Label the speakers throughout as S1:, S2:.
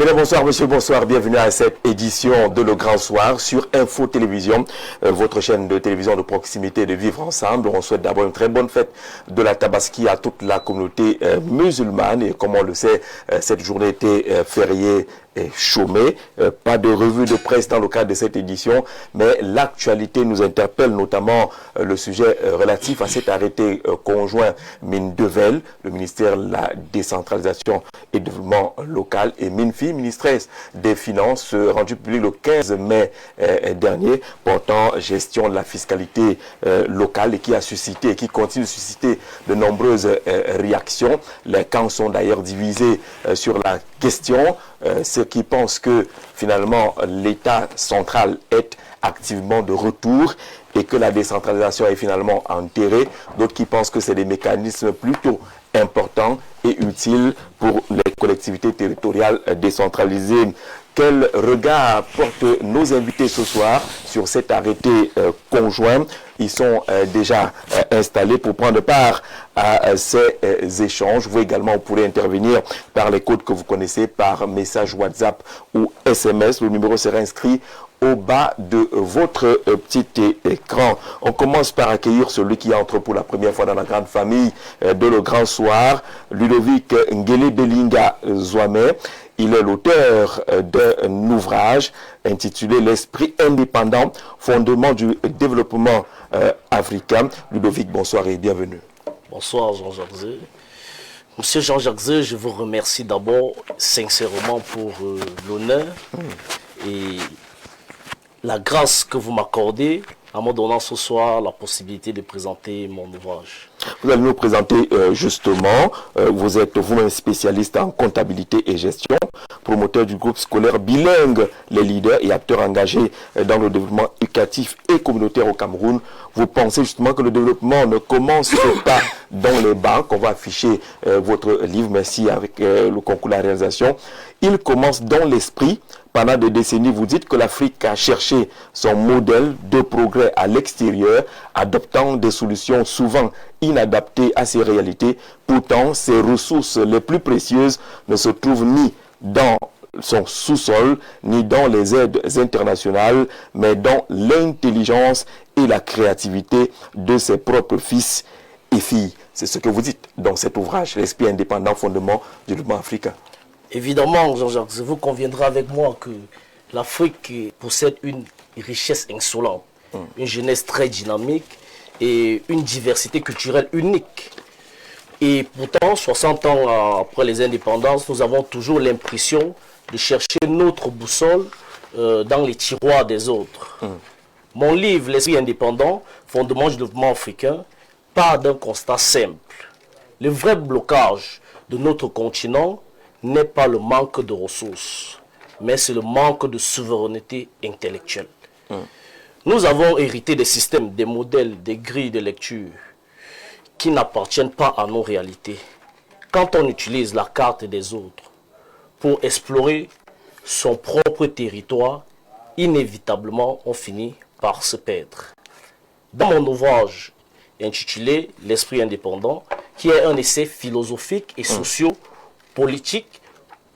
S1: Mesdames, bonsoir, monsieur, bonsoir. Bienvenue à cette édition de Le Grand Soir sur Info Télévision, votre chaîne de télévision de proximité de Vivre Ensemble. On souhaite d'abord une très bonne fête de la Tabaski à toute la communauté musulmane. Et comme on le sait, cette journée était fériée et chômée. Pas de revue de presse dans le cadre de cette édition, mais l'actualité nous interpelle, notamment le sujet relatif à cet arrêté conjoint Mine-Devel, le ministère de la décentralisation et développement local, et Minfi, ministresse des Finances, rendu public le 15 mai dernier, portant gestion de la fiscalité locale, et qui a suscité et qui continue de susciter de nombreuses réactions. Les camps sont d'ailleurs divisés sur la question. Ceux qui pensent que finalement l'État central est activement de retour et que la décentralisation est finalement enterrée. D'autres qui pensent que c'est des mécanismes plutôt importants et utiles pour les collectivités territoriales décentralisées. Quel regard portent nos invités ce soir sur cet arrêté conjoint? Ils sont déjà installés pour prendre part à ces échanges. Vous également, vous pourrez intervenir par les codes que vous connaissez, par message WhatsApp ou SMS. Le numéro sera inscrit au bas de votre petit écran. On commence par accueillir celui qui entre pour la première fois dans la grande famille de Le Grand Soir, Ludovic Ngele Belinga Zouame. Il est l'auteur d'un ouvrage intitulé L'esprit indépendant, fondement du développement africain. Ludovic, bonsoir et bienvenue.
S2: Bonsoir Jean-Jacques Zé. Monsieur Jean-Jacques Zé, je vous remercie d'abord sincèrement pour l'honneur et la grâce que vous m'accordez en me donnant ce soir la possibilité de présenter mon ouvrage.
S1: Vous allez nous présenter justement, vous êtes vous-même spécialiste en comptabilité et gestion, promoteur du groupe scolaire bilingue, les leaders et acteurs engagés dans le développement éducatif et communautaire au Cameroun. Vous pensez justement que le développement ne commence pas dans les banques. On va afficher votre livre, merci, avec le concours de la réalisation. Il commence dans l'esprit. Pendant des décennies, vous dites que l'Afrique a cherché son modèle de progrès à l'extérieur, adoptant des solutions souvent inadaptées à ces réalités. Pourtant, ses ressources les plus précieuses ne se trouvent ni dans son sous-sol, ni dans les aides internationales, mais dans l'intelligence et la créativité de ses propres fils et filles. C'est ce que vous dites dans cet ouvrage, L'esprit indépendant, fondement du développement africain.
S2: Évidemment, Jean-Jacques, vous conviendrez avec moi que l'Afrique possède une richesse insolente, une jeunesse très dynamique et une diversité culturelle unique. Et pourtant, 60 ans après les indépendances, nous avons toujours l'impression de chercher notre boussole dans les tiroirs des autres. Mon livre, L'esprit indépendant, fondement du développement africain, part d'un constat simple. Le vrai blocage de notre continent n'est pas le manque de ressources, mais c'est le manque de souveraineté intellectuelle. Nous avons hérité des systèmes, des modèles, des grilles de lecture qui n'appartiennent pas à nos réalités. Quand on utilise la carte des autres pour explorer son propre territoire, inévitablement on finit par se perdre. Dans mon ouvrage intitulé L'esprit indépendant, qui est un essai philosophique et socio-politique,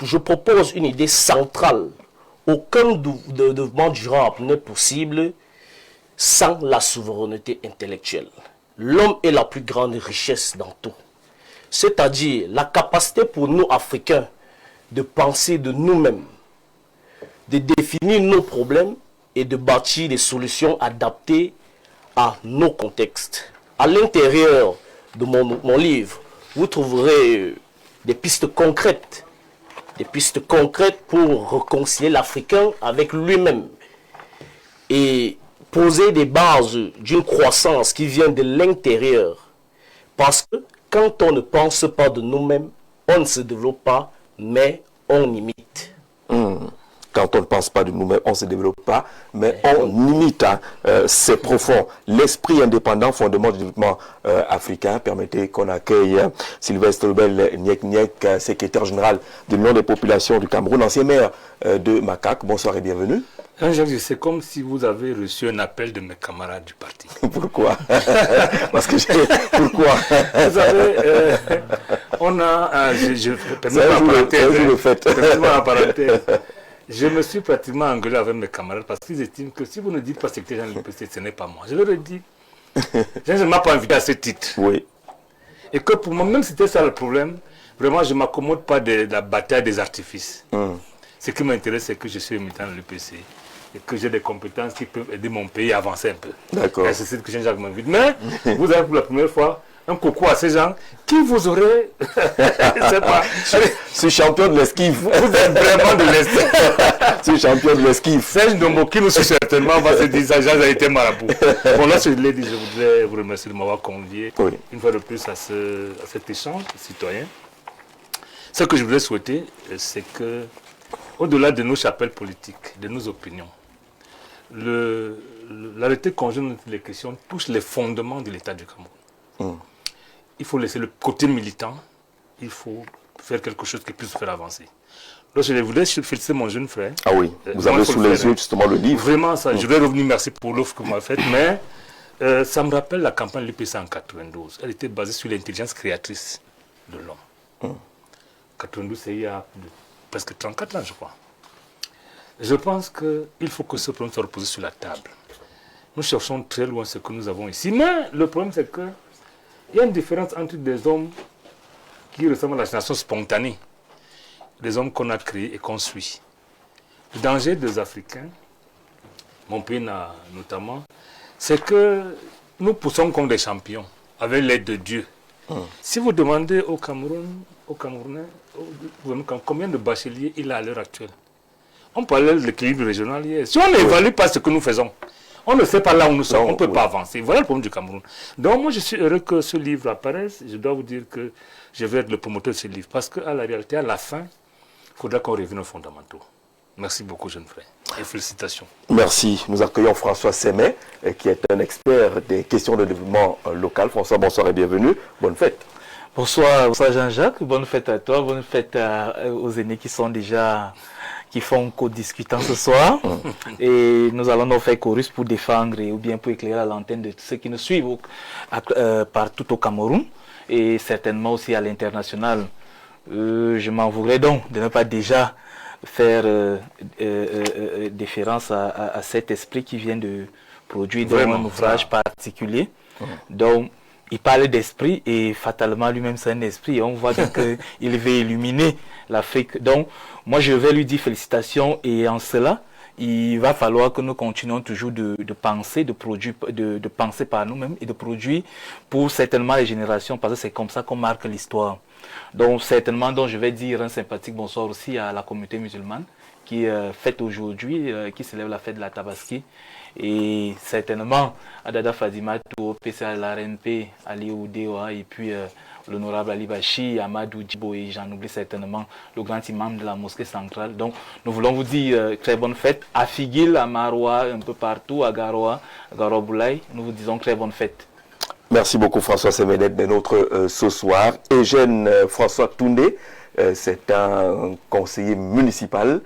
S2: je propose une idée centrale. Aucun développement durable n'est possible sans la souveraineté intellectuelle. L'homme est la plus grande richesse dans tout. C'est-à-dire la capacité pour nous, Africains, de penser de nous-mêmes, de définir nos problèmes et de bâtir des solutions adaptées à nos contextes. À l'intérieur de mon livre, vous trouverez des pistes concrètes pour réconcilier l'Africain avec lui-même et poser des bases d'une croissance qui vient de l'intérieur. Parce que quand on ne pense pas de nous-mêmes, on ne se développe pas, mais on imite.
S1: Quand on ne pense pas de nous-mêmes, on ne se développe pas, mais on imite. C'est profond. L'esprit indépendant, fondement du développement africain. Permettez qu'on accueille Sylvestre Bel Niek, secrétaire général de l'Union des populations du Cameroun, ancien maire de Makak. Bonsoir et bienvenue.
S3: C'est comme si vous avez reçu un appel de mes camarades du parti.
S1: Pourquoi? Parce que pourquoi?
S3: Vous savez, On a, je me suis pratiquement engueulé avec mes camarades parce qu'ils estiment que si vous ne dites pas secrétaire général de l'UPC, ce n'est pas moi. Je leur ai dit, je ne m'ai pas invité à ce titre.
S1: Oui.
S3: Et que pour moi, même si c'était ça le problème, vraiment, je ne m'accommode pas de la bataille des artifices. Ce qui m'intéresse, c'est que je suis militant de l'UPC et que j'ai des compétences qui peuvent aider mon pays à avancer un peu.
S1: D'accord.
S3: Et c'est ce que Jean-Jacques m'invite. Mais vous avez pour la première fois un coucou à ces gens qui vous auraient... je sais pas.
S1: Je suis champion de l'esquive.
S3: Vous êtes vraiment de l'esquive.
S1: Je suis champion de l'esquive.
S3: Serge Ndombo qui nous suit certainement va se dire ça, Jean a été marabout. Bon, là, je l'ai dit, je voudrais vous remercier de m'avoir convié une fois de plus à cet échange citoyen. Ce que je voudrais souhaiter, c'est que, au-delà de nos chapelles politiques, de nos opinions, l'arrêté conjoint de les questions touche les fondements de l'État du Cameroun. Il faut laisser le côté militant, il faut faire quelque chose qui puisse faire avancer. Donc je voudrais féliciter mon jeune frère.
S1: Ah oui, vous avez sous les yeux justement le livre.
S3: Vraiment, ça, je vais revenir, merci pour l'offre que vous m'avez faite, mais ça me rappelle la campagne de l'UPC en 92. Elle était basée sur l'intelligence créatrice de l'homme. 92, c'est il y a presque 34 ans, je crois. Je pense qu'il faut que ce problème soit reposé sur la table. Nous cherchons très loin ce que nous avons ici, mais le problème c'est que il y a une différence entre des hommes qui ressemblent à la génération spontanée, des hommes qu'on a créés et qu'on suit. Le danger des Africains, mon pays notamment, c'est que nous poussons comme des champions, avec l'aide de Dieu. Si vous demandez au Camerounais, combien de bacheliers il a à l'heure actuelle, on parlait de l'équilibre régional hier. Si on n'évalue pas ce que nous faisons, on ne sait pas là où nous sommes, on ne peut pas avancer. Voilà le problème du Cameroun. Donc moi je suis heureux que ce livre apparaisse. Je dois vous dire que je vais être le promoteur de ce livre. Parce qu'à la réalité, à la fin, il faudra qu'on revienne aux fondamentaux. Merci beaucoup, jeune frère. Et félicitations.
S1: Merci. Nous accueillons François Sémé, qui est un expert des questions de développement local. François, bonsoir et bienvenue. Bonne fête.
S4: Bonsoir Jean-Jacques. Bonne fête à toi. Bonne fête aux aînés qui font co-discutant ce soir. Et nous allons nous faire chorus pour défendre ou bien pour éclairer la lanterne de tous ceux qui nous suivent partout au Cameroun et certainement aussi à l'international. Je m'en voudrais donc de ne pas déjà faire déférence à cet esprit qui vient de produire un ouvrage particulier. Donc, il parle d'esprit et fatalement lui-même c'est un esprit et on voit bien qu'il veut illuminer l'Afrique. Donc moi je vais lui dire félicitations et en cela il va falloir que nous continuions toujours de penser, de penser par nous-mêmes et de produire pour certainement les générations parce que c'est comme ça qu'on marque l'histoire. Donc certainement je vais dire un sympathique bonsoir aussi à la communauté musulmane qui fête aujourd'hui, qui célèbre la fête de la Tabaski. Et certainement, Adada Fadimatou, PCA l'RNP, Ali Oudewa, et puis l'honorable Ali Bachi, Amadou Djibo, et j'en oublie certainement le grand imam de la mosquée centrale. Donc, nous voulons vous dire très bonne fête à Figuil, à Maroua, un peu partout, à Garoua, à Garoboulaye. Nous vous disons très bonne fête.
S1: Merci beaucoup François Sémé d'être de notre ce soir. Eugène François Toundé, c'est un conseiller municipal.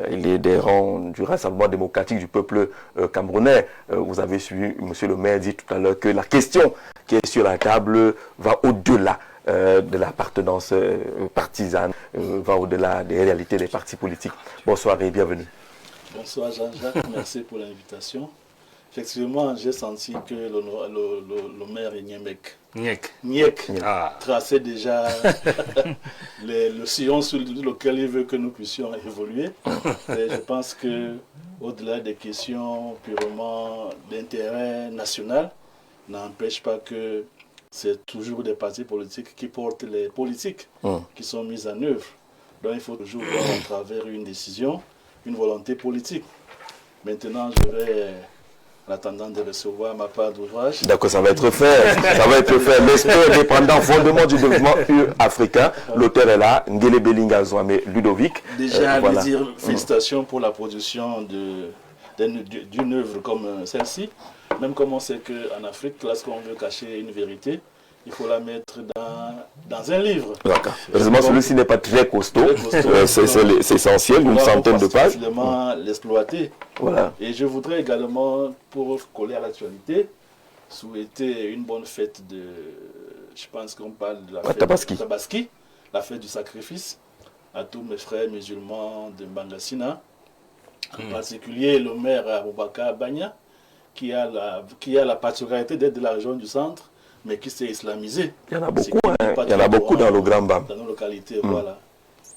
S1: Il est des rangs du Rassemblement démocratique du peuple camerounais. Vous avez suivi, monsieur le maire dit tout à l'heure que la question qui est sur la table va au-delà de l'appartenance partisane, va au-delà des réalités des partis politiques. Bonsoir et bienvenue.
S5: Bonsoir Jean-Jacques, merci pour l'invitation. Effectivement, j'ai senti que le maire Niek traçait déjà le sillon sur lequel il veut que nous puissions évoluer. Et je pense qu'au-delà des questions purement d'intérêt national, n'empêche pas que c'est toujours des partis politiques qui portent les politiques qui sont mises en œuvre. Donc il faut toujours voir à travers une décision, une volonté politique. Maintenant, je vais... en attendant de recevoir ma part d'ouvrage.
S1: D'accord, ça va être fait. Ça va être fait. L'esprit indépendant, fondement du développement africain. L'auteur est là, Ngele Belinga Zouame Ludovic.
S5: Déjà, voilà. Dire félicitations pour la production d'une œuvre comme celle-ci. Même comme on sait qu'en Afrique, lorsqu'on veut cacher une vérité, il faut la mettre dans un livre. D'accord.
S1: Heureusement, celui-ci n'est pas très costaud. C'est essentiel, une centaine de pages.
S5: L'exploiter. Voilà. Et je voudrais également, pour coller à l'actualité, souhaiter une bonne fête de... Je pense qu'on parle de la fête
S1: Tabaski.
S5: Tabaski. la fête du sacrifice à tous mes frères musulmans de Bangassina, en particulier le maire Aboubakar Banya, qui a la particularité d'être de la région du centre, mais qui s'est islamisé.
S1: Il y en a beaucoup, il y en a beaucoup dans le Grand Bam.
S5: Dans nos localités, voilà.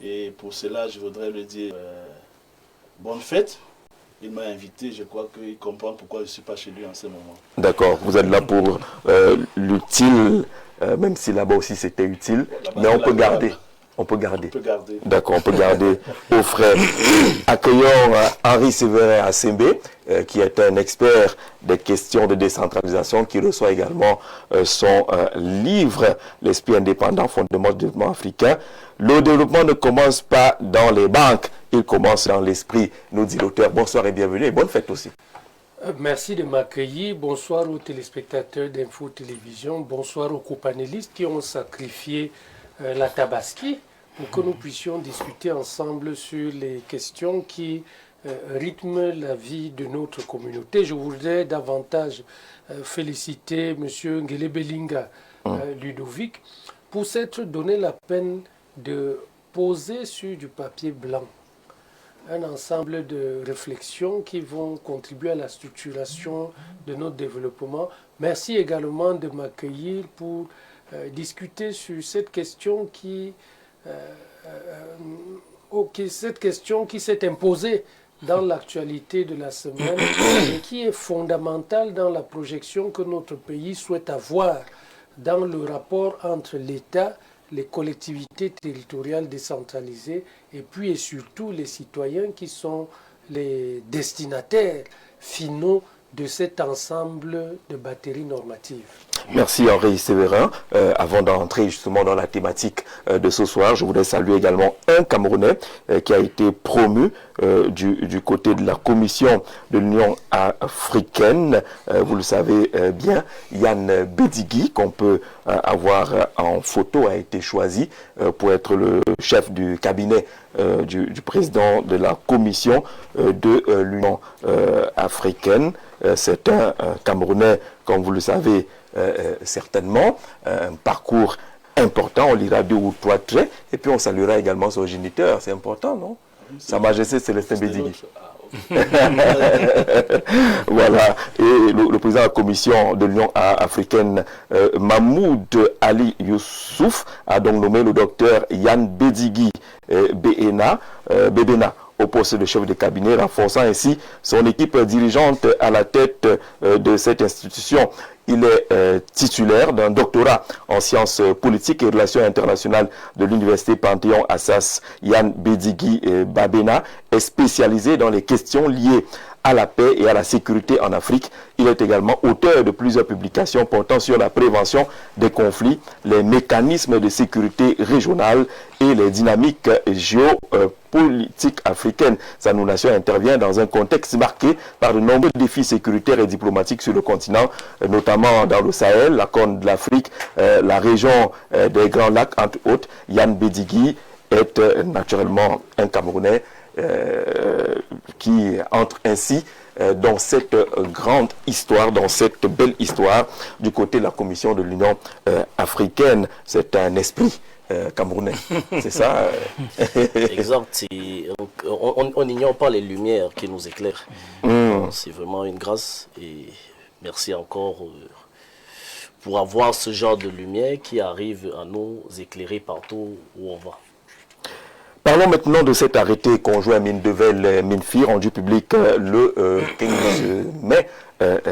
S5: Et pour cela, je voudrais lui dire bonne fête. Il m'a invité, je crois qu'il comprend pourquoi je ne suis pas chez lui en ce moment.
S1: D'accord, vous êtes là pour l'utile, même si là-bas aussi c'était utile, mais on peut garder. On peut garder. D'accord, on peut garder aux frères. Accueillons Henri Séverin Assembé, qui est un expert des questions de décentralisation, qui reçoit également son livre « L'esprit indépendant, fondement du développement africain ». Le développement ne commence pas dans les banques, il commence dans l'esprit, nous dit l'auteur. Bonsoir et bienvenue et bonne fête aussi.
S6: Merci de m'accueillir. Bonsoir aux téléspectateurs d'Info Télévision. Bonsoir aux copanélistes qui ont sacrifié la Tabaski pour que nous puissions discuter ensemble sur les questions qui rythment la vie de notre communauté. Je voudrais davantage féliciter M. Ngelebelinga Ludovic pour s'être donné la peine de poser sur du papier blanc un ensemble de réflexions qui vont contribuer à la structuration de notre développement. Merci également de m'accueillir pour discuter sur cette question qui s'est imposée dans l'actualité de la semaine et qui est fondamentale dans la projection que notre pays souhaite avoir dans le rapport entre l'État, les collectivités territoriales décentralisées et puis et surtout les citoyens qui sont les destinataires finaux de cet ensemble de batteries normatives.
S1: Merci Henri Séverin. Avant d'entrer justement dans la thématique de ce soir, je voudrais saluer également un Camerounais qui a été promu du côté de la Commission de l'Union africaine. Vous le savez bien, Yann Bedigui, qu'on peut avoir en photo, a été choisi pour être le chef du cabinet du président de la Commission de l'Union africaine. C'est un Camerounais, comme vous le savez, certainement, un parcours important. On lira 2 ou 3 traits et puis on saluera également son géniteur. C'est important, non? Sa Majesté Célestin Bedigui. Voilà. Et le président de la Commission de l'Union africaine, Mahmoud Ali Youssouf, a donc nommé le docteur Yann Bedigui Bebena au poste de chef de cabinet, renforçant ainsi son équipe dirigeante à la tête de cette institution. Il est titulaire d'un doctorat en sciences politiques et relations internationales de l'université Panthéon-Assas. Yann Bedigui Babena est spécialisé dans les questions liées à la paix et à la sécurité en Afrique. Il est également auteur de plusieurs publications portant sur la prévention des conflits, les mécanismes de sécurité régionale et les dynamiques géopolitiques africaines. Sa nomination intervient dans un contexte marqué par de nombreux défis sécuritaires et diplomatiques sur le continent, notamment dans le Sahel, la Corne de l'Afrique, la région des Grands Lacs, entre autres. Yann Bedigui est naturellement un Camerounais qui entre ainsi dans cette grande histoire, dans cette belle histoire du côté de la Commission de l'Union africaine. C'est un esprit camerounais, c'est ça?
S2: Exact. On n'ignore pas les lumières qui nous éclairent. C'est vraiment une grâce et merci encore pour avoir ce genre de lumière qui arrive à nous éclairer partout où on va.
S1: Parlons maintenant de cet arrêté conjoint Mindevel-Minfi rendu public le 15 mai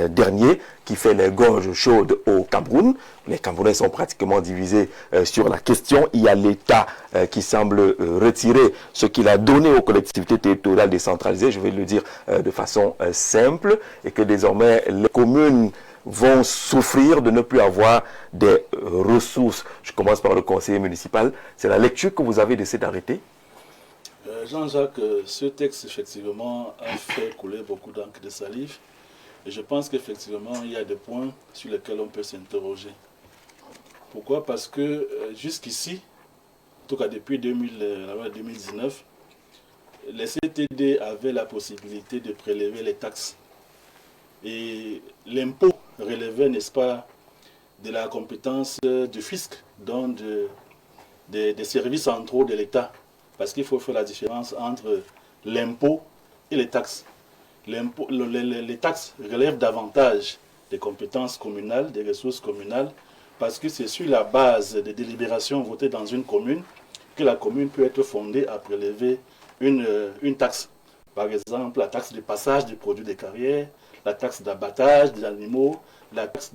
S1: dernier, qui fait les gorges chaudes au Cameroun. Les Camerounais sont pratiquement divisés sur la question. Il y a l'État qui semble retirer ce qu'il a donné aux collectivités territoriales décentralisées, je vais le dire de façon simple, et que désormais les communes vont souffrir de ne plus avoir des ressources. Je commence par le conseiller municipal. C'est la lecture que vous avez de cet arrêté?
S5: Jean-Jacques, ce texte, effectivement, a fait couler beaucoup d'encre de salive. Et je pense qu'effectivement, il y a des points sur lesquels on peut s'interroger. Pourquoi? Parce que jusqu'ici, en tout cas depuis 2019, les CTD avaient la possibilité de prélever les taxes. Et l'impôt relevait, n'est-ce pas, de la compétence du fisc, donc des services centraux de l'État. Parce qu'il faut faire la différence entre l'impôt et les taxes. Les taxes relèvent davantage des compétences communales, des ressources communales, parce que c'est sur la base des délibérations votées dans une commune que la commune peut être fondée à prélever une taxe. Par exemple, la taxe de passage des produits des carrières, la taxe d'abattage des animaux, la taxe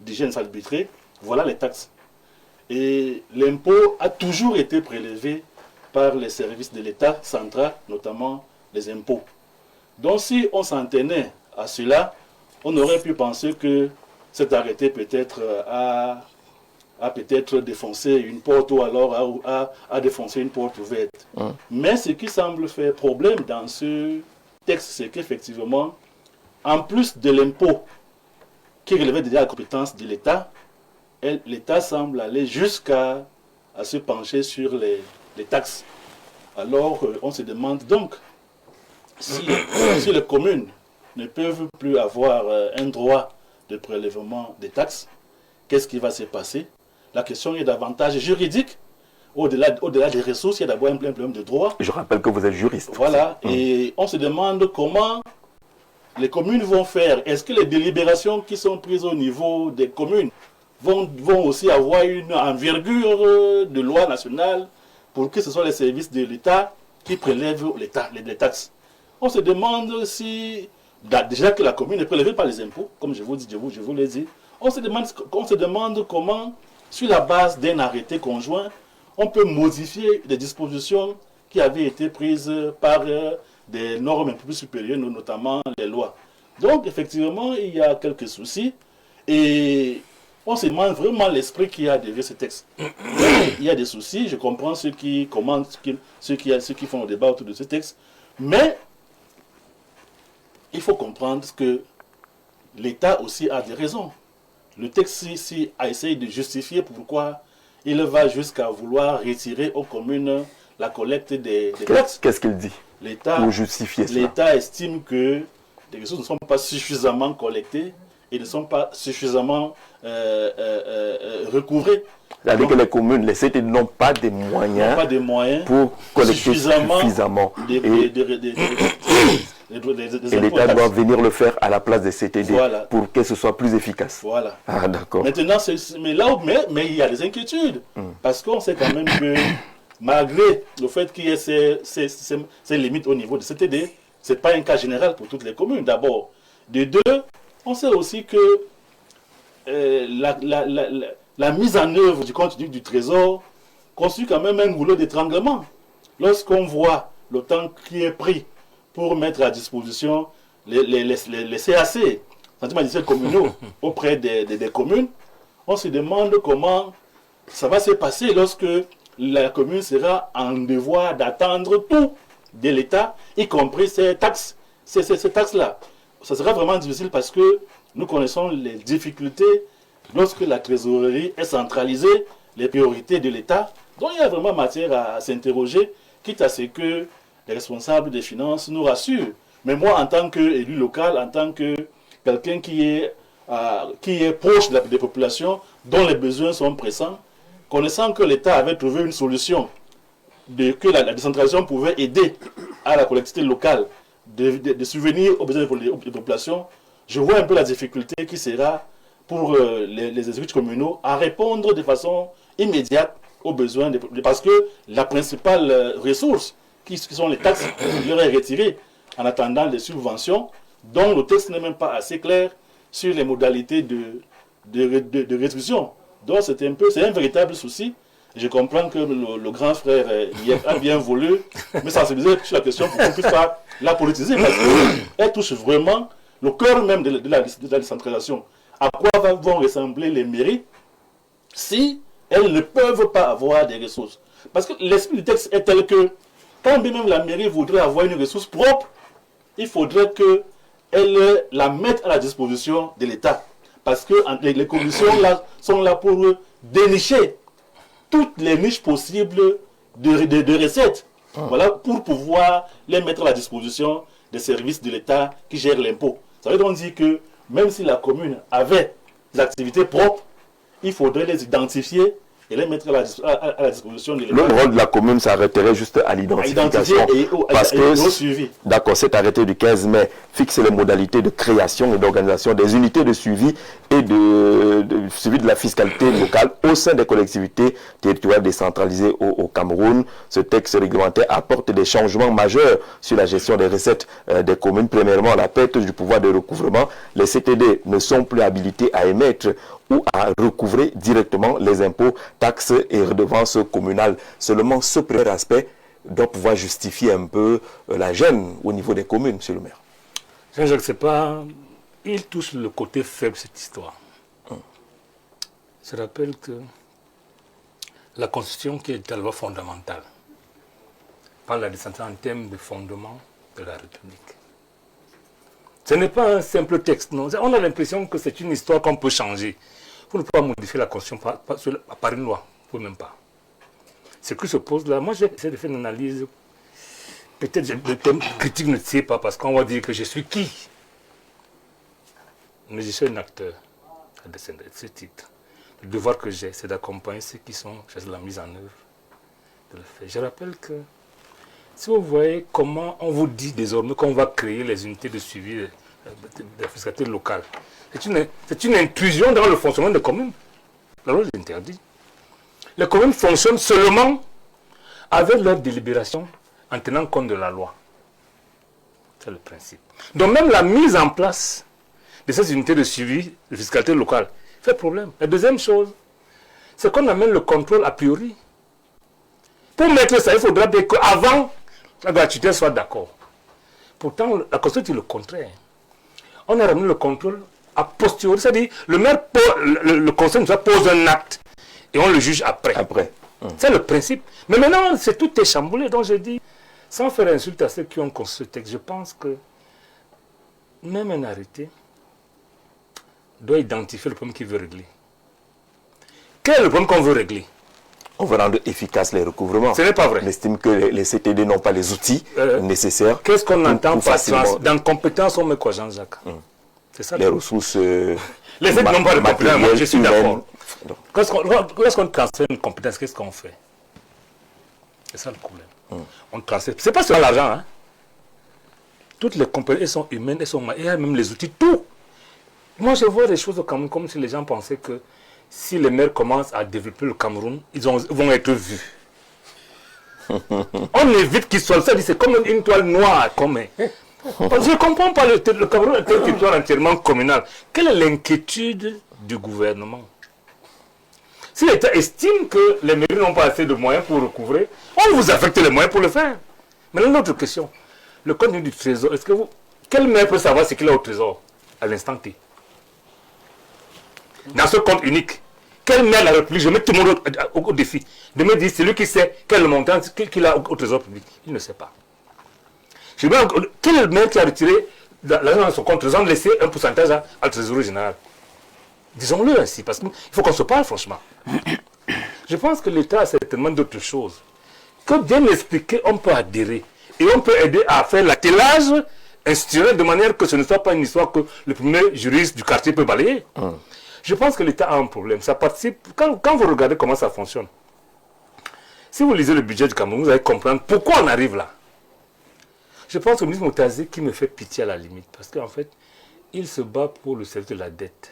S5: d'hygiène salubreté. Voilà les taxes. Et l'impôt a toujours été prélevé par les services de l'État central, notamment les impôts. Donc si on s'en tenait à cela, on aurait pu penser que cet arrêté peut-être a peut-être défoncé une porte ou alors a défoncé une porte ouverte. Mais ce qui semble faire problème dans ce texte, c'est qu'effectivement, en plus de l'impôt qui relevait déjà la compétence de l'État, l'État semble aller jusqu'à se pencher sur les taxes. Alors on se demande donc si les communes ne peuvent plus avoir un droit de prélèvement des taxes, qu'est-ce qui va se passer? La question est davantage juridique. Au-delà des ressources, il y a d'abord un problème de droit.
S1: Je rappelle que vous êtes juriste.
S5: Voilà, et on se demande comment les communes vont faire. Est-ce que les délibérations qui sont prises au niveau des communes vont aussi avoir une envergure de loi nationale pour que ce soit les services de l'État qui prélèvent les taxes? On se demande si, déjà que la commune ne prélève pas les impôts, comme je vous l'ai dit, on se demande comment, sur la base d'un arrêté conjoint, on peut modifier des dispositions qui avaient été prises par des normes un peu plus supérieures, notamment les lois. Donc, effectivement, il y a quelques soucis et on se demande vraiment l'esprit qui a derrière ce texte. Il y a des soucis, je comprends ceux qui commentent, ceux qui font le débat autour de ce texte, mais il faut comprendre que l'État aussi a des raisons. Le texte ici a essayé de justifier pourquoi il va jusqu'à vouloir retirer aux communes la collecte des taxes.
S1: Qu'est-ce qu'il dit pour justifier cela?
S5: L'État estime que les ressources ne sont pas suffisamment collectées et ne sont pas suffisamment recouvrées.
S1: C'est-à-dire que les communes, les CT n'ont pas de moyens pour collecter suffisamment. Et l'État doit venir le faire à la place des CTD pour que ce soit plus efficace.
S5: Voilà.
S1: Ah, d'accord.
S5: Maintenant, mais il y a des inquiétudes. Parce qu'on sait quand même que malgré le fait qu'il y ait ces limites au niveau des CTD, ce n'est pas un cas général pour toutes les communes. D'abord. De deux, on sait aussi que la mise en œuvre du compte du Trésor constitue quand même un goulot d'étranglement. Lorsqu'on voit le temps qui est pris pour mettre à disposition les CAC, sentiments initiels communaux, auprès des communes, on se demande comment ça va se passer lorsque la commune sera en devoir d'attendre tout de l'État, y compris ces taxes, ces taxes-là. Ça sera vraiment difficile parce que nous connaissons les difficultés lorsque la trésorerie est centralisée, les priorités de l'État. Donc il y a vraiment matière à s'interroger, quitte à ce que les responsables des finances nous rassurent. Mais moi, en tant qu'élu local, en tant que quelqu'un qui est proche des populations, dont les besoins sont pressants, connaissant que l'État avait trouvé une solution, que la décentralisation pouvait aider à la collectivité locale de subvenir aux besoins des populations, je vois un peu la difficulté qui sera pour les exécutifs communaux à répondre de façon immédiate aux besoins, parce que la principale ressource, qui sont les taxes, leur est retirée en attendant les subventions, dont le texte n'est même pas assez clair sur les modalités de rétribution. Donc c'est un véritable souci. Je comprends que le grand frère a bien voulu me sensibiliser sur la question pour qu'on puisse pas la politiser, parce qu'elle touche vraiment le cœur même de la décentralisation. À quoi vont ressembler les mairies si elles ne peuvent pas avoir des ressources? Parce que l'esprit du texte est tel que quand bien même la mairie voudrait avoir une ressource propre, il faudrait qu'elle la mette à la disposition de l'État. Parce que les commissions là, sont là pour dénicher toutes les niches possibles de recettes. Voilà, pour pouvoir les mettre à la disposition des services de l'État qui gèrent l'impôt. Ça veut donc dire que même si la commune avait des activités propres, il faudrait les identifier et les mettre à la disposition de l'État.
S1: Le rôle de la commune s'arrêterait juste à l'identification. Parce que,
S5: suivi.
S1: D'accord, cet arrêté du 15 mai fixe les modalités de création et d'organisation des unités de suivi et de suivi de la fiscalité locale au sein des collectivités territoriales décentralisées au Cameroun. Ce texte réglementaire apporte des changements majeurs sur la gestion des recettes des communes. Premièrement, la perte du pouvoir de recouvrement. Les CTD ne sont plus habilités à émettre ou à recouvrer directement les impôts, taxes et redevances communales. Seulement ce premier aspect doit pouvoir justifier un peu la gêne au niveau des communes, monsieur le maire.
S3: Je ne sais pas, il touche le côté faible de cette histoire. Je rappelle que la Constitution, qui est la loi fondamentale, parle de la décentralisation en termes de fondement de la République. Ce n'est pas un simple texte, non. On a l'impression que c'est une histoire qu'on peut changer. Vous ne pouvez pas modifier la Constitution par une loi. Vous ne pouvez même pas. Ce qui se pose là, moi j'ai essayé de faire une analyse. Peut-être le thème critique ne tient pas parce qu'on va dire que je suis qui. Mais je suis un acteur à descendre de ce titre. Le devoir que j'ai, c'est d'accompagner ceux qui sont chez la mise en œuvre de le faire. Je rappelle que si vous voyez comment on vous dit désormais qu'on va créer les unités de suivi de la fiscalité locale, c'est une intrusion dans le fonctionnement des communes. La loi l'interdit. Les communes fonctionnent seulement avec leur délibération en tenant compte de la loi. C'est le principe. Donc même la mise en place de ces unités de suivi de fiscalité locale fait problème. La deuxième chose, c'est qu'on amène le contrôle a priori. Pour mettre ça, il faudra bien qu'avant, la gratuité soit d'accord. Pourtant, la Constitution dit le contraire. On a ramené le contrôle a posteriori, c'est-à-dire le conseil pose un acte et on le juge après. C'est le principe. Mais maintenant, tout est chamboulé. Donc je dis, sans faire insulte à ceux qui ont construit ce texte, je pense que même un arrêté doit identifier le problème qu'il veut régler. Quel est le problème qu'on veut régler?
S1: On veut rendre efficaces les recouvrements.
S3: Ce n'est pas vrai.
S1: On estime que les CTD n'ont pas les outils nécessaires.
S3: Qu'est-ce qu'on entend par dans compétence, on met quoi, Jean-Jacques? C'est ça.
S1: Les ressources.
S3: Les CTD n'ont pas de compétences. Moi, je suis d'accord. Lorsqu'on transfère une compétence, qu'est-ce qu'on fait? C'est ça le problème. On transfère. C'est pas seulement l'argent. Hein? Toutes les compétences, elles sont humaines, elles sont humaines, et même les outils, tout. Moi, je vois des choses comme si les gens pensaient que si les maires commencent à développer le Cameroun, ils vont être vus. On évite qu'ils soient ça, c'est comme une toile noire. Je ne comprends pas, le Cameroun est un territoire entièrement communal. Quelle est l'inquiétude du gouvernement? Si l'État estime que les mairies n'ont pas assez de moyens pour recouvrer, on vous affecte les moyens pour le faire. Maintenant, une autre question. Le contenu du trésor, quel maire peut savoir ce qu'il a au trésor à l'instant T? Dans ce compte unique, quel maire de la République, je mets tout le monde au défi, de me dire celui qui sait quel montant qu'il a au trésor public. Il ne sait pas. Je me demande, quel maire qui a retiré l'argent dans son compte sans laisser un pourcentage à la trésorerie générale? Disons-le ainsi, parce qu'il faut qu'on se parle franchement. Je pense que l'État a certainement d'autres choses. Que bien expliquer, on peut adhérer. Et on peut aider à faire l'attelage institutionnel de manière que ce ne soit pas une histoire que le premier juriste du quartier peut balayer. Je pense que l'État a un problème. Ça participe. Quand vous regardez comment ça fonctionne, si vous lisez le budget du Cameroun, vous allez comprendre pourquoi on arrive là. Je pense que le ministre Moutazé qui me fait pitié à la limite, parce qu'en fait, il se bat pour le service de la dette.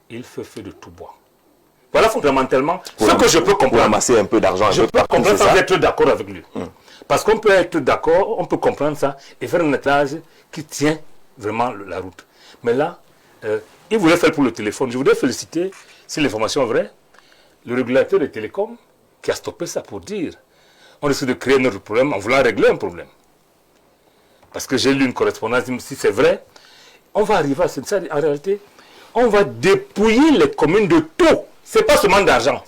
S3: Il fait feu de tout bois. Voilà fondamentalement ce que je peux comprendre.
S1: Pour ramasser un peu d'argent.
S3: Je peux comprendre sans être d'accord avec lui. Parce qu'on peut être d'accord, on peut comprendre ça et faire un étage qui tient vraiment la route. Mais là, il voulait faire pour le téléphone. Je voudrais féliciter, si l'information est vraie, le régulateur des télécoms qui a stoppé ça pour dire on risque de créer notre problème en voulant régler un problème. Parce que j'ai lu une correspondance, si c'est vrai, on va arriver à ça. En réalité, on va dépouiller les communes de tout. Ce n'est pas seulement d'argent.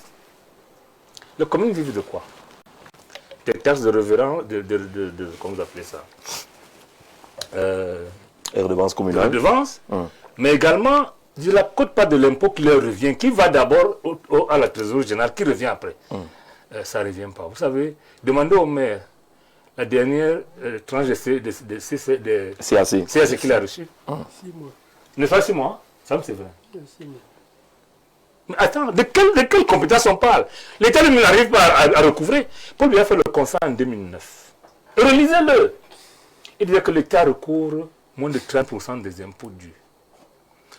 S3: Les communes vivent de quoi? Des taxes de revenants, comment vous appelez ça?
S1: Redevance communale.
S3: Redevance, mais également de la quote-part de l'impôt qui leur revient, qui va d'abord à la trésorerie générale, qui revient après. Ça ne revient pas. Vous savez, demandez au maire la dernière tranche de CAC qu'il a reçu.
S6: 6 mois.
S3: Ne pas 6 mois, ça c'est vrai.
S6: 6 mois.
S3: Mais attends, de quelle compétence on parle? L'État n'arrive pas à recouvrer. Paul Biya a fait le constat en 2009. Relisez-le. Il disait que l'État recouvre moins de 30% des impôts dus.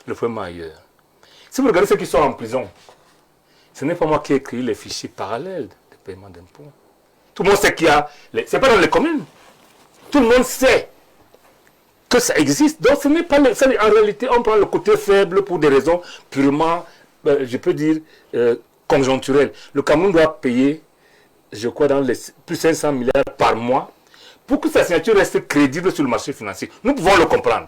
S3: Le problème ailleurs. Si vous regardez ceux qui sont en prison, ce n'est pas moi qui ai écrit les fichiers parallèles de paiement d'impôts. Tout le monde sait qu'il y a... C'est pas dans les communes. Tout le monde sait que ça existe. Donc ce n'est pas... En réalité, on prend le côté faible pour des raisons purement, je peux dire, conjoncturelles. Le Cameroun doit payer, je crois, dans les plus de 500 milliards par mois pour que sa signature reste crédible sur le marché financier. Nous pouvons le comprendre.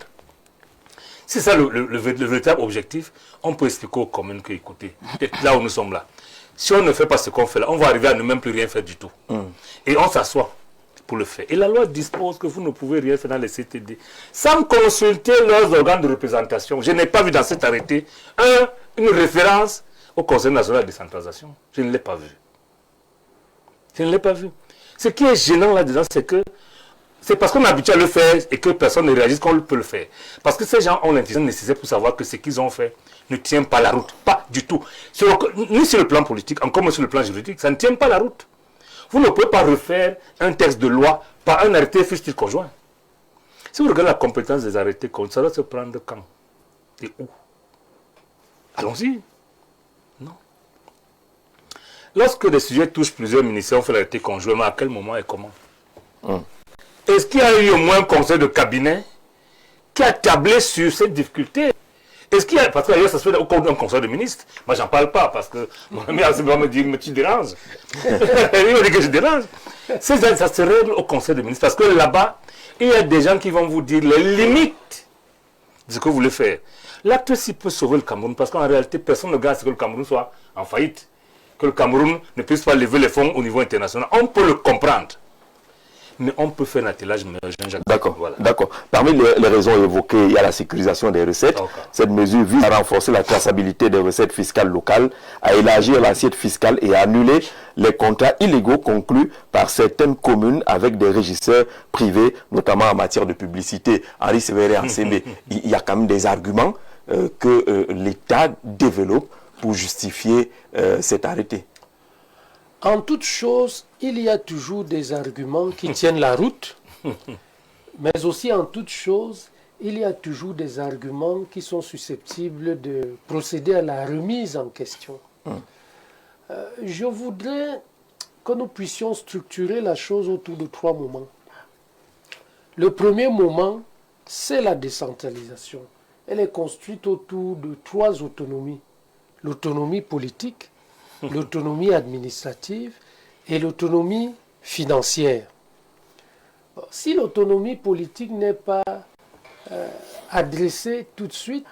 S3: C'est ça le véritable objectif. On peut expliquer aux communes que, écoutez, là où nous sommes là, si on ne fait pas ce qu'on fait là, on va arriver à ne même plus rien faire du tout. Et on s'assoit pour le faire. Et la loi dispose que vous ne pouvez rien faire dans les CTD sans consulter leurs organes de représentation. Je n'ai pas vu dans cet arrêté une référence au Conseil national de décentralisation. Je ne l'ai pas vu. Je ne l'ai pas vu. Ce qui est gênant là-dedans, c'est que c'est parce qu'on est habitué à le faire et que personne ne réagit qu'on peut le faire. Parce que ces gens ont l'intelligence nécessaire pour savoir que ce qu'ils ont fait ne tient pas la route. Pas du tout. Ni sur le plan politique, encore moins sur le plan juridique, ça ne tient pas la route. Vous ne pouvez pas refaire un texte de loi par un arrêté fût-il conjoint. Si vous regardez la compétence des arrêtés, ça doit se prendre quand et où? Allons-y. Non. Lorsque des sujets touchent plusieurs ministères, on fait l'arrêté conjointement, à quel moment et comment? Est-ce qu'il y a eu au moins un conseil de cabinet qui a tablé sur cette difficulté? Est-ce qu'il y a, parce que d'ailleurs ça se fait au cours d'un conseil de ministres, moi j'en parle pas parce que mon ami va me dire, mais tu déranges. Il me dit que je dérange. Ça se règle au conseil de ministres parce que là-bas, il y a des gens qui vont vous dire les limites de ce que vous voulez faire. L'acte ci peut sauver le Cameroun parce qu'en réalité, personne ne gagne à ce que le Cameroun soit en faillite, que le Cameroun ne puisse pas lever les fonds au niveau international. On peut le comprendre. Mais on peut faire un attelage meilleur.
S1: D'accord, voilà. D'accord. Parmi les raisons évoquées, il y a la sécurisation des recettes. Okay. Cette mesure vise à renforcer la traçabilité des recettes fiscales locales, à élargir l'assiette fiscale et à annuler les contrats illégaux conclus par certaines communes avec des régisseurs privés, notamment en matière de publicité. Henri Sévéré en CB, il y a quand même des arguments que l'État développe pour justifier cet arrêté.
S6: En toute chose, il y a toujours des arguments qui tiennent la route, mais aussi en toute chose, il y a toujours des arguments qui sont susceptibles de procéder à la remise en question. Je voudrais que nous puissions structurer la chose autour de 3 moments. Le premier moment, c'est la décentralisation. Elle est construite autour de 3 autonomies. L'autonomie politique, l'autonomie administrative et l'autonomie financière. Si l'autonomie politique n'est pas adressée tout de suite,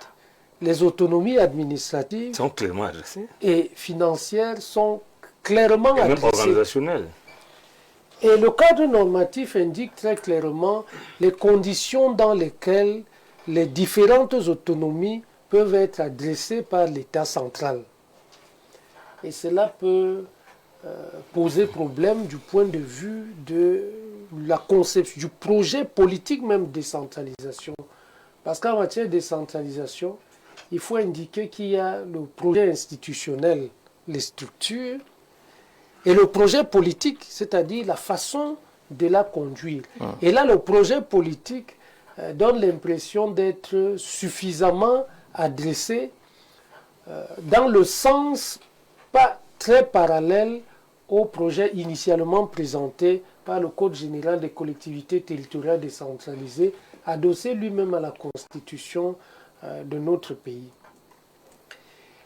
S6: les autonomies administratives
S3: sont clairement adressées
S6: et financières sont clairement
S3: et
S6: adressées.
S3: Même organisationnelles.
S6: Et le cadre normatif indique très clairement les conditions dans lesquelles les différentes autonomies peuvent être adressées par l'État central. Et cela peut poser problème du point de vue de la conception, du projet politique même de décentralisation. Parce qu'en matière de décentralisation, il faut indiquer qu'il y a le projet institutionnel, les structures, et le projet politique, c'est-à-dire la façon de la conduire. Et là, le projet politique donne l'impression d'être suffisamment adressé dans le sens pas très parallèle au projet initialement présenté par le Code général des collectivités territoriales décentralisées, adossé lui-même à la Constitution de notre pays.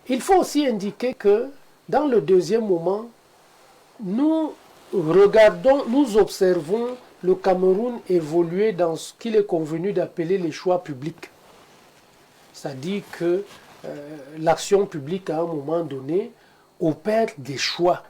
S6: Il faut aussi indiquer que dans le deuxième moment, nous observons le Cameroun évoluer dans ce qu'il est convenu d'appeler les choix publics. C'est-à-dire que l'action publique, à un moment donné, opère des choix.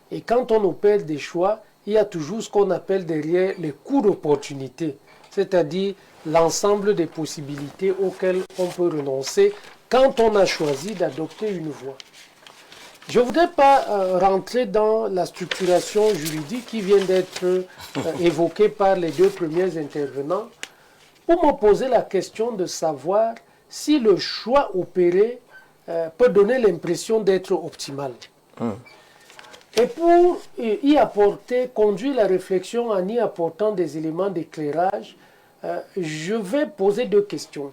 S6: Et quand on opère des choix, il y a toujours ce qu'on appelle derrière les coûts d'opportunité, c'est-à-dire l'ensemble des possibilités auxquelles on peut renoncer quand on a choisi d'adopter une voie. Je ne voudrais pas rentrer dans la structuration juridique qui vient d'être évoquée par les 2 premiers intervenants pour me poser la question de savoir si le choix opéré peut donner l'impression d'être optimale. Et pour y apporter, conduire la réflexion en y apportant des éléments d'éclairage, je vais poser 2 questions.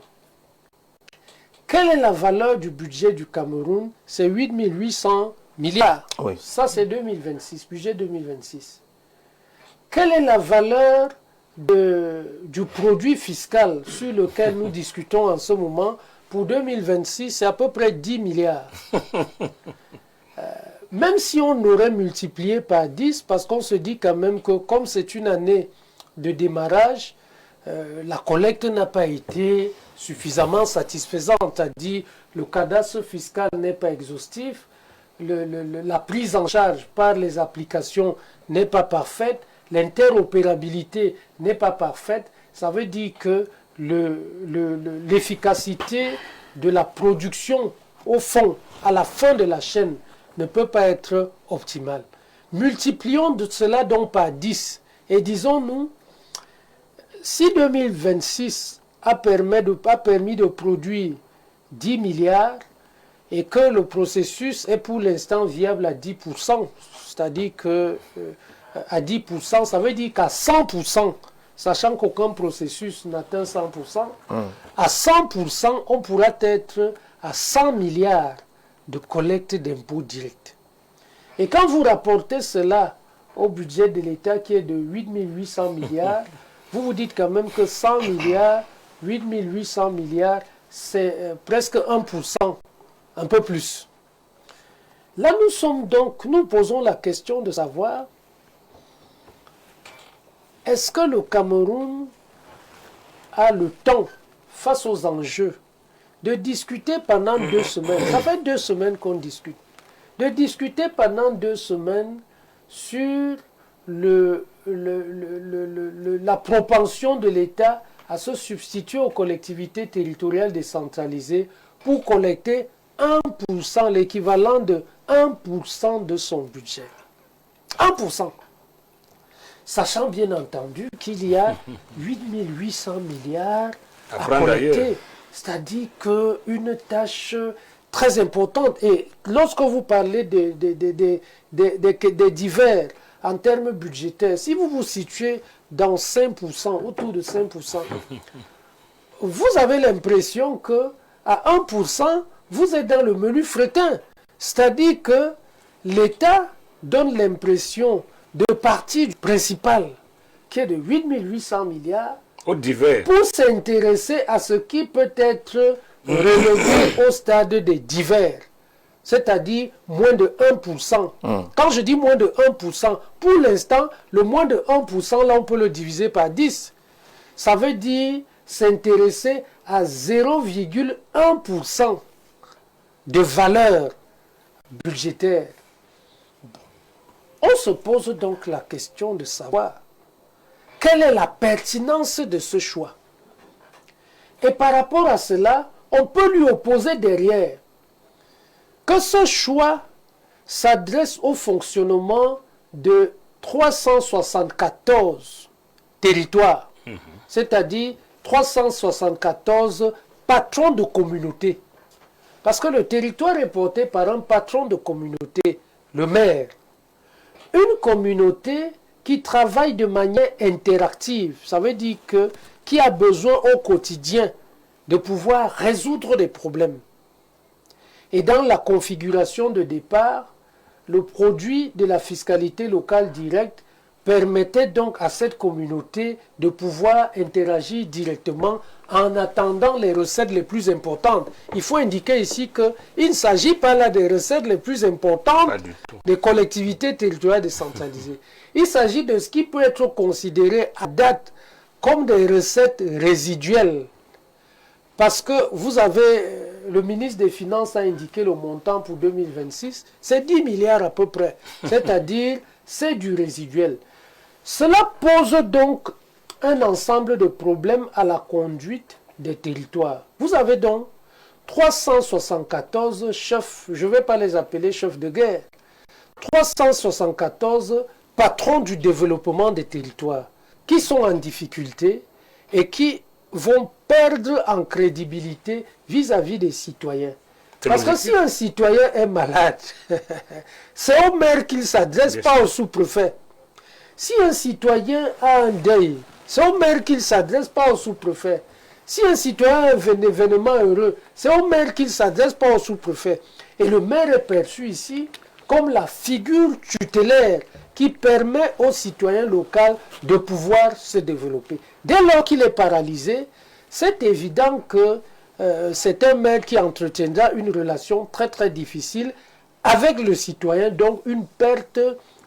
S6: Quelle est la valeur du budget du Cameroun? C'est 8 800 milliards.
S1: Oui.
S6: Ça, c'est 2026, budget 2026. Quelle est la valeur du produit fiscal sur lequel nous discutons en ce moment? Pour 2026, c'est à peu près 10 milliards. Même si on aurait multiplié par 10, parce qu'on se dit quand même que comme c'est une année de démarrage, la collecte n'a pas été suffisamment satisfaisante. C'est-à-dire le cadastre fiscal n'est pas exhaustif, la prise en charge par les applications n'est pas parfaite, l'interopérabilité n'est pas parfaite. Ça veut dire que l'efficacité de la production, au fond, à la fin de la chaîne, ne peut pas être optimale. Multiplions de cela donc par 10 et disons-nous, si 2026 a permis de produire 10 milliards et que le processus est pour l'instant viable à 10%, c'est-à-dire que à 10%, ça veut dire qu'à 100%, sachant qu'aucun processus n'atteint 100%, à 100%, on pourra être à 100 milliards de collecte d'impôts directs. Et quand vous rapportez cela au budget de l'État qui est de 8 800 milliards, vous vous dites quand même que 100 milliards, 8 800 milliards, c'est presque 1%, un peu plus. Là, nous posons la question de savoir, est-ce que le Cameroun a le temps, face aux enjeux, de discuter pendant 2 semaines, ça fait 2 semaines qu'on discute, de discuter pendant 2 semaines sur la propension de l'État à se substituer aux collectivités territoriales décentralisées pour collecter 1%, l'équivalent de 1% de son budget. 1%. Sachant bien entendu qu'il y a 8 800 milliards à collecter. C'est-à-dire qu'une tâche très importante. Et lorsque vous parlez des divers en termes budgétaires, si vous vous situez dans 5%, autour de 5%, vous avez l'impression qu'à 1%, vous êtes dans le menu fretin. C'est-à-dire que l'État donne l'impression de partie principale, qui est de 8 800 milliards, pour s'intéresser à ce qui peut être relevé au stade des divers, c'est-à-dire moins de 1%. Quand je dis moins de 1%, pour l'instant, le moins de 1%, là, on peut le diviser par 10. Ça veut dire s'intéresser à 0,1% de valeur budgétaire. On se pose donc la question de savoir quelle est la pertinence de ce choix. Et par rapport à cela, on peut lui opposer derrière que ce choix s'adresse au fonctionnement de 374 territoires, c'est-à-dire 374 patrons de communauté. Parce que le territoire est porté par un patron de communauté, le maire. Une communauté qui travaille de manière interactive, ça veut dire qui a besoin au quotidien de pouvoir résoudre des problèmes. Et dans la configuration de départ, le produit de la fiscalité locale directe permettait donc à cette communauté de pouvoir interagir directement en attendant les recettes les plus importantes. Il faut indiquer ici qu'il ne s'agit pas là des recettes les plus importantes des collectivités territoriales décentralisées. Il s'agit de ce qui peut être considéré à date comme des recettes résiduelles. Parce que vous avez, le ministre des Finances a indiqué le montant pour 2026, c'est 10 milliards à peu près. C'est-à-dire, c'est du résiduel. Cela pose donc un ensemble de problèmes à la conduite des territoires. Vous avez donc 374 chefs, je ne vais pas les appeler chefs de guerre, 374 patrons du développement des territoires qui sont en difficulté et qui vont perdre en crédibilité vis-à-vis des citoyens. Parce que si un citoyen est malade, c'est au maire qu'il s'adresse, pas au sous-préfet. Si un citoyen a un deuil, c'est au maire qu'il s'adresse, pas au sous-préfet. Si un citoyen a un événement heureux, c'est au maire qu'il s'adresse, pas au sous-préfet. Et le maire est perçu ici comme la figure tutélaire qui permet aux citoyens locaux de pouvoir se développer. Dès lors qu'il est paralysé, c'est évident que c'est un maire qui entretiendra une relation très très difficile avec le citoyen, donc une perte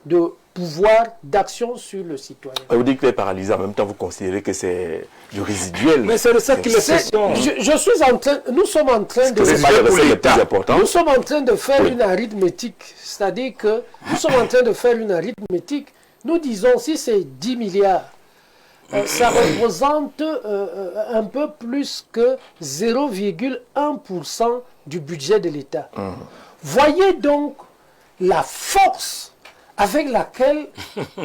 S6: de pouvoir d'action sur le citoyen.
S1: Vous dites qu'il est paralysé, en même temps vous considérez que c'est du résiduel.
S3: Mais c'est de ça qu'il est question.
S6: Nous sommes en train de faire une arithmétique, c'est-à-dire que nous sommes en train de faire une arithmétique. Nous disons si c'est 10 milliards, ça représente un peu plus que 0,1% du budget de l'État. Voyez donc la force avec laquelle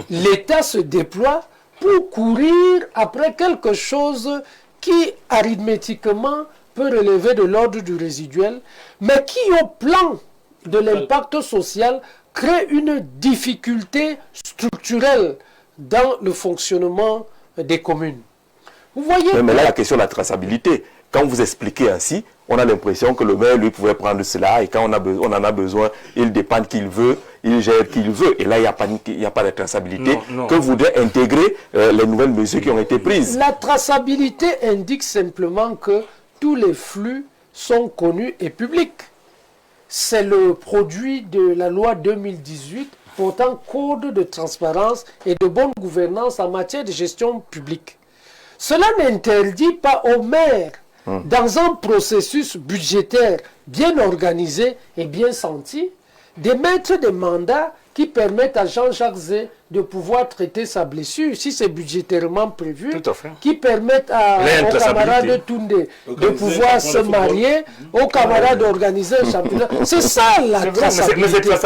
S6: l'État se déploie pour courir après quelque chose qui, arithmétiquement, peut relever de l'ordre du résiduel, mais qui, au plan de l'impact social, crée une difficulté structurelle dans le fonctionnement des communes. Vous voyez.
S1: Mais là, la question de la traçabilité, quand vous expliquez ainsi, on a l'impression que le maire, lui, pouvait prendre cela et quand on en a besoin, il dépanne qu'il veut, il gère qu'il veut. Et là, il n'y a pas de traçabilité que voudrait intégrer les nouvelles mesures qui ont été prises.
S6: La traçabilité indique simplement que tous les flux sont connus et publics. C'est le produit de la loi 2018 portant code de transparence et de bonne gouvernance en matière de gestion publique. Cela n'interdit pas aux maires, dans un processus budgétaire bien organisé et bien senti, d'émettre des mandats qui permettent à Jean-Jacques Zé de pouvoir traiter sa blessure, si c'est budgétairement prévu, qui permettent aux camarades Toundé de pouvoir se marier, aux camarades d'organiser un championnat. C'est ça la traçabilité. C'est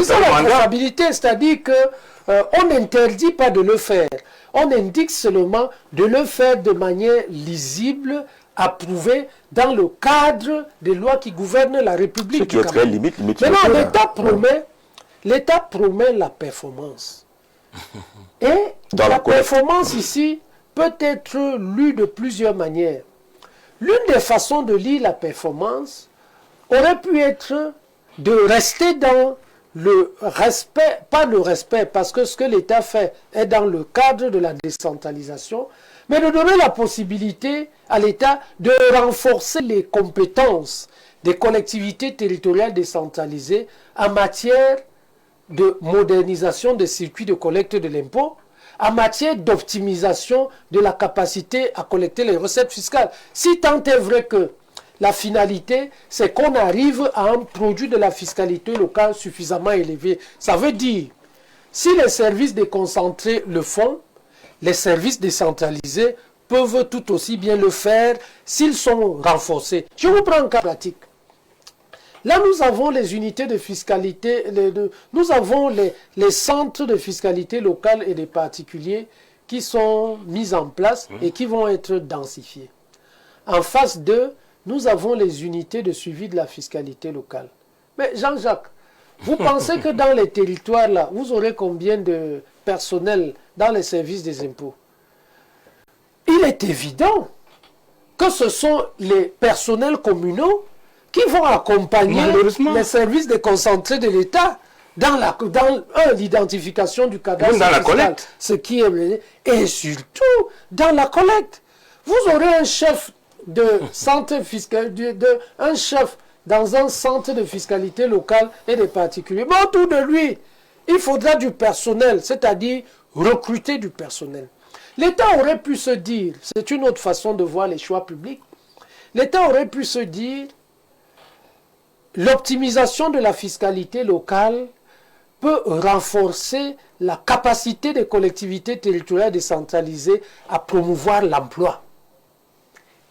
S6: ça la traçabilité, c'est-à-dire qu'on n'interdit pas de le faire. On indique seulement de le faire de manière lisible, approuvée dans le cadre des lois qui gouvernent la République du Cameroun. Maintenant, l'État promet la performance. Et la performance ici peut être lue de plusieurs manières. L'une des façons de lire la performance aurait pu être de rester dans le respect, pas le respect, parce que ce que l'État fait est dans le cadre de la décentralisation, mais de donner la possibilité à l'État de renforcer les compétences des collectivités territoriales décentralisées en matière de modernisation des circuits de collecte de l'impôt, en matière d'optimisation de la capacité à collecter les recettes fiscales. Si tant est vrai que la finalité, c'est qu'on arrive à un produit de la fiscalité locale suffisamment élevé. Ça veut dire, si les services déconcentrés le font, les services décentralisés peuvent tout aussi bien le faire s'ils sont renforcés. Je vous prends un cas pratique. Là, nous avons les unités de fiscalité, nous avons les centres de fiscalité locale et des particuliers qui sont mis en place et qui vont être densifiés. En face d'eux, nous avons les unités de suivi de la fiscalité locale. Mais Jean-Jacques, vous pensez que dans les territoires là, vous aurez combien de personnel dans les services des impôts? Il est évident que ce sont les personnels communaux qui vont accompagner les services déconcentrés de l'État dans l'identification du cadastre fiscal, ce qui est, et surtout dans la collecte. Vous aurez un chef de centre fiscal, un chef dans un centre de fiscalité locale et des particuliers. Mais autour de lui, il faudra du personnel, c'est-à-dire recruter du personnel. L'État aurait pu se dire, c'est une autre façon de voir les choix publics, l'État aurait pu se dire, l'optimisation de la fiscalité locale peut renforcer la capacité des collectivités territoriales décentralisées à promouvoir l'emploi.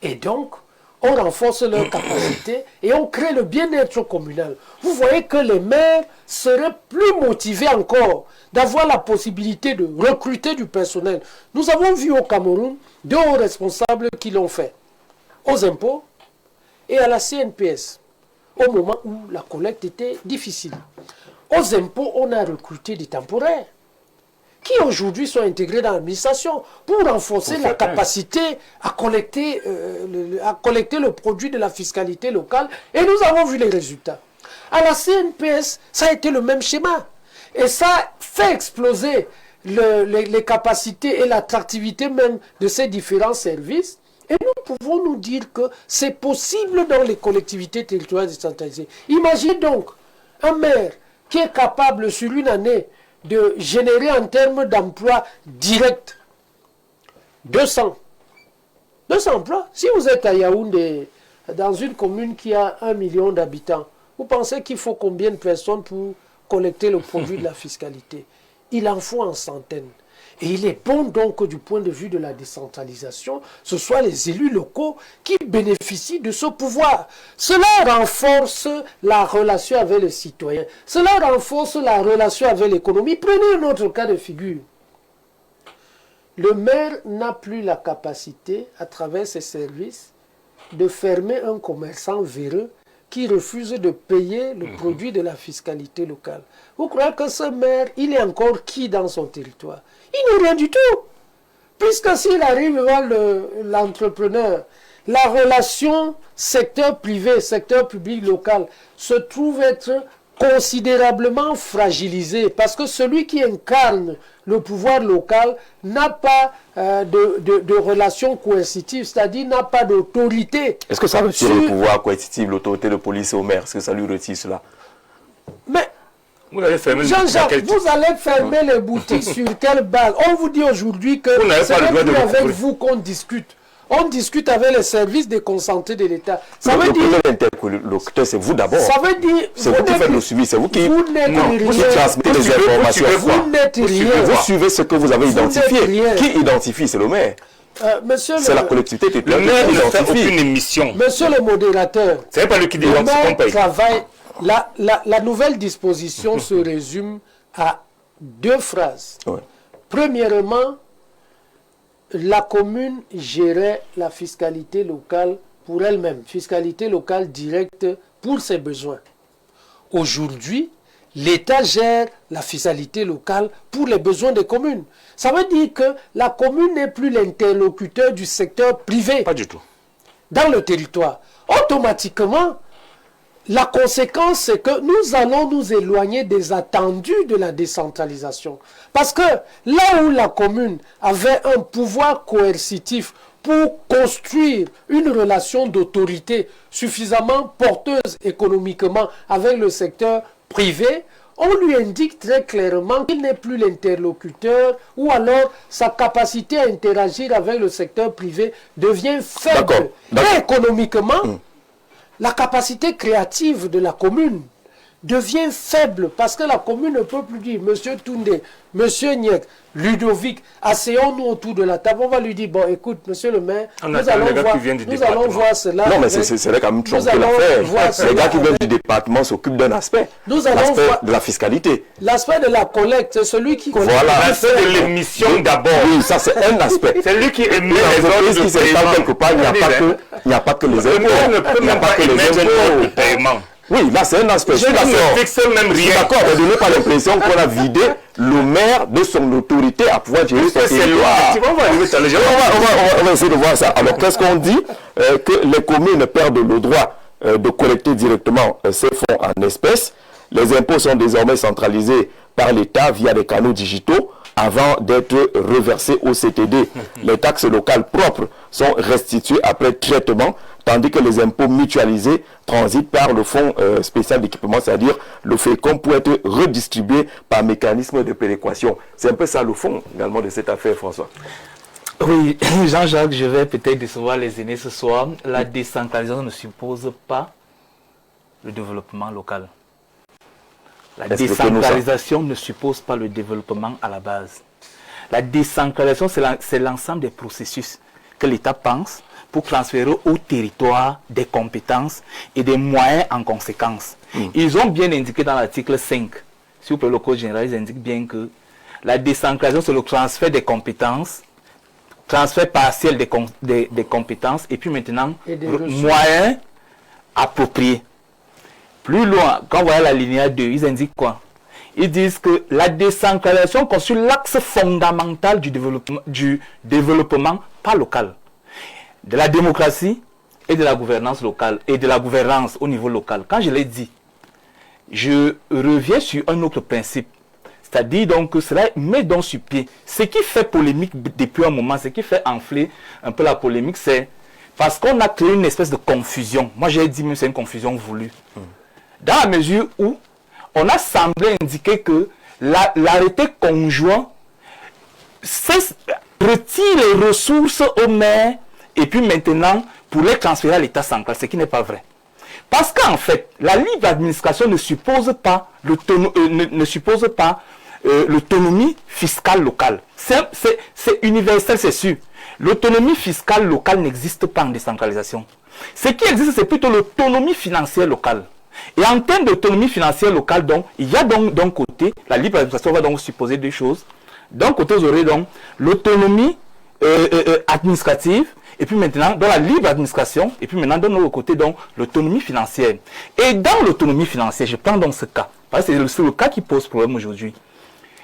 S6: Et donc, on renforce leur capacité et on crée le bien-être communal. Vous voyez que les maires seraient plus motivés encore d'avoir la possibilité de recruter du personnel. Nous avons vu au Cameroun 2 hauts responsables qui l'ont fait, aux impôts et à la CNPS. au moment où la collecte était difficile. Aux impôts, on a recruté des temporaires qui aujourd'hui sont intégrés dans l'administration pour renforcer la capacité à collecter le produit de la fiscalité locale. Et nous avons vu les résultats. À la CNPS, ça a été le même schéma. Et ça fait exploser les capacités et l'attractivité même de ces différents services. Et nous pouvons nous dire que c'est possible dans les collectivités territoriales décentralisées. Imagine donc un maire qui est capable sur une année de générer en termes d'emplois directs 200 emplois. Si vous êtes à Yaoundé, dans une commune qui a 1 million d'habitants, vous pensez qu'il faut combien de personnes pour collecter le produit de la fiscalité? Il en faut en centaines. Et il est bon donc que du point de vue de la décentralisation, ce soit les élus locaux qui bénéficient de ce pouvoir. Cela renforce la relation avec les citoyens. Cela renforce la relation avec l'économie. Prenez un autre cas de figure. Le maire n'a plus la capacité, à travers ses services, de fermer un commerçant véreux qui refuse de payer le produit de la fiscalité locale. Vous croyez que ce maire, il est encore qui dans son territoire? Il n'est rien du tout. Puisque s'il arrive devant l'entrepreneur, la relation secteur privé, secteur public local se trouve être considérablement fragilisée. Parce que celui qui incarne le pouvoir local n'a pas de relation coercitive, c'est-à-dire n'a pas d'autorité.
S1: Est-ce que ça retire le pouvoir coercitif, l'autorité de police au maire? Est-ce que ça lui retire cela?
S6: Mais
S3: Jean-Jacques,
S6: vous allez fermer les boutiques sur quelle base? On vous dit aujourd'hui que c'est plus avec vous qu'on discute. On discute avec les services déconcentrés de l'État. Ça veut dire...
S1: L'interlocuteur, c'est vous d'abord.
S6: Ça veut dire...
S1: C'est vous qui faites le suivi, c'est vous qui
S6: transmettez
S1: les informations.
S6: Vous n'êtes rien.
S1: Vous suivez ce que vous avez identifié. Qui identifie? C'est le maire. C'est la collectivité.
S3: Le maire ne fait aucune émission.
S6: Monsieur le modérateur,
S3: c'est pas lui qui dit
S6: le maire travaille... La nouvelle disposition se résume à 2 phrases.
S1: Ouais.
S6: Premièrement, la commune gérait la fiscalité locale pour elle-même, fiscalité locale directe pour ses besoins. Aujourd'hui, l'État gère la fiscalité locale pour les besoins des communes. Ça veut dire que la commune n'est plus l'interlocuteur du secteur privé.
S3: Pas du tout.
S6: Dans le territoire. Automatiquement, la conséquence, c'est que nous allons nous éloigner des attendus de la décentralisation. Parce que là où la commune avait un pouvoir coercitif pour construire une relation d'autorité suffisamment porteuse économiquement avec le secteur privé, on lui indique très clairement qu'il n'est plus l'interlocuteur ou alors sa capacité à interagir avec le secteur privé devient faible. Et économiquement, la capacité créative de la commune devient faible parce que la commune ne peut plus dire Monsieur Toundé, Monsieur Niek, Ludovic, asseyons-nous autour de la table. On va lui dire, bon, écoute, Monsieur le maire, nous allons voir cela.
S1: Non, mais c'est là quand même trompé l'affaire. Les gars qui viennent du département s'occupent d'un aspect. L'aspect de la fiscalité.
S6: L'aspect de la collecte, c'est celui qui collecte.
S3: Voilà, l'aspect de l'émission d'abord.
S1: Oui, ça c'est un aspect.
S3: C'est lui qui émet les
S1: ordres de paiement. Quelque part, il n'y a pas que les impôts.
S3: Il ne peut même pas émettre les ordres de paiement.
S1: Oui, là c'est un aspect.
S3: Je ne fixe même rien.
S1: D'accord, mais donnez pas l'impression qu'on a vidé le maire de son autorité à pouvoir gérer sa territoire. On va essayer de voir ça. Alors qu'est-ce qu'on dit? Que les communes perdent le droit de collecter directement ces fonds en espèces. Les impôts sont désormais centralisés par l'État via des canaux digitaux avant d'être reversés au CTD. Les taxes locales propres sont restituées après traitement, tandis que les impôts mutualisés transitent par le fonds spécial d'équipement, c'est-à-dire le FECOM, pour être redistribué par mécanisme de péréquation. C'est un peu ça le fond également de cette affaire, François.
S4: Oui, Jean-Jacques, je vais peut-être décevoir les aînés ce soir. La décentralisation ne suppose pas le développement local. La décentralisation ne suppose pas le développement à la base. La décentralisation, c'est l'ensemble des processus que l'État pense pour transférer au territoire des compétences et des moyens en conséquence. Ils ont bien indiqué dans l'article 5, sur le code général, ils indiquent bien que la décentralisation, c'est le transfert des compétences, transfert partiel des compétences, et puis maintenant, moyens appropriés. Plus loin, quand on voit la linéa 2, ils indiquent quoi? Ils disent que la décentralisation constitue l'axe fondamental du développement pas local, de la démocratie et de la gouvernance locale, et de la gouvernance au niveau local. Quand je l'ai dit, je reviens sur un autre principe. C'est-à-dire donc que cela met donc sur pied. Ce qui fait polémique depuis un moment, ce qui fait enfler un peu la polémique, c'est parce qu'on a créé une espèce de confusion. Moi j'ai dit même c'est une confusion voulue. Dans la mesure où on a semblé indiquer que l'arrêté conjoint retire les ressources aux maires et puis maintenant pour les transférer à l'État central, ce qui n'est pas vrai. Parce qu'en fait, la libre administration ne suppose pas l'autonomie fiscale locale. C'est universel, c'est sûr. L'autonomie fiscale locale n'existe pas en décentralisation. Ce qui existe, c'est plutôt l'autonomie financière locale. Et en termes d'autonomie financière locale, donc, il y a donc d'un côté, la libre administration va donc supposer deux choses. D'un côté, vous aurez donc l'autonomie administrative, et puis maintenant, dans la libre administration, et puis maintenant, de l'autre côté, donc, l'autonomie financière. Et dans l'autonomie financière, je prends donc ce cas, parce que c'est le cas qui pose problème aujourd'hui.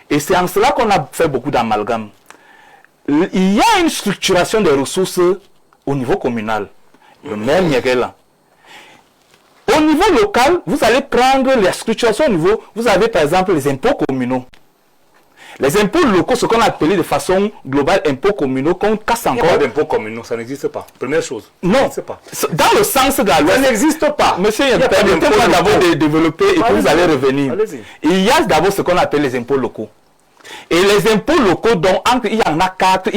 S4: Et c'est en cela qu'on a fait beaucoup d'amalgames. Il y a une structuration des ressources au niveau communal. Le même là. Au niveau local, vous allez prendre la structuration au niveau, vous avez par exemple les impôts communaux. Les impôts locaux, ce qu'on a appelé de façon globale impôts communaux, qu'on casse encore.
S3: Il n'y a pas d'impôts communaux, ça n'existe pas. Première chose.
S4: Non,
S3: pas.
S4: Dans le sens de la loi.
S3: Ça n'existe pas.
S4: Monsieur, permettez-moi d'abord de développer et puis vous allez revenir. Il y a d'abord ce qu'on appelle les impôts locaux. Et les impôts locaux, donc, il y en a quatre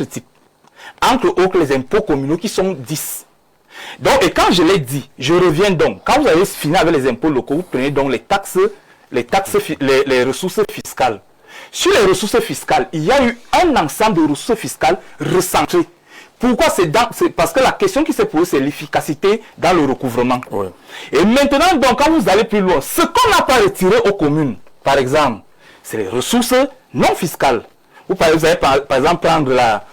S4: types. Entre autres, les impôts communaux qui sont 10. Donc, et quand je l'ai dit, je reviens donc. Quand vous avez fini avec les impôts locaux, vous prenez donc les ressources fiscales. Sur les ressources fiscales, il y a eu un ensemble de ressources fiscales recentrées. Pourquoi? C'est parce que la question qui s'est posée, c'est l'efficacité dans le recouvrement. Ouais. Et maintenant, donc, quand vous allez plus loin, ce qu'on n'a pas retiré aux communes, par exemple, c'est les ressources non fiscales. Vous allez par exemple prendre la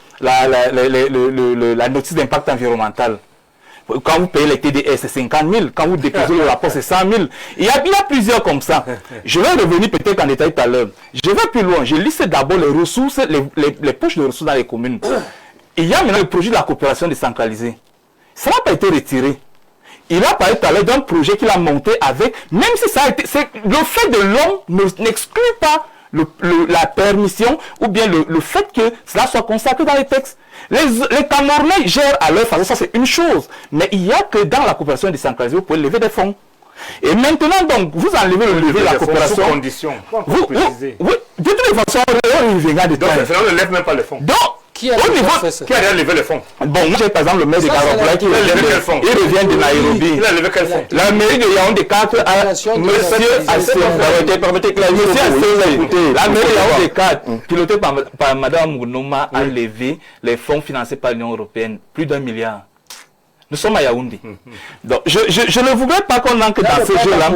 S4: notice d'impact environnemental. Quand vous payez les TDS, c'est 50 000. Quand vous déposez le rapport, c'est 100 000. Il y a plusieurs comme ça. Je vais revenir peut-être en détail tout à l'heure. Je vais plus loin. Je liste d'abord les ressources, les poches de ressources dans les communes. Il y a maintenant le projet de la coopération décentralisée. Ça n'a pas été retiré. Il a parlé tout à l'heure d'un projet qu'il a monté avec, même si ça a été... Le fait de l'homme n'exclut pas la permission ou bien le fait que cela soit consacré dans les textes. Les Camerounais gèrent à leur façon, ça c'est une chose. Mais il y a que dans la coopération décentralisée, vous pouvez lever des fonds. Et maintenant, donc, vous enlevez le lever de la coopération.
S3: Sous condition.
S4: Oui, de toutes les façons, on y vient de temps.
S3: Donc, on ne lève même pas les fonds.
S4: Donc, qui a
S3: levé les fonds?
S4: Bon, moi j'ai par exemple le maire de Karakula qui revient de Nairobi.
S3: Il a levé quel fonds?
S4: La mairie de Yaoundé 4 a monsieur permettez que la mairie de Yaoundé 4, pilotée par Madame Mounoma, a levé les fonds financés par l'Union européenne, plus d'1 milliard. Nous sommes à Yaoundé. Donc, je ne voudrais pas qu'on entre dans ce jeu-là.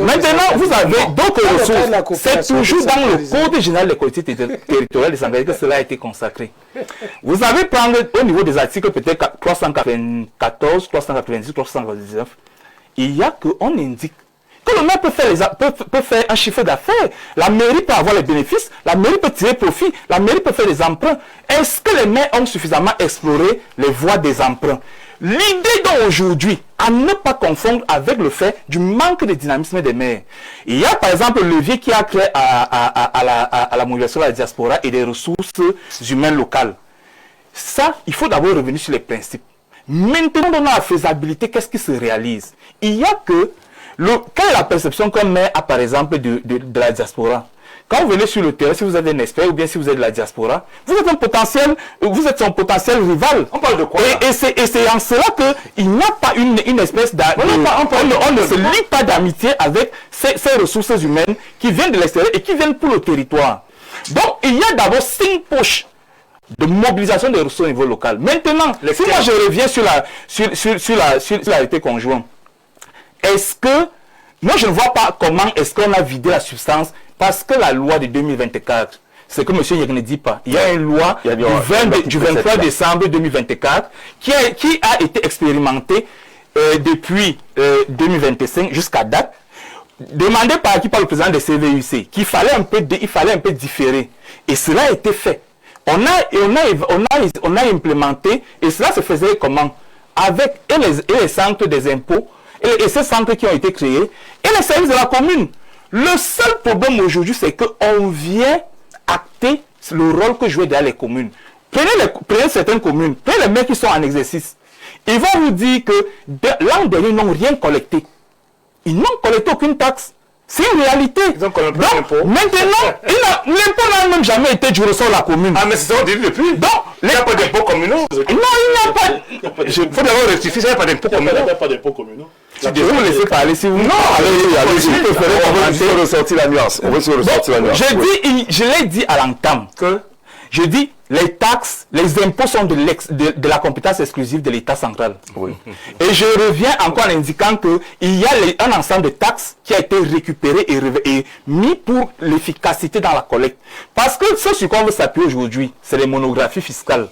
S4: Maintenant, vous avez d'autres ressources. C'est toujours dans le Code général des collectivités territoriales décentralisées que cela a été consacré. Vous avez prendre au niveau des articles peut-être 394, 390, 399. Il y a qu'on indique que le maire peut faire un chiffre d'affaires. La mairie peut avoir les bénéfices, la mairie peut tirer profit, la mairie peut faire des emprunts. Est-ce que les maires ont suffisamment exploré les voies des emprunts? L'idée d'aujourd'hui, à ne pas confondre avec le fait du manque de dynamisme des maires. Il y a par exemple le levier qui a créé à la mobilisation de la diaspora et des ressources humaines locales. Ça, il faut d'abord revenir sur les principes. Maintenant, dans la faisabilité, qu'est-ce qui se réalise? Il y a que, quelle est la perception qu'un maire a par exemple de la diaspora? Quand vous venez sur le terrain, si vous êtes un expert ou bien si vous êtes de la diaspora, vous êtes son potentiel rival.
S3: On parle de quoi?
S4: Et c'est en cela qu'il n'y a pas une espèce on ne se lie pas d'amitié avec ces ressources humaines qui viennent de l'extérieur et qui viennent pour le territoire. Donc, il y a d'abord 5 poches de mobilisation des ressources au niveau local. Maintenant, si moi je reviens sur la réalité conjointe, est-ce que, moi je ne vois pas comment est-ce qu'on a vidé la substance. Parce que la loi de 2024, c'est que M. Yek ne dit pas. Il y a une loi du 23 décembre 2024 qui a été expérimentée depuis 2025 jusqu'à date, demandé par qui? Par le président de CVUC, qu'il fallait un peu différer. Et cela a été fait. On a implémenté, et cela se faisait comment? Avec les centres des impôts, et ces centres qui ont été créés, et les services de la commune. Le seul problème aujourd'hui, c'est qu'on vient acter le rôle que jouaient derrière les communes. Prenez certaines communes, prenez les maires qui sont en exercice. Ils vont vous dire que l'an dernier, ils n'ont rien collecté. Ils n'ont collecté aucune taxe. C'est une réalité.
S3: Ils ont collecté l'impôt.
S4: Maintenant, l'impôt n'a même jamais été du ressort de la commune.
S3: Ah, mais c'est ça, on dit depuis.
S4: Donc,
S3: il n'y a pas d'impôts communaux.
S4: Non, il n'y a pas.
S3: Il faut d'abord rectifier, il n'y a pas d'impôts communaux.
S5: Il n'y a pas d'impôts communaux.
S4: Je vais vous laisser parler si vous...
S1: Non, allez-y, on va ressortir la nuance.
S4: Je l'ai dit à l'entame que je dis les taxes, les impôts sont de la compétence exclusive de l'État central. Oui. Et je reviens encore en indiquant qu'il y a un ensemble de taxes qui a été récupéré et mis pour l'efficacité dans la collecte. Parce que ce sur quoi on veut s'appuyer aujourd'hui, c'est les monographies fiscales.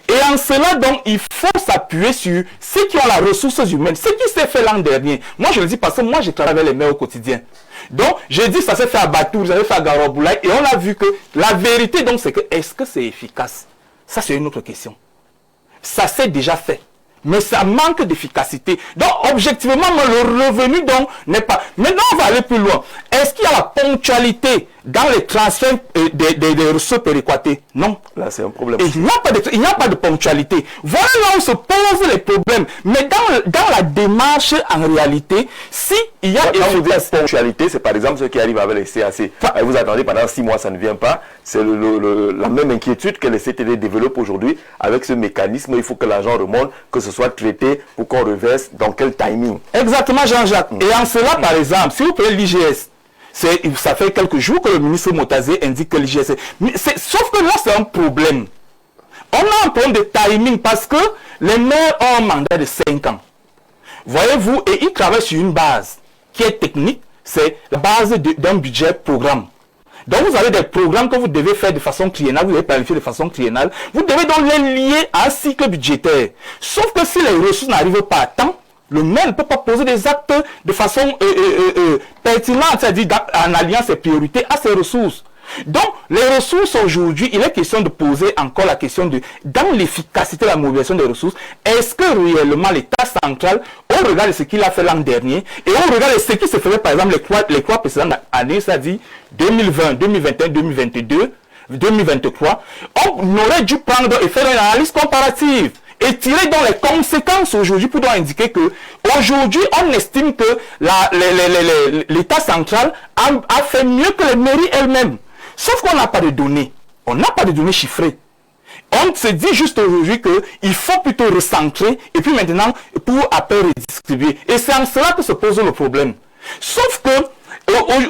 S4: Et en cela, donc, il faut s'appuyer sur ceux qui ont la ressource humaine. Ce qui s'est fait l'an dernier. Moi, je le dis parce que moi, je travaille avec les maires au quotidien. Donc, j'ai dit ça s'est fait à Batour, ça s'est fait à Garoboulaye. Et on a vu que la vérité, donc, c'est que est-ce que c'est efficace? Ça, c'est une autre question. Ça s'est déjà fait. Mais ça manque d'efficacité. Donc, objectivement, le revenu, donc, n'est pas... Maintenant, on va aller plus loin. Est-ce qu'il y a la ponctualité dans les transferts des ressources péréquatées? Non.
S1: Là, c'est un problème.
S4: Et il n'y a pas de ponctualité. Voilà là où se posent les problèmes. Mais dans la démarche, en réalité, si il y a...
S1: Quand vous dites ponctualité, c'est par exemple ce qui arrive avec les CAC. Et vous attendez pendant 6 mois, ça ne vient pas. C'est la même inquiétude que les CTD développent aujourd'hui avec ce mécanisme. Il faut que l'argent remonte, que ce soit traité pour qu'on reverse dans quel timing.
S4: Exactement, Jean-Jacques. Et en cela, par exemple, si vous prenez l'IGS, ça fait quelques jours que le ministre Motazé indique que l'IGS... Sauf que là, c'est un problème. On a un problème de timing parce que les maires ont un mandat de 5 ans. Voyez-vous, et ils travaillent sur une base qui est technique, c'est la base d'un budget programme. Donc vous avez des programmes que vous devez faire de façon triennale, vous devez planifier de façon triennale, vous devez donc les lier à un cycle budgétaire. Sauf que si les ressources n'arrivent pas à temps, le maire ne peut pas poser des actes de façon pertinente, c'est-à-dire en alliant ses priorités à ses ressources. Donc, les ressources aujourd'hui, il est question de poser encore la question de, dans l'efficacité de la mobilisation des ressources, est-ce que réellement l'État central, on regarde ce qu'il a fait l'an dernier, et on regarde ce qui se faisait par exemple les trois précédentes années, c'est-à-dire 2020, 2021, 2022, 2023, on aurait dû prendre et faire une analyse comparative. Et tirer donc les conséquences aujourd'hui pour donc indiquer que aujourd'hui on estime que l'État central a fait mieux que les mairies elles-mêmes. Sauf qu'on n'a pas de données. On n'a pas de données chiffrées. On se dit juste aujourd'hui qu'il faut plutôt recentrer et puis maintenant pour après redistribuer. Et c'est en cela que se pose le problème. Sauf que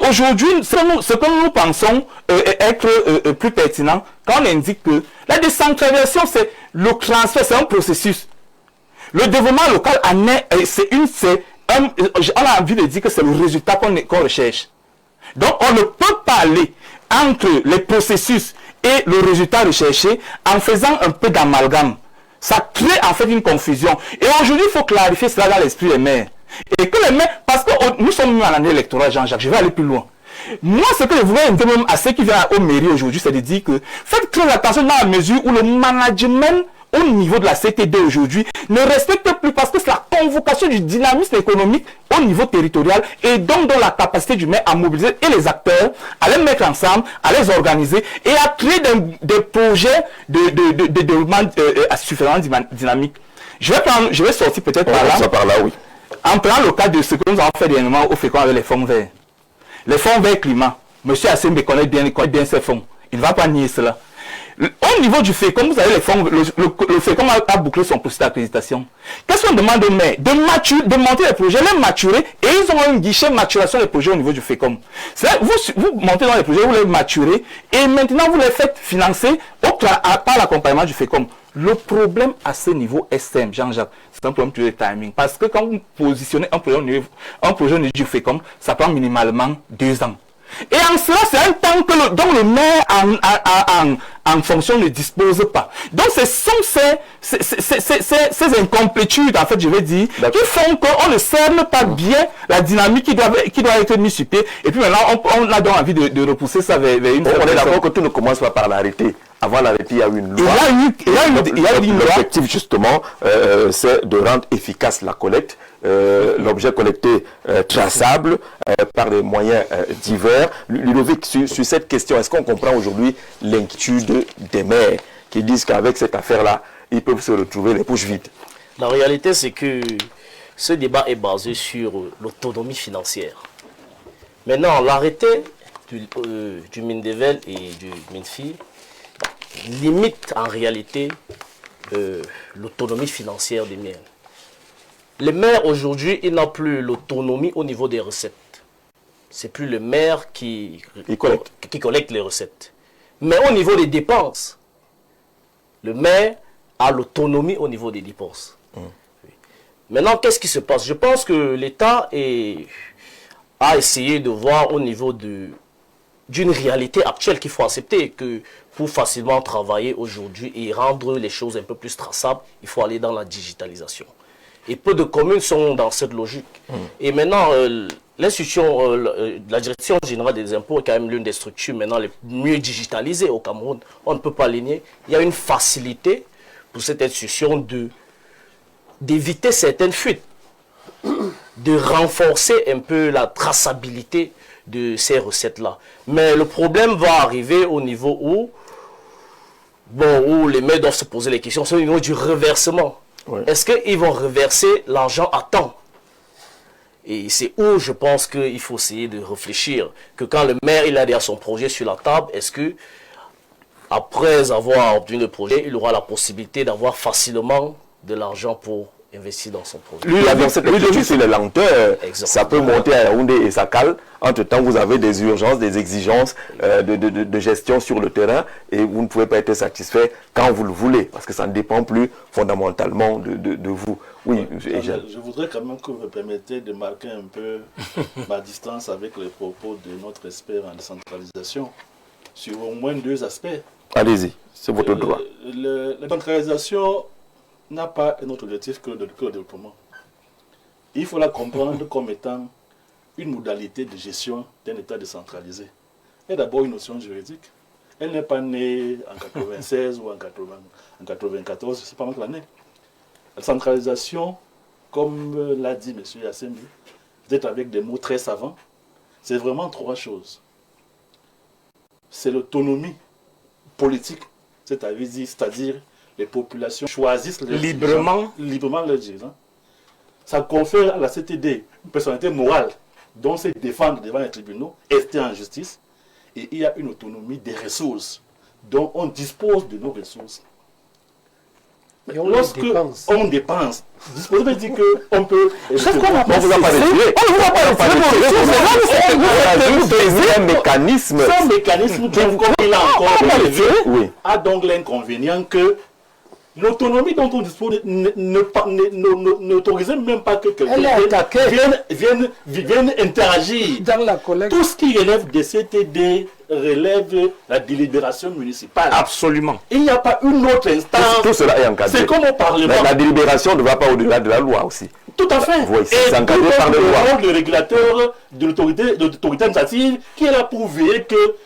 S4: aujourd'hui, ce que nous pensons être plus pertinent, quand on indique que la décentralisation, c'est le transfert, c'est un processus. Le développement local, on a envie de dire que c'est le résultat qu'on recherche. Donc, on ne peut pas aller entre les processus et le résultat recherché en faisant un peu d'amalgame. Ça crée en fait une confusion. Et aujourd'hui, il faut clarifier cela dans l'esprit des maires. Et que les maires, parce que nous sommes mis en année électorale, Jean-Jacques, je vais aller plus loin. Moi, ce que je voudrais inviter même à ceux qui viennent aux mairies aujourd'hui, c'est de dire que faites très attention dans la mesure où le management au niveau de la CTD aujourd'hui ne respecte plus, parce que c'est la convocation du dynamisme économique au niveau territorial et donc dans la capacité du maire à mobiliser et les acteurs, à les mettre ensemble, à les organiser et à créer des projets de développement suffisamment dynamiques. Je vais sortir peut-être
S1: par là, oui.
S4: En prenant le cas de ce que nous avons fait dernièrement au FECOM avec les fonds verts. Les fonds verts climat, M. Assembe connaît bien ces fonds. Il ne va pas nier cela. Au niveau du FECOM, vous savez, le FECOM a bouclé son processus d'accréditation. Qu'est-ce qu'on demande aux maires? De monter les projets, les maturer, et ils ont un guichet maturation des projets au niveau du FECOM. Vous montez dans les projets, vous les maturez, et maintenant vous les faites financer par l'accompagnement du FECOM. Le problème à ce niveau est simple, Jean-Jacques, c'est un problème de timing. Parce que quand vous positionnez un projet au niveau du FECOM, ça prend minimalement 2 ans. Et en cela, c'est un temps dont le maire en fonction ne dispose pas. Donc ce sont ces incomplétudes, en fait, je vais dire, qui font qu'on ne cerne pas bien la dynamique qui doit être mise sur pied. Et puis maintenant, on a donc envie de repousser ça vers une...
S1: On est d'accord que tout ne commence pas par l'arrêté. Avant l'arrêté, il y a eu une loi.
S4: Il y a une loi.
S1: L'objectif, justement, c'est de rendre efficace la collecte. L'objet collecté traçable par des moyens divers. Ludovic, sur cette question, est-ce qu'on comprend aujourd'hui l'inquiétude des maires qui disent qu'avec cette affaire-là, ils peuvent se retrouver les poches vides?
S2: La réalité, c'est que ce débat est basé sur l'autonomie financière. Maintenant, l'arrêté du Mindevel et du Minfi limite en réalité l'autonomie financière des maires. Les maires aujourd'hui, ils n'ont plus l'autonomie au niveau des recettes. C'est plus le maire qui collecte les recettes. Mais au niveau des dépenses, le maire a l'autonomie au niveau des dépenses. Maintenant, qu'est-ce qui se passe? Je pense que l'État a essayé de voir au niveau d'une réalité actuelle qu'il faut accepter, que pour facilement travailler aujourd'hui et rendre les choses un peu plus traçables, il faut aller dans la digitalisation. Et peu de communes sont dans cette logique. Et maintenant, l'institution, la direction générale des impôts est quand même l'une des structures maintenant les mieux digitalisées au Cameroun. On ne peut pas l'aligner. Il y a une facilité pour cette institution d'éviter certaines fuites, de renforcer un peu la traçabilité de ces recettes-là. Mais le problème va arriver au niveau où les maires doivent se poser les questions, c'est au niveau du reversement. Ouais. Est-ce qu'ils vont reverser l'argent à temps? Et c'est où je pense qu'il faut essayer de réfléchir, que quand le maire il a déjà son projet sur la table, est-ce que après avoir obtenu le projet, il aura la possibilité d'avoir facilement de l'argent pour investir dans son projet?
S1: Lui, dans cette inquiétude, c'est la lenteur. Ça peut monter à Yaoundé et ça cale. Entre-temps, vous avez des urgences, des exigences de gestion sur le terrain et vous ne pouvez pas être satisfait quand vous le voulez, parce que ça ne dépend plus fondamentalement de vous. Oui,
S5: je voudrais quand même que vous me permettez de marquer un peu ma distance avec les propos de notre expert en décentralisation sur au moins deux aspects.
S1: Allez-y, c'est votre droit.
S5: La décentralisation n'a pas un autre objectif que le développement. Il faut la comprendre comme étant une modalité de gestion d'un État décentralisé. Elle est d'abord une notion juridique. Elle n'est pas née en 96 ou en 94, je ne sais pas l'année. La centralisation, comme l'a dit M. Yassembi, peut-être avec des mots très savants, c'est vraiment trois choses. C'est l'autonomie politique, c'est-à-dire les populations choisissent librement leurs dirigeants. Ça confère à la CTD une personnalité morale dont c'est défendre devant les tribunaux, rester en justice, et il y a une autonomie des ressources, dont on dispose de nos ressources. Lorsque on dépense, disposer veut dire qu'on peut...
S1: On ne vous a pas retiré. On ne vous a pas retiré. C'est un mécanisme.
S5: Ce mécanisme, comme il a encore élevé, a donc l'inconvénient que l'autonomie dont on dispose n'autorise même pas que quelqu'un vienne interagir.
S6: Dans la collecte.
S5: Tout ce qui relève des CTD relève la délibération municipale.
S3: Absolument.
S5: Il n'y a pas une autre instance.
S1: Tout cela est encadré.
S5: C'est comme au Parlement.
S1: Mais la délibération ne va pas au-delà de la loi aussi.
S5: Tout à fait.
S1: Oui, c'est encadré par la loi.
S5: Le régulateur de l'autorité administrative qui est là pour veiller que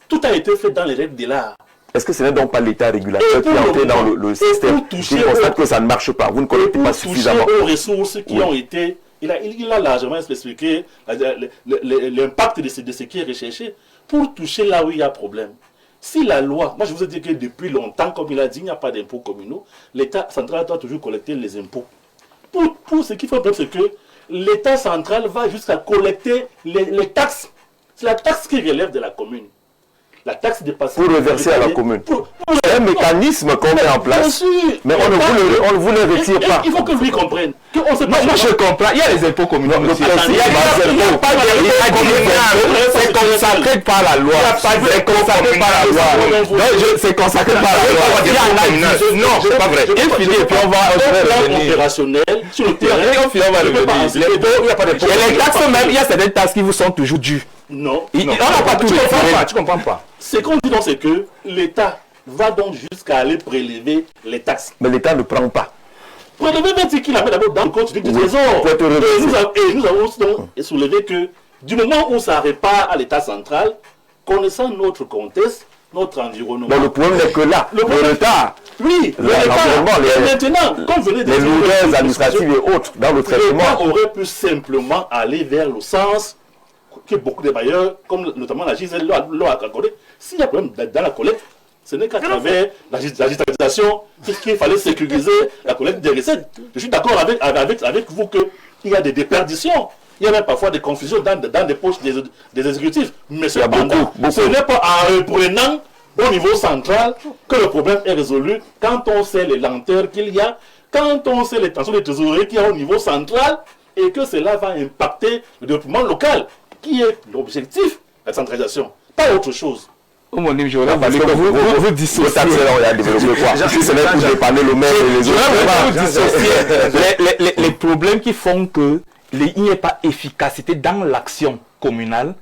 S5: tout a été fait dans les règles de l'art.
S1: Est-ce que ce n'est donc pas l'État régulateur qui est entré dans le système qui constate que ça ne marche pas? Vous ne collectez pas suffisamment.
S5: Aux ressources qui ont été... Il a largement expliqué l'impact de ce qui est recherché pour toucher là où il y a problème. Si la loi... Moi, je vous ai dit que depuis longtemps, comme il a dit, il n'y a pas d'impôts communaux. L'État central doit toujours collecter les impôts. Pour ce qui fait problème, c'est que l'État central va jusqu'à collecter les taxes. C'est la taxe qui relève de la commune. La taxe dépasse.
S1: Pour reverser à la commune.
S5: Pour
S1: un mécanisme qu'on met en place, mais on ne vous le retire pas.
S5: Il faut que lui comprenne.
S4: Moi, je comprends. Il y a les impôts communaux. C'est consacré par la loi. C'est consacré par la loi. C'est consacré par la loi. Non, c'est pas vrai. Il finit et puis on va
S5: revenir. Opérationnel, sur le terrain,
S4: on va revenir. Et les taxes même, il y a certaines taxes qui vous sont toujours dues.
S5: Non.
S4: On n'a pas tout.
S3: Tu comprends pas.
S5: Ce qu'on dit donc, c'est que l'État va donc jusqu'à aller prélever les taxes.
S1: Mais l'État ne prend pas.
S5: Prélever, c'est qu'il a mis d'abord dans le compte du Trésor. Et nous avons donc soulevé que du moment où ça répare à l'État central, connaissant notre contexte, notre environnement.
S1: Bon, le problème n'est que là. Le retard.
S5: Oui, maintenant, comme vous venez de dire,
S1: les lourdeurs administratives et autres dans le traitement.
S5: L'État aurait pu simplement aller vers le sens que beaucoup de bailleurs, comme notamment la Gisèle, l'ont accordé. S'il y a problème dans la collecte, ce n'est qu'à travers la digitalisation qu'il fallait sécuriser la collecte des recettes. Je suis d'accord avec vous qu'il y a des déperditions. Il y a même parfois des confusions dans des poches des exécutifs. Mais cependant, ce n'est pas en reprenant au niveau central que le problème est résolu quand on sait les lenteurs qu'il y a, quand on sait les tensions de trésorerie qu'il y a au niveau central et que cela va impacter le développement local, qui est l'objectif, la centralisation, pas autre chose.
S4: Vous dissociez. Les problèmes qui font que il n'y ait pas efficacité dans l'action communale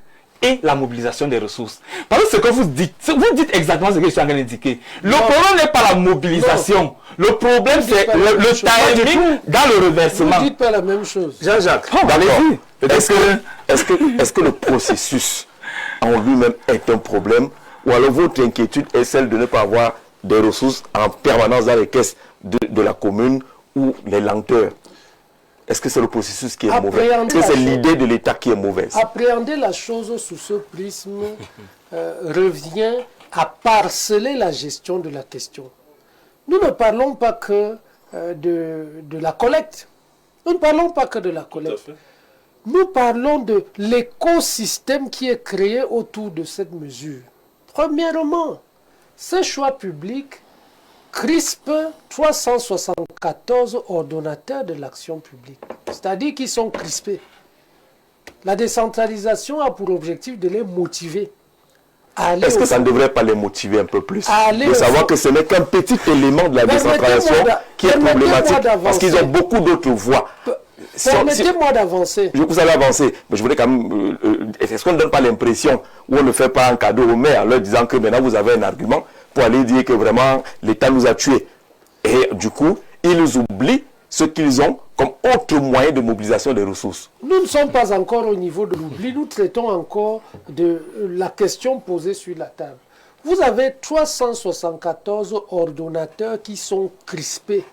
S4: et la mobilisation des ressources. Parce que ce que vous dites exactement ce que je suis en train d'indiquer. Le problème n'est pas la mobilisation. Non. Le problème, c'est le timing dans le reversement.
S6: Vous ne dites pas la même chose.
S1: Jean-Jacques, est-ce que le processus en lui-même est un problème, ou alors votre inquiétude est celle de ne pas avoir des ressources en permanence dans les caisses de la commune ou les lenteurs? Est-ce que c'est le processus qui est mauvais? Est-ce que c'est l'idée de l'État qui est mauvaise?
S6: Appréhender la chose sous ce prisme revient à parceller la gestion de la question. Nous ne parlons pas que de la collecte. Nous ne parlons pas que de la collecte. Nous parlons de l'écosystème qui est créé autour de cette mesure. Premièrement, ce choix public crispe 374 ordonnateurs de l'action publique. C'est-à-dire qu'ils sont crispés. La décentralisation a pour objectif de les motiver.
S1: Est-ce que ça ne devrait pas les motiver un peu plus? De savoir que ce n'est qu'un petit élément de la décentralisation qui est problématique. Parce qu'ils ont beaucoup d'autres voies.
S6: Permettez-moi d'avancer.
S1: Vous allez avancer, mais je voulais quand même... Est-ce qu'on ne donne pas l'impression, ou on ne fait pas un cadeau aux maires en leur disant que maintenant vous avez un argument pour aller dire que vraiment l'État nous a tués? Et du coup, ils oublient ce qu'ils ont comme autre moyen de mobilisation des ressources.
S6: Nous ne sommes pas encore au niveau de l'oubli, nous traitons encore de la question posée sur la table. Vous avez 374 ordonnateurs qui sont crispés.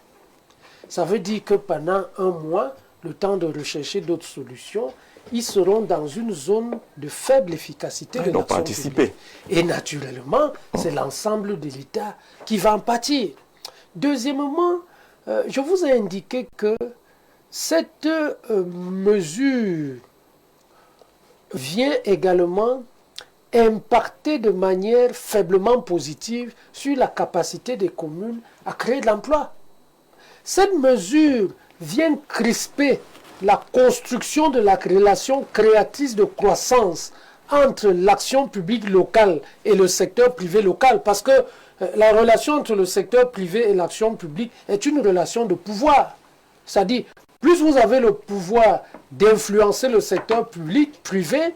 S6: Ça veut dire que pendant un mois, le temps de rechercher d'autres solutions, ils seront dans une zone de faible efficacité de l'action publique. Et naturellement, c'est l'ensemble de l'État qui va en pâtir. Deuxièmement, je vous ai indiqué que cette mesure vient également impacter de manière faiblement positive sur la capacité des communes à créer de l'emploi. Cette mesure vient crisper la construction de la relation créatrice de croissance entre l'action publique locale et le secteur privé local, parce que la relation entre le secteur privé et l'action publique est une relation de pouvoir. C'est-à-dire, plus vous avez le pouvoir d'influencer le secteur public, privé,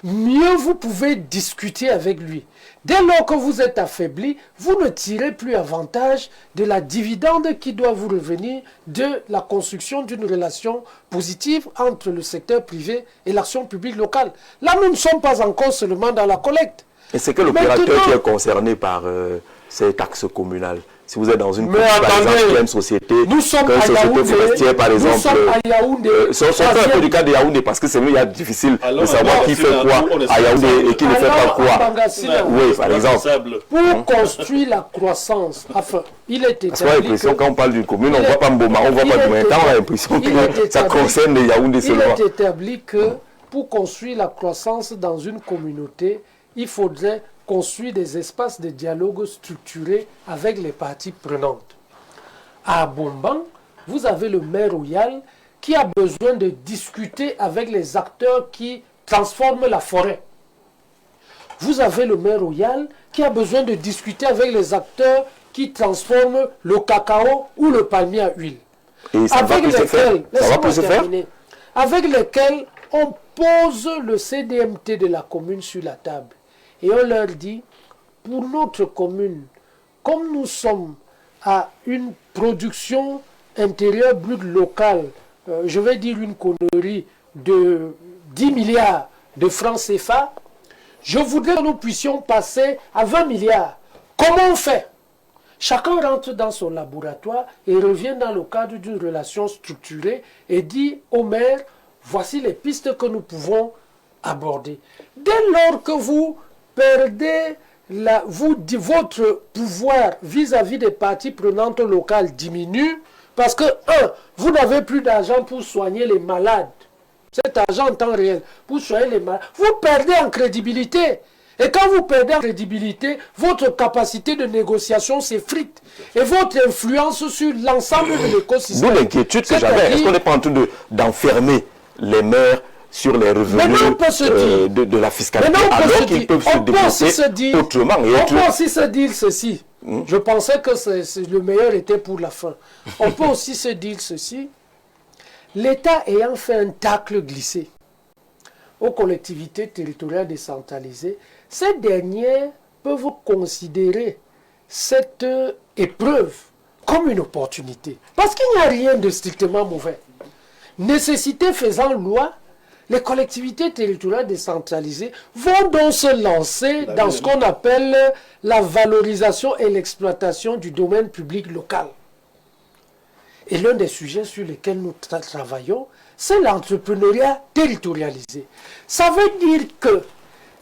S6: mieux vous pouvez discuter avec lui. Dès lors que vous êtes affaibli, vous ne tirez plus avantage de la dividende qui doit vous revenir de la construction d'une relation positive entre le secteur privé et l'action publique locale. Là, nous ne sommes pas encore seulement dans la collecte.
S1: Et c'est que l'opérateur qui est concerné par ces taxes communales. Si vous êtes dans une société,
S6: nous sommes à
S1: Yaoundé, par exemple,
S6: nous sommes à Yaoundé.
S1: Sortons un peu du cas de Yaoundé, parce que c'est difficile de savoir qui fait quoi à Yaoundé et qui ne fait pas quoi. Oui, par exemple.
S6: Pour construire la croissance, enfin, il est établi.
S1: Parce qu'on a l'impression, quand on parle d'une commune, on ne voit pas Mboma, on ne voit pas du Maïtan, on a l'impression que ça concerne les Yaoundé seulement.
S6: Il est établi que pour construire la croissance dans une communauté, il faudrait construire des espaces de dialogue structurés avec les parties prenantes. À Bomban, vous avez le maire royal qui a besoin de discuter avec les acteurs qui transforment la forêt. Vous avez le maire royal qui a besoin de discuter avec les acteurs qui transforment le cacao ou le palmier à huile.
S1: Et ça
S6: avec
S1: lesquels,
S6: avec lesquels on pose le CDMT de la commune sur la table. Et on leur dit, pour notre commune, comme nous sommes à une production intérieure brute locale, je vais dire une connerie, de 10 milliards de francs CFA, je voudrais que nous puissions passer à 20 milliards. Comment on fait? Chacun rentre dans son laboratoire et revient dans le cadre d'une relation structurée et dit au maire, voici les pistes que nous pouvons aborder. Dès lors que vous perdez votre pouvoir vis-à-vis des parties prenantes locales diminue, parce que, vous n'avez plus d'argent pour soigner les malades. Cet argent en temps réel, pour soigner les malades, vous perdez en crédibilité. Et quand vous perdez en crédibilité, votre capacité de négociation s'effrite. Et votre influence sur l'ensemble de l'écosystème.
S1: D'où l'inquiétude que j'avais. Est-ce qu'on n'est pas en train d'enfermer les maires sur les revenus de la fiscalité, alors qu'ils peuvent se déplacer autrement?
S6: On peut aussi se dire ceci. Je pensais que le meilleur était pour la fin. On peut aussi se dire ceci. L'État ayant fait un tacle glissé aux collectivités territoriales décentralisées, ces dernières peuvent considérer cette épreuve comme une opportunité. Parce qu'il n'y a rien de strictement mauvais. Nécessité faisant loi, les collectivités territoriales décentralisées vont donc se lancer dans ce qu'on appelle la valorisation et l'exploitation du domaine public local. Et l'un des sujets sur lesquels nous travaillons, c'est l'entrepreneuriat territorialisé. Ça veut dire que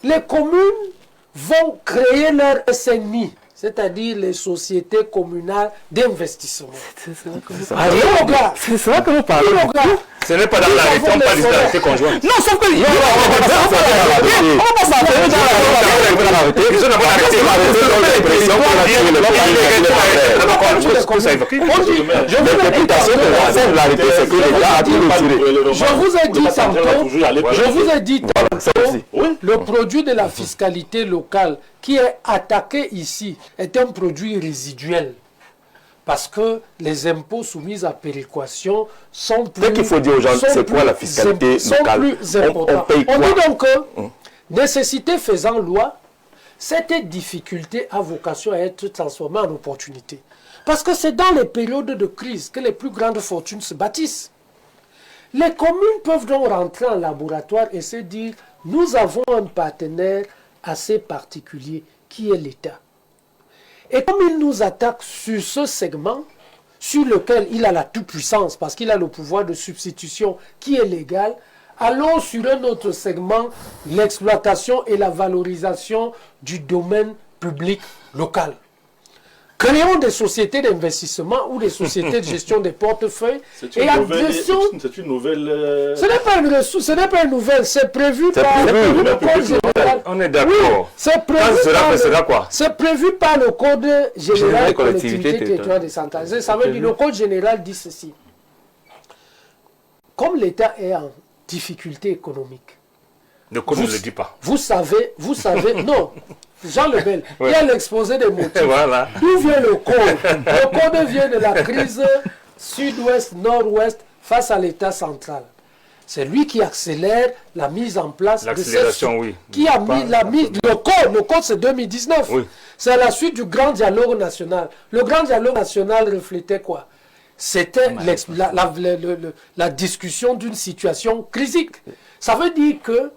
S6: les communes vont créer leur SNI, c'est-à-dire les sociétés communales d'investissement.
S4: C'est ça que vous parlez.
S3: Ce n'est pas dans la réforme, on parle de la conjointe.
S4: Non, sauf que...
S6: Je vous ai dit tantôt, le produit de la fiscalité locale qui est attaqué ici est un produit résiduel. Parce que les impôts soumis à péréquation sont plus...
S1: Ce qu'il faut dire aux gens, c'est quoi la fiscalité locale?
S6: Plus importants. On dit donc que, nécessité faisant loi, cette difficulté a vocation à être transformée en opportunité. Parce que c'est dans les périodes de crise que les plus grandes fortunes se bâtissent. Les communes peuvent donc rentrer en laboratoire et se dire, nous avons un partenaire assez particulier qui est l'État. Et comme il nous attaque sur ce segment, sur lequel il a la toute-puissance, parce qu'il a le pouvoir de substitution qui est légal, allons sur un autre segment, l'exploitation et la valorisation du domaine public local. Créons des sociétés d'investissement ou des sociétés de gestion des portefeuilles.
S5: C'est une nouvelle...
S6: Ce n'est pas une nouvelle, c'est prévu par le Code général.
S3: On est d'accord.
S6: Oui, c'est prévu par le Code général des collectivités territoriales décentralisées. Ça veut dire que le Code général dit ceci. Comme l'État est en difficulté économique,
S3: le Code ne le dit pas.
S6: Vous savez, non. Jean Lebel, il y a l'exposé des motifs.
S3: Voilà.
S6: D'où vient le Code? Le Code vient de la crise sud-ouest, nord-ouest face à l'État central. C'est lui qui accélère la mise en place de cette...
S3: oui.
S6: Qui a mis le Code c'est 2019.
S3: Oui.
S6: C'est la suite du grand dialogue national. Le grand dialogue national reflétait quoi? C'était la discussion d'une situation crisique. Ça veut dire que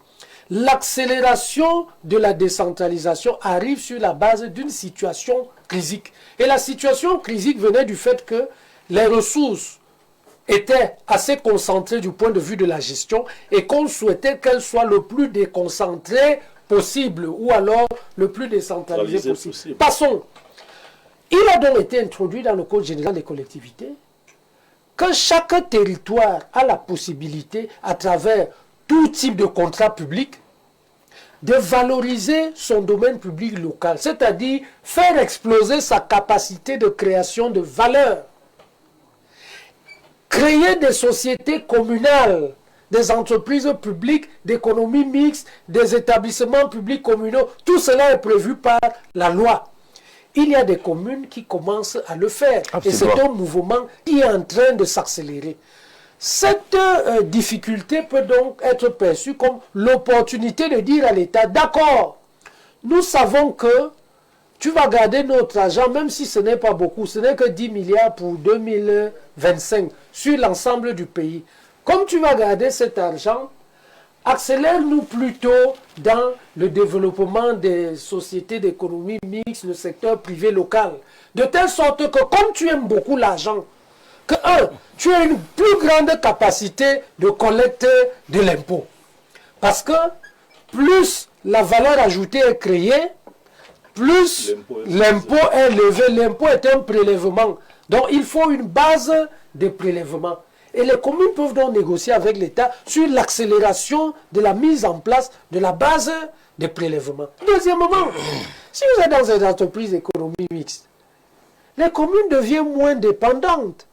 S6: l'accélération de la décentralisation arrive sur la base d'une situation crisique. Et la situation crisique venait du fait que les ressources étaient assez concentrées du point de vue de la gestion et qu'on souhaitait qu'elles soient le plus déconcentrées possible ou alors le plus décentralisé possible. Passons. Il a donc été introduit dans le Code général des collectivités que chaque territoire a la possibilité, à travers tout type de contrat public, de valoriser son domaine public local, c'est-à-dire faire exploser sa capacité de création de valeur. Créer des sociétés communales, des entreprises publiques, d'économie mixte, des établissements publics communaux, tout cela est prévu par la loi. Il y a des communes qui commencent à le faire. Absolument. Et c'est un mouvement qui est en train de s'accélérer. Cette difficulté peut donc être perçue comme l'opportunité de dire à l'État, d'accord, nous savons que tu vas garder notre argent, même si ce n'est pas beaucoup, ce n'est que 10 milliards pour 2025 sur l'ensemble du pays. Comme tu vas garder cet argent, accélère-nous plutôt dans le développement des sociétés d'économie mixte, le secteur privé local. De telle sorte que comme tu aimes beaucoup l'argent, que tu as une plus grande capacité de collecte de l'impôt. Parce que plus la valeur ajoutée est créée, plus l'impôt est levé. L'impôt est un prélèvement. Donc il faut une base de prélèvement. Et les communes peuvent donc négocier avec l'État sur l'accélération de la mise en place de la base de prélèvement. Deuxièmement, si vous êtes dans une entreprise d'économie mixte, les communes deviennent moins dépendantes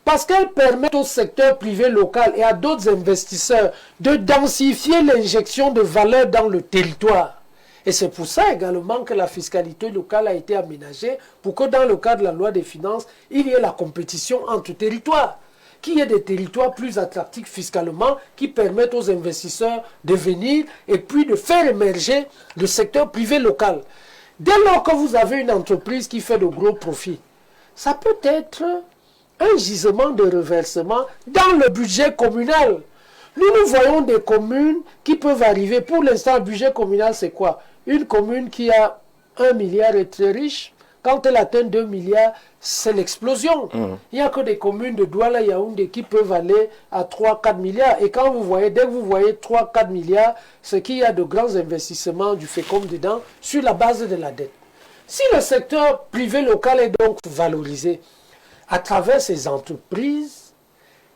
S6: parce qu'elles permettent au secteur privé local et à d'autres investisseurs de densifier l'injection de valeur dans le territoire. Et c'est pour ça également que la fiscalité locale a été aménagée pour que dans le cadre de la loi des finances, il y ait la compétition entre territoires. Qu'il y ait des territoires plus attractifs fiscalement qui permettent aux investisseurs de venir et puis de faire émerger le secteur privé local. Dès lors que vous avez une entreprise qui fait de gros profits, ça peut être un gisement de reversement dans le budget communal. Nous voyons des communes qui peuvent arriver. Pour l'instant, le budget communal, c'est quoi? Une commune qui a 1 milliard est très riche. Quand elle atteint 2 milliards, c'est l'explosion. Il n'y a que des communes de Douala et Yaoundé qui peuvent aller à 3-4 milliards. Et quand vous voyez, dès que vous voyez 3-4 milliards, c'est qu'il y a de grands investissements du FECOM dedans sur la base de la dette. Si le secteur privé local est donc valorisé, à travers ces entreprises,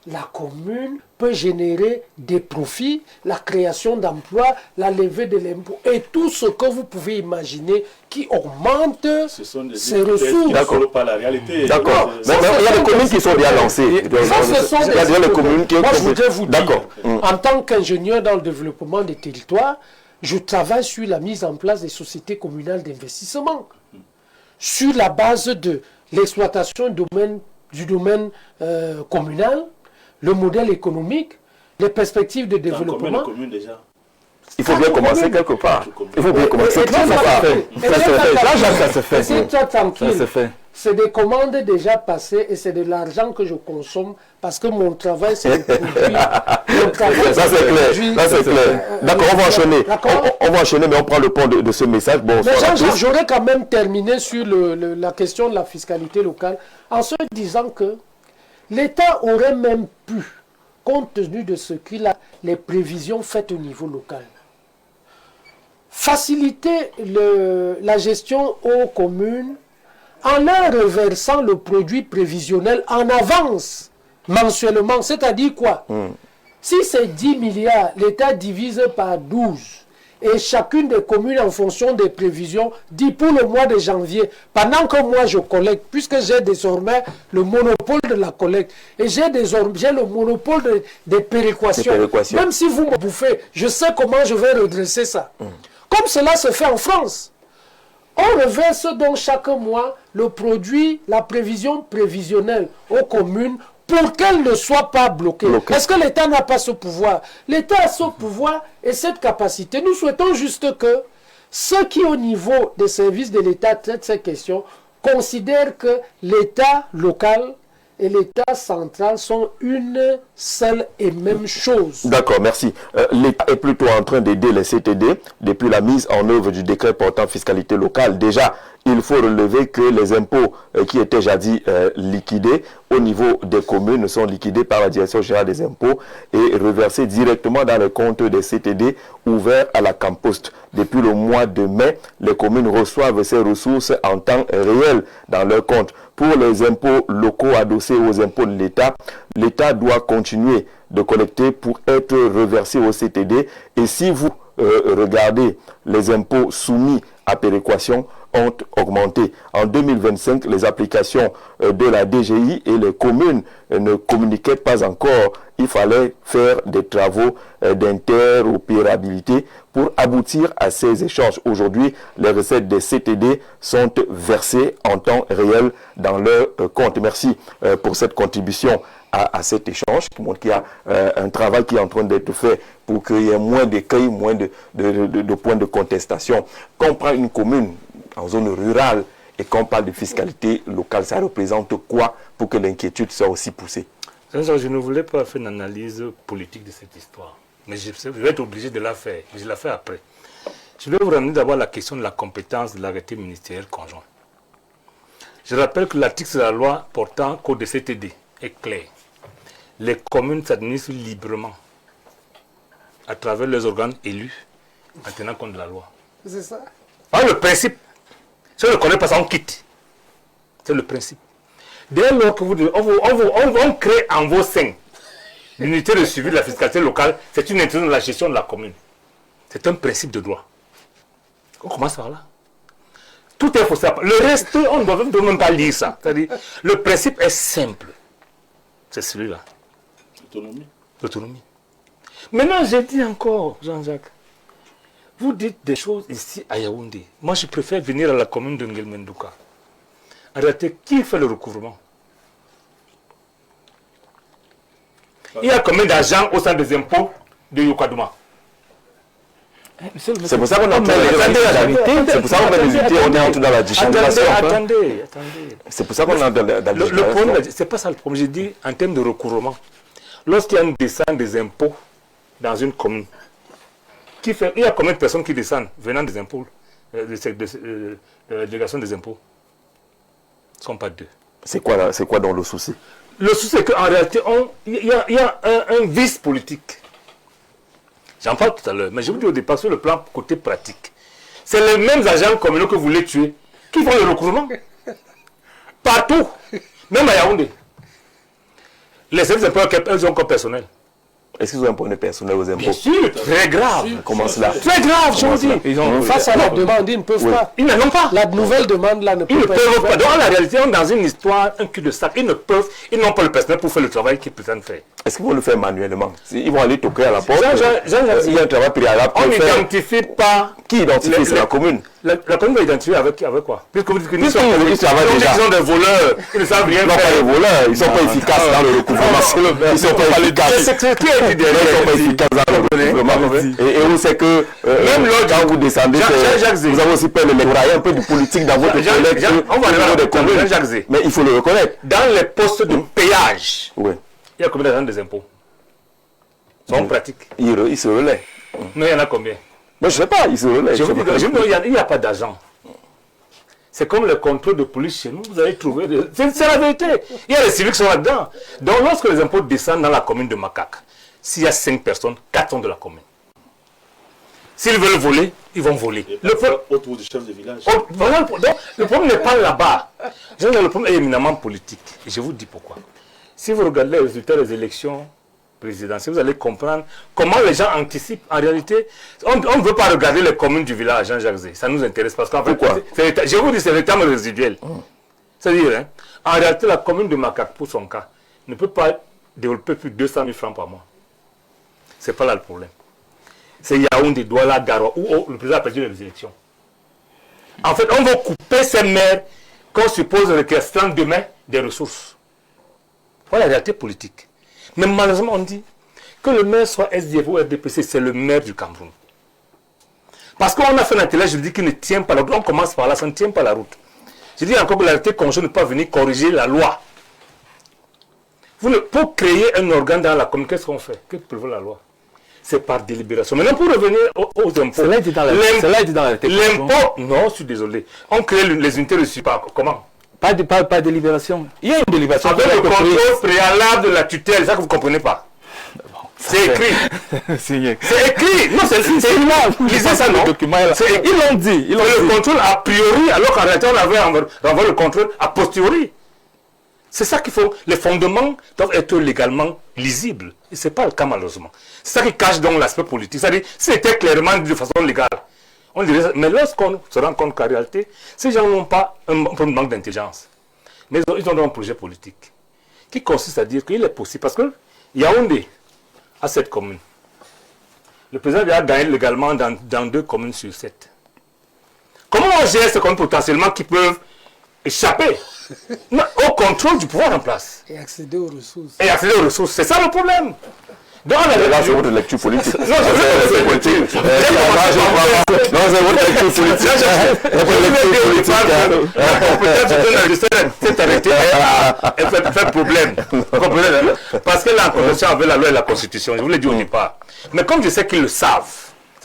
S6: la commune peut générer des profits, la création d'emplois, la levée de l'impôt et tout ce que vous pouvez imaginer qui augmente ces ressources.
S5: D'accord, pas la réalité.
S1: D'accord. Mais il y a des communes qui sont bien lancées. Il y a des communes qui...
S6: Moi, je voudrais vous dire, en tant qu'ingénieur dans le développement des territoires, je travaille sur la mise en place des sociétés communales d'investissement, sur la base de l'exploitation du domaine communal, le modèle économique, les perspectives de développement.
S5: Déjà.
S1: Il faut bien commencer quelque part. Il faut bien commencer quelque part. Ça se fait.
S6: C'est très tranquille. C'est des commandes déjà passées et c'est de l'argent que je consomme parce que mon travail, c'est de produire.
S1: Ça, c'est clair. D'accord, on va enchaîner. On va enchaîner, mais on prend le point de ce message. Bon,
S6: j'aurais quand même terminé sur la question de la fiscalité locale en se disant que l'État aurait même pu, compte tenu de ce qu'il a, les prévisions faites au niveau local, faciliter la gestion aux communes en leur reversant le produit prévisionnel en avance, mensuellement. C'est-à-dire quoi? Si c'est 10 milliards, l'État divise par 12. Et chacune des communes, en fonction des prévisions, dit pour le mois de janvier, pendant que moi je collecte, puisque j'ai désormais le monopole de la collecte, et j'ai le monopole des péréquations. Même si vous me bouffez, je sais comment je vais redresser ça. Comme cela se fait en France. On reverse donc chaque mois le produit, la prévision prévisionnelle aux communes pour qu'elles ne soient pas bloquées. Est-ce que l'État n'a pas ce pouvoir? L'État a ce pouvoir et cette capacité. Nous souhaitons juste que ceux qui, au niveau des services de l'État, traitent ces questions, considèrent que l'État local et l'État central sont une seule et même chose.
S1: D'accord, merci. L'État est plutôt en train d'aider les CTD depuis la mise en œuvre du décret portant fiscalité locale. Déjà, il faut relever que les impôts qui étaient jadis liquidés au niveau des communes sont liquidés par la Direction générale des impôts et reversés directement dans le compte des CTD ouverts à la Campost. Depuis le mois de mai, les communes reçoivent ces ressources en temps réel dans leur compte. Pour les impôts locaux adossés aux impôts de l'État, l'État doit continuer de collecter pour être reversé au CTD. Et si vous regardez, les impôts soumis à péréquation ont augmenté. En 2025, les applications de la DGI et les communes ne communiquaient pas encore. Il fallait faire des travaux d'interopérabilité pour aboutir à ces échanges. Aujourd'hui, les recettes des CTD sont versées en temps réel dans leur compte. Merci pour cette contribution à cet échange qui montre qu'il y a un travail qui est en train d'être fait pour qu'il y ait moins d'écueils, moins de points de contestation. Quand on prend une commune en zone rurale et qu'on parle de fiscalité locale, ça représente quoi pour que l'inquiétude soit aussi poussée?
S3: Je ne voulais pas faire une analyse politique de cette histoire, mais je vais être obligé de la faire. Je la fais après. Je vais vous ramener d'abord la question de la compétence de l'arrêté ministériel conjoint. Je rappelle que l'article de la loi portant code de CTD est clair. Les communes s'administrent librement à travers leurs organes élus en tenant compte de la loi.
S6: C'est ça.
S3: Alors, le principe, si on ne connaît pas ça, on quitte. C'est le principe. Dès lors que on crée en vos seins l'unité de suivi de la fiscalité locale, c'est une introduction de la gestion de la commune. C'est un principe de droit. On commence par là. Tout est faux. Le reste, on ne doit même pas lire ça. C'est-à-dire, le principe est simple. C'est celui-là. L'autonomie. Maintenant, j'ai dit encore, Jean-Jacques, vous dites des choses ici à Yaoundé. Moi, je préfère venir à la commune de Nguelmendouka. En réalité, qui fait le recouvrement? Il y a combien d'agents au centre des impôts de Yokadouma?
S1: C'est pour ça qu'on entend c'est pour ça qu'on est dans la décharnation.
S3: Attendez.
S1: C'est pour ça qu'on est dans la décharnation.
S3: Le problème, c'est pas ça le problème. J'ai dit en termes de recouvrement. Lorsqu'il y a une descente des impôts dans une commune, il y a combien de personnes qui descendent venant des impôts, de la délégation des impôts? Ce ne sont pas deux.
S1: C'est quoi donc le souci?
S3: Le souci, c'est qu'en réalité, il y a un vice politique. J'en parle tout à l'heure, mais je vous dis au départ, sur le plan côté pratique, c'est les mêmes agents communaux que vous voulez tuer qui font le recouvrement. Partout, même à Yaoundé. Les services impôts, elles ont comme personnel.
S1: Est-ce qu'ils ont un point de personnel aux impôts?
S3: Bien sûr, très grave.
S1: Comment cela?
S3: Très grave, je vous dis.
S6: Face à la demande, ils ne peuvent pas.
S3: Ils n'en ont pas.
S6: La nouvelle demande là ne peut pas.
S3: Ils ne peuvent pas. Donc, en la réalité, on est dans une histoire, un cul-de-sac. Ils n'ont pas le personnel pour faire le travail qu'ils prétendent faire.
S1: Est-ce qu'ils vont le faire manuellement? Ils vont aller toquer à la porte.
S3: Il
S1: y a un travail préalable.
S3: On n'identifie pas.
S1: Qui identifie? C'est la commune.
S3: La commune va identifier avec quoi? Puisque vous dites qu'ils
S1: sont
S3: des voleurs, ils ne savent rien faire.
S1: Ils ne sont pas des voleurs, ils ne sont pas efficaces dans le recouvrement. Ils ne sont pas efficaces.
S3: C'est ce qui est dit derrière.
S1: Ils ne sont pas efficaces dans le recouvrement. Et où c'est que, même quand vous descendez, vous avez aussi peur de l'électorat, un peu de politique dans votre collègue.
S3: On va aller des communes.
S1: Mais il faut le reconnaître.
S3: Dans les postes de péage, il y a combien d'agents des impôts? Sont pratiques.
S1: Ils se relaient.
S3: Mais il y en a combien?
S1: Moi, je ne sais pas, ils se relaient.
S3: Il n'y a pas d'agent. C'est comme le contrôle de police chez nous, vous allez trouver... C'est la vérité. Il y a les civiques qui sont là-dedans. Donc, lorsque les impôts descendent dans la commune de Makak, s'il y a 5 personnes, 4 sont de la commune. S'ils veulent voler, ils vont voler.
S5: Autour du chef de village.
S3: Voilà, donc, le problème n'est pas là-bas. Le problème est éminemment politique. Et je vous dis pourquoi. Si vous regardez les résultats des élections présidentielle, vous allez comprendre comment les gens anticipent. En réalité, on ne veut pas regarder les communes du village, Jean-Jacques Zé. Ça nous intéresse parce qu'en fait, je vous dis, c'est le terme résiduel. C'est-à-dire, en réalité, la commune de Makak, pour son cas, ne peut pas développer plus de 200 000 francs par mois. Ce n'est pas là le problème. C'est Yaoundé, Douala, Garoua, où le président a perdu les élections. En fait, on va couper ces maires qu'on suppose requestrant demain des ressources. Voilà la réalité politique. Mais malheureusement, on dit que le maire soit SDF ou RDPC, c'est le maire du Cameroun. Parce qu'on a fait un intellect juridique qui ne tient pas la route. On commence par là, ça ne tient pas la route. Je dis encore que la réalité conjointe ne peut pas venir corriger la loi. Pour créer un organe dans la commune, qu'est-ce qu'on fait? Que prévoit la loi? C'est par délibération. Maintenant, pour revenir aux impôts.
S4: Cela est dans la réalité.
S3: L'impôt, non, je suis désolé. On crée les unités de support. Comment?
S4: Pas de délibération. Il y a une délibération.
S3: Avec le contrôle préalable de la tutelle, c'est ça que vous ne comprenez pas. C'est écrit. C'est écrit. Non, c'est là. Lisez ça, non?
S4: Ils l'ont dit.
S3: Le contrôle a priori, alors qu'en réalité, on avait renvoyé le contrôle a posteriori. C'est ça qu'il faut. Les fondements doivent être légalement lisibles. Et ce n'est pas le cas malheureusement. C'est ça qui cache donc l'aspect politique. C'est-à-dire, si c'était clairement dit de façon légale, on dirait, mais lorsqu'on se rend compte qu'en réalité, ces gens n'ont pas un manque d'intelligence. Mais ils ont un projet politique qui consiste à dire qu'il est possible. Parce que Yaoundé a 7 communes. Le président a gagné légalement dans 2 communes sur 7. Comment on gère ces communes potentiellement qui peuvent échapper au contrôle du pouvoir en place?
S6: Et accéder aux ressources.
S3: Et accéder aux ressources, c'est ça le problème. Donc,
S1: là, c'est votre lecture politique.
S3: Non, c'est politique.
S1: Non, c'est votre lecture politique.
S3: Peut-être arrêter et faire problème. Parce que la constitution avec la loi et la constitution, je vous l'ai dit au départ. Mais comme je sais qu'ils le savent,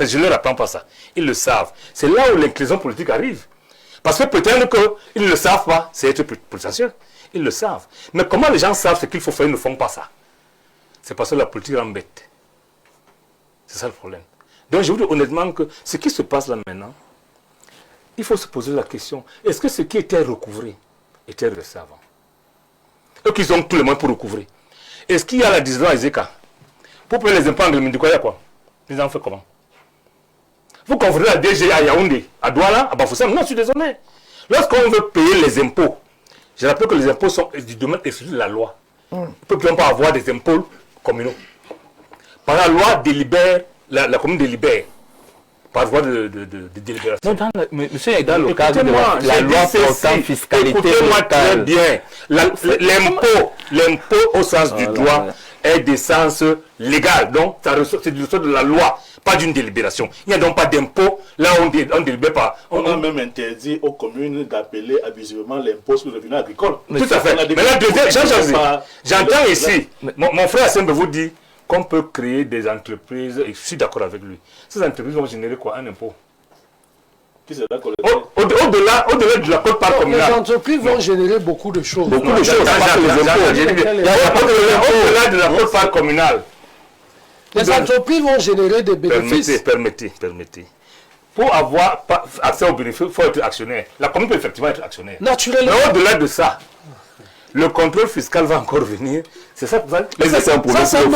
S3: je ne leur apprends pas ça, ils le savent. C'est là où l'inclusion politique arrive. Parce que peut-être qu'ils ne le savent pas, c'est être potentiel. Ils le savent. Mais comment les gens savent ce qu'il faut faire, ils ne font pas ça? C'est parce que la politique embête. C'est ça le problème. Donc je vous dis honnêtement que ce qui se passe là maintenant, il faut se poser la question, est-ce que ce qui était recouvré était reversé avant? Eux qui ont tout le monde pour recouvrer. Est-ce qu'il y a la décision à Ezeka? Pour payer les impôts en Grémindiko, il y a quoi? Les gens font comment? Vous confondez la DG à Yaoundé, à Douala, à Bafoussam? Non, je suis désolé. Lorsqu'on veut payer les impôts, je rappelle que les impôts sont du domaine exclusif de la loi. On ne peut plus pas avoir des impôts communaux. Par la loi délibère, la commune délibère. Par voie de délibération.
S4: Non, monsieur, dans le cadre de la loi portant fiscalité.
S3: Écoutez-moi très bien. L'impôt au sens du droit est d'essence légale. Donc, c'est du sort de la loi, pas d'une délibération. Il n'y a donc pas d'impôt. Là, on ne délibère pas.
S5: On a même interdit aux communes d'appeler abusivement l'impôt sur le revenu agricole.
S3: Tout à fait. Mais là, deuxième, j'entends ici, mon frère Assemble vous dit qu'on peut créer des entreprises, et je suis d'accord avec lui. Ces entreprises vont générer quoi? Un impôt.
S5: Qui sera collecté?
S3: Au-delà de la quote-part communale.
S6: Les entreprises vont générer beaucoup de choses.
S1: Beaucoup de choses.
S3: Au-delà de la quote-part communale.
S6: Les entreprises vont générer des bénéfices.
S3: Permettez. Pour avoir accès aux bénéfices, il faut être actionnaire. La commune peut effectivement être actionnaire.
S6: Naturellement.
S3: Mais au-delà de ça, le contrôle fiscal va encore venir. C'est ça.
S1: Mais ça, c'est un problème. C'est vous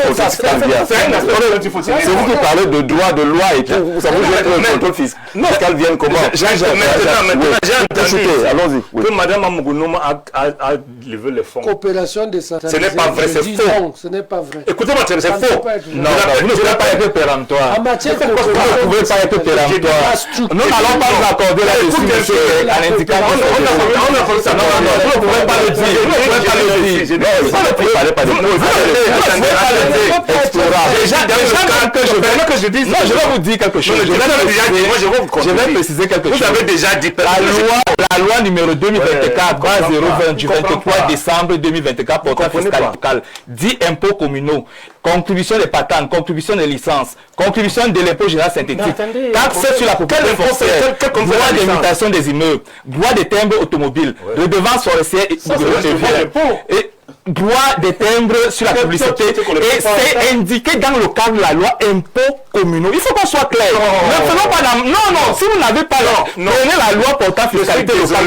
S1: qui parlez de droit, de loi et tout. Vous savez que le contrôle fiscal vient comment?
S3: Maintenant, j'ai entendu
S1: allons-y.
S3: Que Mme Amougounoma a levé les fonds.
S6: Coopération décentralisée.
S3: Ce n'est pas vrai, c'est faux.
S6: Ce n'est pas vrai.
S3: Écoutez-moi, c'est faux.
S4: Non, vous ne pouvez pas être péremptoire.
S6: En matière de
S4: Vous ne pouvez pas être péremptoire. Nous n'allons pas vous accorder là-dessus, monsieur, en indiquant que non, vous ne pouvez pas le dire. Je vais vous dire quelque chose. Je vais préciser quelque chose.
S3: Vous avez déjà dit.
S4: La loi numéro 2024-020 du 23 décembre 2024 portant fiscal local dit impôts communaux, contribution des patentes, contribution des licences, contribution de l'impôt général synthétique, taxe sur la propriété foncière, droit d'imitation des immeubles, droit des timbres automobiles, redevance forestière et droit des timbres sur la publicité. Et c'est indiqué dans le cadre de la loi impôts communaux. Il faut qu'on soit clair. Ne faisons pas non, si vous n'avez pas prenez la loi portant fiscalité locale.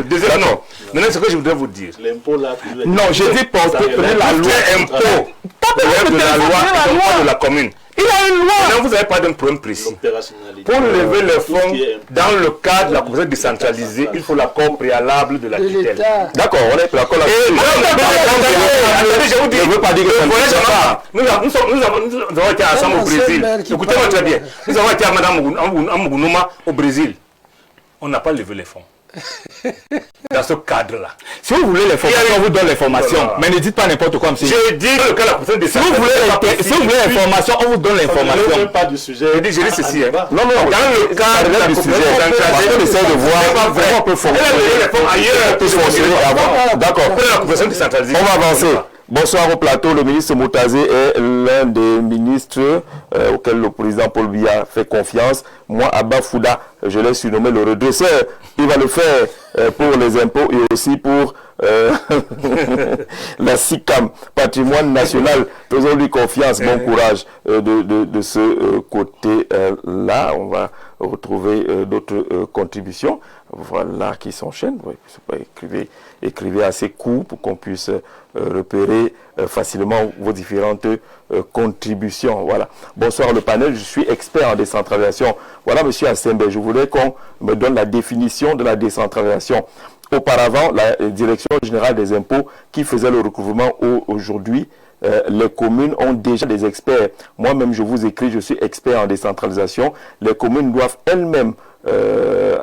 S3: Désolé, non. Maintenant, ce que je voudrais vous dire.
S5: L'impôt là.
S4: Non, j'ai dit porter la loi
S3: impôt. De la loi de la commune. Il y a une loi. Maintenant, vous n'avez pas d'un problème précis. Pour lever les fonds dans le cadre de la communauté décentralisée, il faut l'accord préalable de la tutelle.
S1: D'accord, on est d'accord là.
S3: Je vous dis, je ne veux pas dire que nous avons été ensemble au Brésil. Écoutez-moi très bien. Nous avons été à Mme Amougounoma au Brésil. On n'a pas levé les fonds. Dans ce cadre-là.
S4: Si vous voulez l'information, on vous donne l'information. Mais ne dites pas n'importe quoi.
S3: Je dis que la personne de
S4: si vous voulez l'information, on vous donne l'information.
S5: Je ne pas du sujet.
S3: Je dis ceci.
S1: Non, dans
S3: le cadre du sujet,
S1: on essaie de voir comment on peut fonctionner. D'accord. On va avancer. Bonsoir au plateau. Le ministre Moutazé est l'un des ministres auxquels le président Paul Biya fait confiance. Moi, Abba Fouda, je l'ai surnommé le redresseur. Il va le faire pour les impôts et aussi pour la SICAM, patrimoine national. Faisons-lui confiance. Bon courage de ce côté-là. On va retrouver d'autres contributions. voilà, qui s'enchaînent. Oui, écrivez assez court pour qu'on puisse repérer facilement vos différentes contributions. Voilà. Bonsoir le panel, je suis expert en décentralisation. Voilà, monsieur Assembe, je voulais qu'on me donne la définition de la décentralisation. Auparavant, la Direction générale des impôts qui faisait le recouvrement, aujourd'hui, les communes ont déjà des experts. Moi-même, je vous écris, je suis expert en décentralisation. Les communes doivent elles-mêmes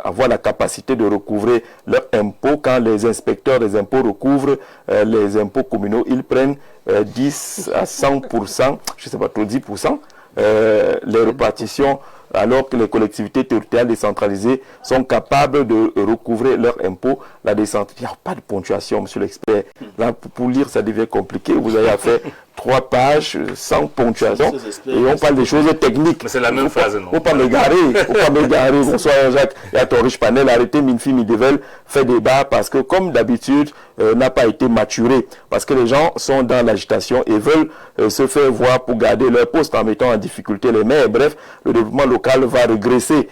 S1: avoir la capacité de recouvrer leurs impôts. Quand les inspecteurs des impôts recouvrent les impôts communaux, ils prennent 10 à 100%, je ne sais pas trop, 10%, les répartitions, alors que les collectivités territoriales décentralisées sont capables de recouvrer leurs impôts. La décentralisation, il n'y a pas de ponctuation, monsieur l'expert. Là, pour lire, ça devient compliqué. Vous avez fait 3 pages sans ponctuation et on parle des choses techniques.
S3: Mais c'est la même phrase, non?
S1: Faut pas me garer. Bonsoir Jacques et à ton riche panel. Arrêtez Minfi Midevel fait débat parce que comme d'habitude n'a pas été maturé. Parce que les gens sont dans l'agitation et veulent se faire voir pour garder leur poste en mettant en difficulté les maires. Bref, le développement local va régresser.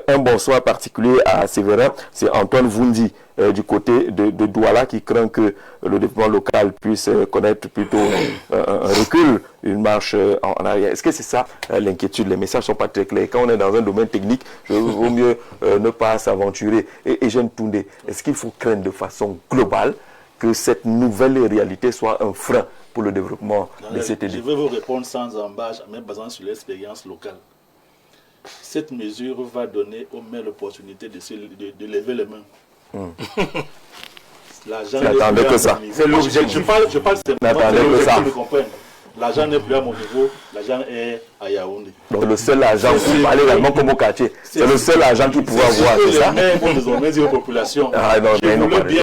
S1: Un bonsoir particulier à Séverin, c'est Antoine Vundi du côté de Douala qui craint que le développement local puisse connaître plutôt un recul, une marche en arrière. Est-ce que c'est ça l'inquiétude? Les messages ne sont pas très clairs. Quand on est dans un domaine technique, il vaut mieux ne pas s'aventurer. Et Jeanne Toundé, est-ce qu'il faut craindre de façon globale que cette nouvelle réalité soit un frein pour le développement de CTD?
S5: Je vais vous répondre sans embâche, mais basant sur l'expérience locale. Cette mesure va donner aux maires l'opportunité de lever les mains. L'argent
S1: n'attendait que ça.
S5: C'est l'objectif. Je parle simplement. L'argent n'est plus à mon niveau, l'argent est à Yaoundé.
S1: Donc le seul argent, vous parlez également comme au quartier, c'est le seul argent qui pourra avoir, c'est ça?
S5: Les maires vont désormais dire aux populations, je voulais bien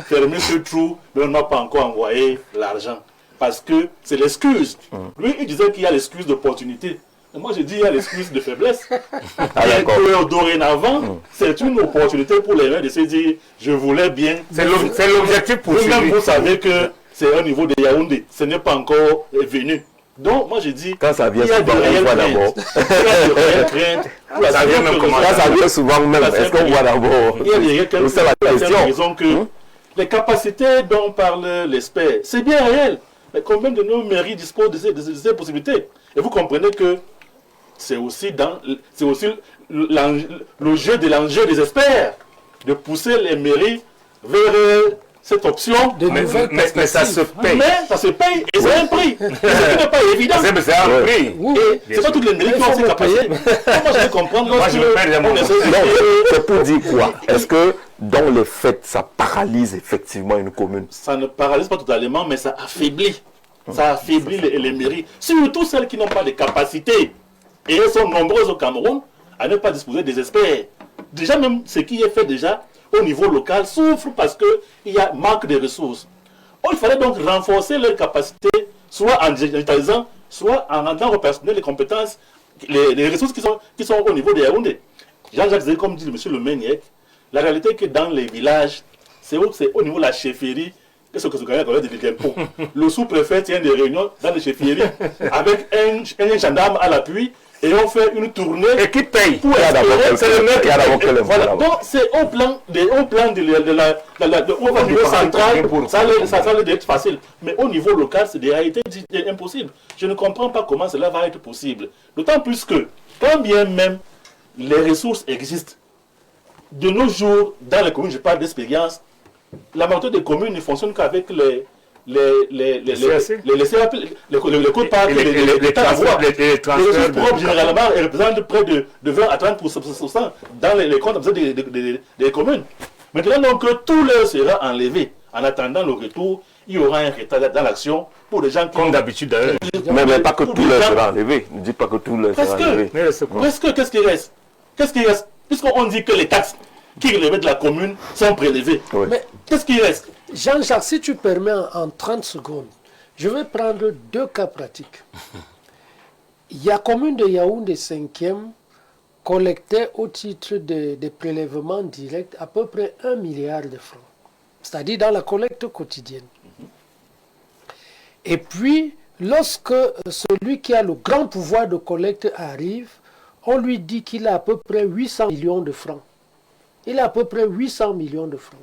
S5: fermer ce trou, mais on n'a pas encore envoyé l'argent. Parce que c'est l'excuse. Lui, il disait qu'il y a l'excuse d'opportunité. Moi, je dis qu'il y a l'excuse de faiblesse. Et que dorénavant, c'est une opportunité pour les maires de se dire, je voulais bien.
S3: C'est l'objectif pour
S5: vous-même, vous savez que c'est au niveau de Yaoundé. Ce n'est pas encore venu. Donc, moi, je dis,
S1: quand ça vient
S5: il y a de réelles craintes.
S1: Ça vient même comment? Ça vient souvent même. Est-ce qu'on voit d'abord?
S5: Il y a des raisons que les capacités dont parle l'expert, c'est bien réel. Mais combien de nos mairies disposent de ces possibilités? Et vous comprenez que c'est aussi le jeu de l'enjeu des experts de pousser les mairies vers cette option.
S3: Mais ça se paye.
S5: Mais ça se paye et c'est un prix. Et ce qui n'est pas évident.
S3: C'est un prix.
S5: Et c'est pas toutes les mairies qui ont ces capacités. Moi, je vais comprendre.
S3: Moi, je me perds
S1: c'est pour dire quoi? Est-ce que dans les faits, ça paralyse effectivement une commune?
S5: Ça ne paralyse pas totalement, mais ça affaiblit. Ça affaiblit les mairies. Surtout celles qui n'ont pas de capacité. Et elles sont nombreuses au Cameroun à ne pas disposer des experts. Déjà, même ce qui est fait déjà au niveau local souffre parce qu'il y a manque de ressources. Il fallait donc renforcer leurs capacités, soit en digitalisant, soit en rendant au personnel les compétences, les ressources qui sont au niveau des Yaoundé. Jean-Jacques Zé, comme dit M. Le Méniec, la réalité est que dans les villages, c'est au niveau de la chefferie que ce que se gagne à des impôts. Le sous-préfet tient des réunions dans les chefferies avec un gendarme à l'appui. Et on fait une tournée.
S3: Et qui paye?
S5: C'est le mec qui paye. Voilà. Donc c'est au plan au niveau central, ça allait être facile. Mais au niveau local, c'est des réalités impossibles. Je ne comprends pas comment cela va être possible. D'autant plus que, quand bien même les ressources existent, de nos jours, dans les communes, je parle d'expérience, la majorité des communes ne fonctionnent qu'avec les CAP, les codes-parts, les transferts propres, généralement, représentent près de 20 à 30% dans les comptes des communes. Maintenant, donc, tout leur sera enlevé. En attendant le retour, il y aura un retard dans l'action pour les gens qui...
S3: Comme d'habitude, d'ailleurs.
S1: Mais pas que tout leur sera enlevé. Ne dites pas que tout leur sera enlevé.
S5: Qu'est-ce qui reste? Puisqu'on dit que les taxes qui relèvent de la commune sont prélevées.
S6: Oui. Mais
S5: qu'est-ce qui reste?
S6: Jean-Jacques, si tu permets en 30 secondes, je vais prendre 2 cas pratiques. Il y a la commune de Yaoundé 5e collectait au titre des prélèvements directs à peu près 1 milliard de francs, c'est-à-dire dans la collecte quotidienne. Et puis, lorsque celui qui a le grand pouvoir de collecte arrive, on lui dit qu'il a à peu près 800 millions de francs il a à peu près 800 millions de francs.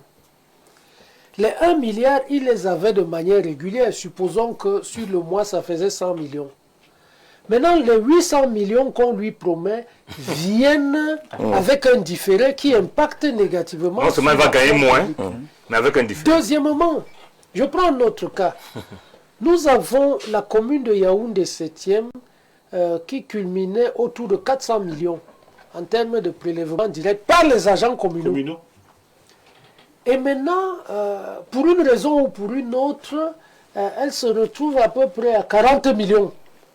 S6: Les 1 milliard, il les avait de manière régulière. Supposons que sur le mois, ça faisait 100 millions. Maintenant, les 800 millions qu'on lui promet viennent avec un différé qui impacte négativement.
S3: Non seulement il va gagner moins, mais avec un différé.
S6: Deuxièmement, je prends un autre cas. Nous avons la commune de Yaoundé 7e qui culminait autour de 400 millions en termes de prélèvement direct par les agents communaux. Et maintenant, pour une raison ou pour une autre, elle se retrouve à peu près à 40 millions.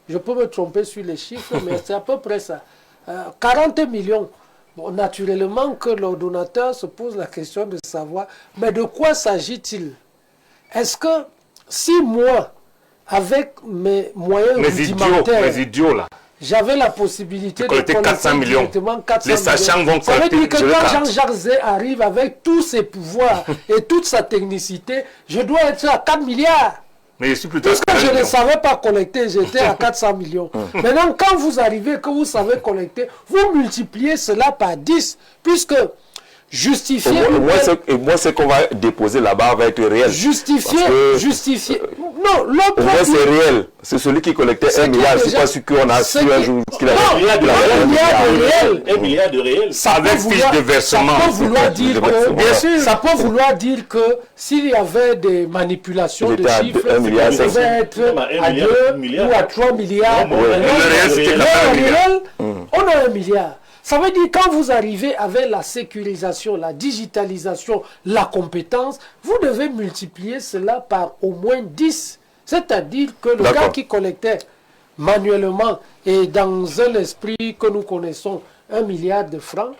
S6: Je peux me tromper sur les chiffres, mais c'est à peu près ça. 40 millions. Bon, naturellement que le donateur se pose la question de savoir, mais de quoi s'agit-il? Est-ce que si moi, avec mes moyens rudimentaires, j'avais la possibilité de collecter 400 millions,
S3: les sachants vont collecter.
S6: Ça veut dire que quand Jean-Jacques Zé arrive avec tous ses pouvoirs et toute sa technicité, je dois être à 4 milliards.
S3: Mais je suis plutôt
S6: parce que je ne savais pas collecter, j'étais à 400 millions. Maintenant, quand vous arrivez, que vous savez collecter, vous multipliez cela par 10, puisque justifier...
S1: Moi, ce qu'on va déposer là-bas va être réel.
S6: Justifier... Non, l'autre...
S1: Au moins, c'est réel. C'est celui qui collectait 1 milliard. Je ne suis pas sûr qu'on a su un jour qu'il avait...
S5: 1 milliard de réel.
S3: Avec fiche de versement.
S6: Ça peut vouloir dire que... Bien sûr. Ça peut vouloir dire que s'il y avait des manipulations de chiffres, il pouvait être à 2 ou à 3 milliards. Le réel, on a 1 milliard. Ça veut dire quand vous arrivez avec la sécurisation, la digitalisation, la compétence, vous devez multiplier cela par au moins 10. C'est-à-dire que le gars qui collectait manuellement et dans un esprit que nous connaissons 1 milliard de francs,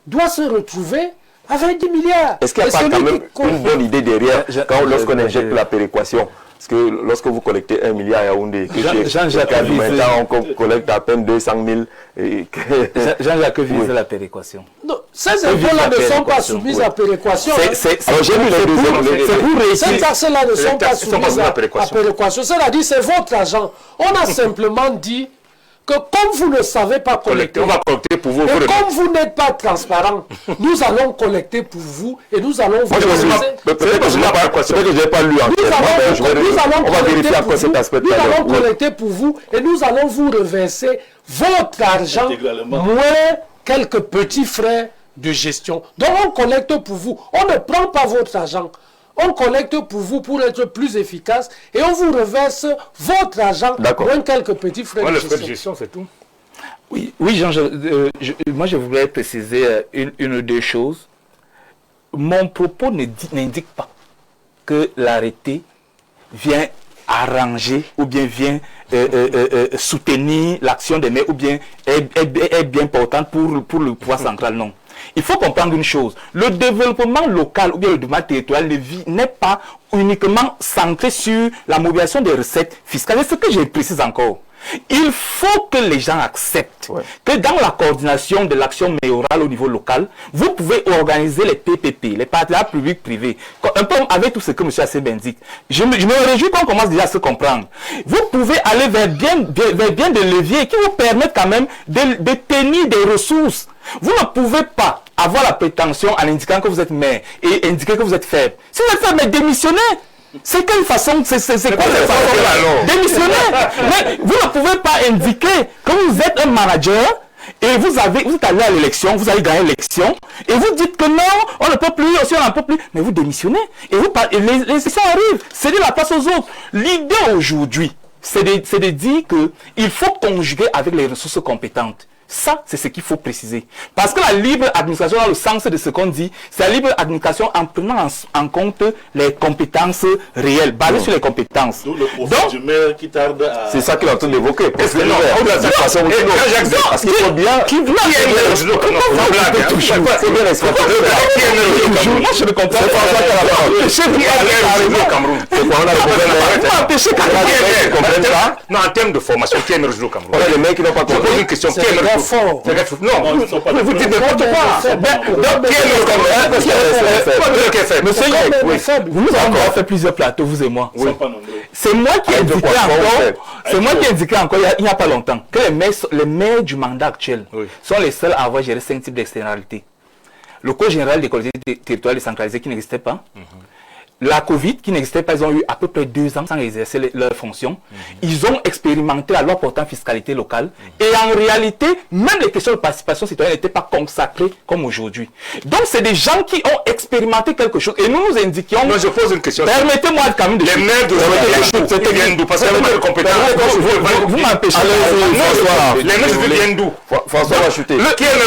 S6: doit se retrouver avec 10 milliards.
S1: Est-ce qu'il n'y a pas quand même une bonne idée derrière lorsqu'on injecte la péréquation? Parce que lorsque vous collectez 1 milliard à Yaoundé, on collecte à peine 200 000.
S4: Jean-Jacques vise la péréquation.
S6: Non, ces impôts-là ne sont pas soumis à péréquation.
S1: Ces
S6: taxes-là ne sont pas soumises à péréquation. C'est-à-dire c'est votre argent. On a simplement dit que comme vous ne savez pas collecter,
S3: on va collecter pour vous.
S6: Et comme vous n'êtes pas transparent, nous allons collecter pour vous et nous allons vous
S1: peut-être que je n'ai pas lu on va vérifier après cet aspect.
S6: Nous allons collecter pour vous et nous allons vous reverser votre argent moins quelques petits frais de gestion. Donc on collecte pour vous. On ne prend pas votre argent. On collecte pour vous pour être plus efficace et on vous reverse votre argent moins quelques petits frais de gestion.
S3: Le frais de gestion, c'est tout.
S4: Oui, Jean, moi je voulais préciser une ou deux choses. Mon propos n'indique pas que l'arrêté vient arranger ou bien vient soutenir l'action des maires ou bien est bien importante pour le pouvoir central, non. Il faut comprendre une chose, le développement local ou bien le développement territorial n'est pas uniquement centré sur la mobilisation des recettes fiscales. C'est ce que je précise encore. Il faut que les gens acceptent que dans la coordination de l'action mayorale au niveau local, vous pouvez organiser les PPP, les partenariats publics-privés, un peu avec tout ce que M. Asseb indique. Je me réjouis qu'on commence déjà à se comprendre. Vous pouvez aller vers bien des leviers qui vous permettent quand même de tenir des ressources. Vous ne pouvez pas avoir la prétention en indiquant que vous êtes maire et indiquer que vous êtes faible. Si vous êtes faible, mais démissionnez. C'est quelle façon, c'est quoi cette façon-là? Démissionnez. Mais vous ne pouvez pas indiquer que vous êtes un manager et vous êtes allé à l'élection, vous avez gagné l'élection et vous dites que non, on ne peut plus, aussi on n'en peut plus. Mais vous démissionnez et les élections arrivent, cédez la place aux autres. L'idée aujourd'hui, c'est de dire qu'il faut conjuguer avec les ressources compétentes. Ça, c'est ce qu'il faut préciser. Parce que la libre administration, dans le sens de ce qu'on dit, c'est la libre administration en prenant en compte les compétences réelles, basées sur les compétences.
S5: D'où le profil du maire qui tarde à...
S1: C'est ça qu'il est en train d'évoquer. Parce qu'il faut bien...
S4: Je ne comprends
S3: pas. Non, en termes de formation, qui est maire au Cameroun?
S1: Les mecs qui n'ont pas compris.
S3: Une question, qui est maire? Non, vous dites n'importe quoi.
S4: Monsieur, vous nous avons fait plusieurs plateaux, vous et moi. C'est moi qui ai indiqué encore, il n'y a pas longtemps, que les maires du mandat actuel sont les seuls à avoir géré 5 types d'externalités. le Code général des collectivités territoriales décentralisées qui n'existait pas. La Covid qui n'existait pas, ils ont eu à peu près 2 ans sans exercer leurs fonctions. Ils ont expérimenté la loi portant fiscalité locale. Et en réalité, même les questions de participation citoyenne n'étaient pas consacrées comme aujourd'hui. Donc, c'est des gens qui ont expérimenté quelque chose. Et nous nous indiquions...
S3: Non, je pose une question.
S4: Permettez-moi quand même de...
S3: Les maires de viennent d'où? Parce que vous avez compétence.
S4: Vous m'empêcez.
S3: Les maires viennent d'où?
S1: François va chuter.
S3: Qui est le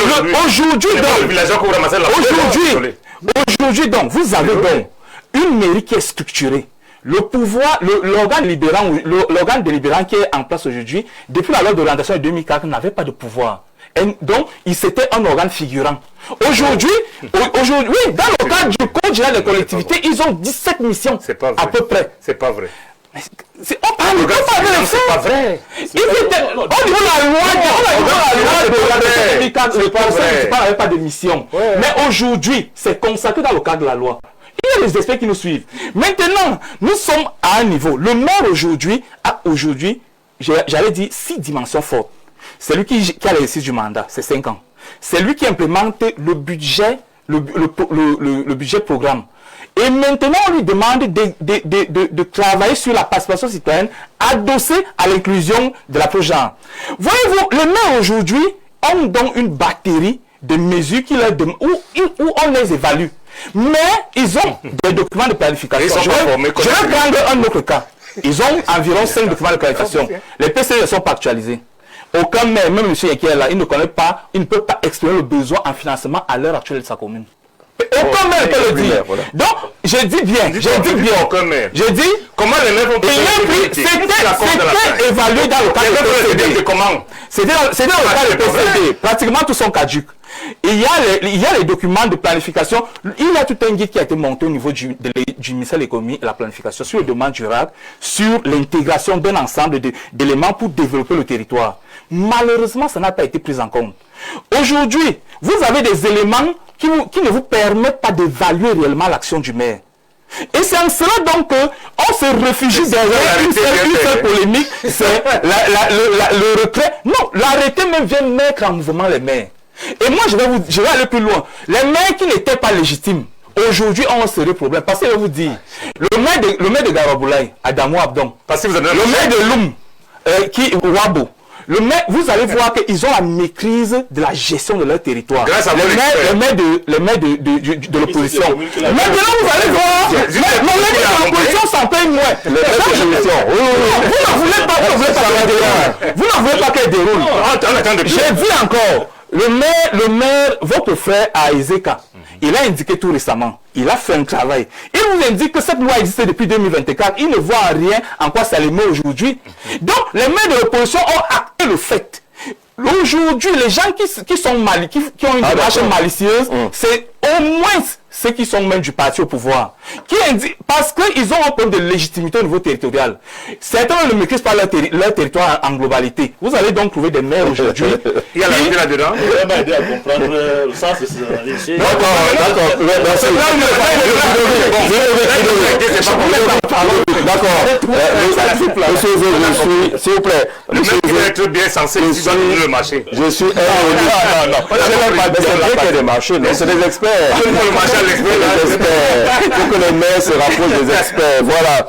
S4: aujourd'hui, donc, vous avez donc une mairie qui est structurée. Le pouvoir, l'organe délibérant qui est en place aujourd'hui, depuis la loi d'orientation de 2004, n'avait pas de pouvoir. Et donc, c'était un organe figurant. Aujourd'hui, dans le cadre du Code général des collectivités, ils ont 17 missions, à peu près.
S3: C'est pas vrai.
S4: C'est pas vrai. Au niveau de la loi de 2004, le Conseil municipal n'avait pas de mission. Mais aujourd'hui, c'est consacré dans le cadre de la loi. Il y a les experts qui nous suivent. Maintenant, nous sommes à un niveau. Le maire aujourd'hui a j'allais dire 6 dimensions fortes. C'est lui qui a l'exercice du mandat, c'est 5 ans. C'est lui qui implémente le budget, le budget programme. Et maintenant, on lui demande de travailler sur la participation citoyenne adossée à l'inclusion de la projet. Voyez-vous, les maires aujourd'hui ont donc une batterie de mesures où on les évalue. Mais ils ont des documents de planification. Je vais prendre un autre cas. Ils ont environ 5 documents de planification. Les PC ne sont pas actualisés. Aucun maire, même monsieur qui est là, il ne connaît pas, il ne peut pas exprimer le besoin en financement à l'heure actuelle de sa commune. Aucun maire peut le dire. Donc, je dis bien. Je dis,
S3: comment les maires vont
S4: c'était évalué dans le cadre de PCD. C'était dans le cadre de PCD. Pratiquement tous sont caducs. Il y a les documents de planification. Il y a tout un guide qui a été monté au niveau du ministère de l'économie et de la planification sur le domaine durable, sur l'intégration d'un ensemble d'éléments pour développer le territoire. Malheureusement, ça n'a pas été pris en compte. Aujourd'hui, vous avez des éléments qui ne vous permettent pas d'évaluer réellement l'action du maire. Et c'est en cela donc qu'on se réfugie derrière une seule polémique, c'est le retrait. Non, l'arrêté même vient mettre en mouvement les maires. Et moi, je vais aller plus loin. Les maires qui n'étaient pas légitimes, aujourd'hui, ont un sérieux problème. Parce que je vais vous dire, le maire de Garaboulaye, Adamo Abdon, le maire de Loum, Wabo, vous allez voir qu'ils ont la maîtrise de la gestion de leur territoire.
S3: Grâce à
S4: les maires de l'opposition. Maintenant, vous allez voir, les maires de l'opposition s'en payent moins. Vous n'en voulez pas qu'elle déroule. J'ai dit encore, le maire, votre frère à Ezeka, il a indiqué tout récemment, il a fait un travail. Il vous indique que cette loi existait depuis 2024. Il ne voit rien en quoi ça les met aujourd'hui. Donc, les maires de l'opposition ont acté le fait. Aujourd'hui, les gens qui ont une démarche malicieuse, c'est au moins ceux qui sont même du parti au pouvoir. Parce qu'ils ont un problème de légitimité au niveau territorial. Certains ne maîtrisent pas leur territoire en globalité. Vous allez donc trouver des maires aujourd'hui.
S3: Il y a la vie là-dedans.
S5: Vous allez m'aider à comprendre le sens de ces analyses.
S1: D'accord. S'il vous plaît.
S3: Le mec qui est très bien censé utiliser le marché.
S1: Je suis c'est des marchés, non, c'est des experts. Il faut que les maires se rapprochent des experts. Voilà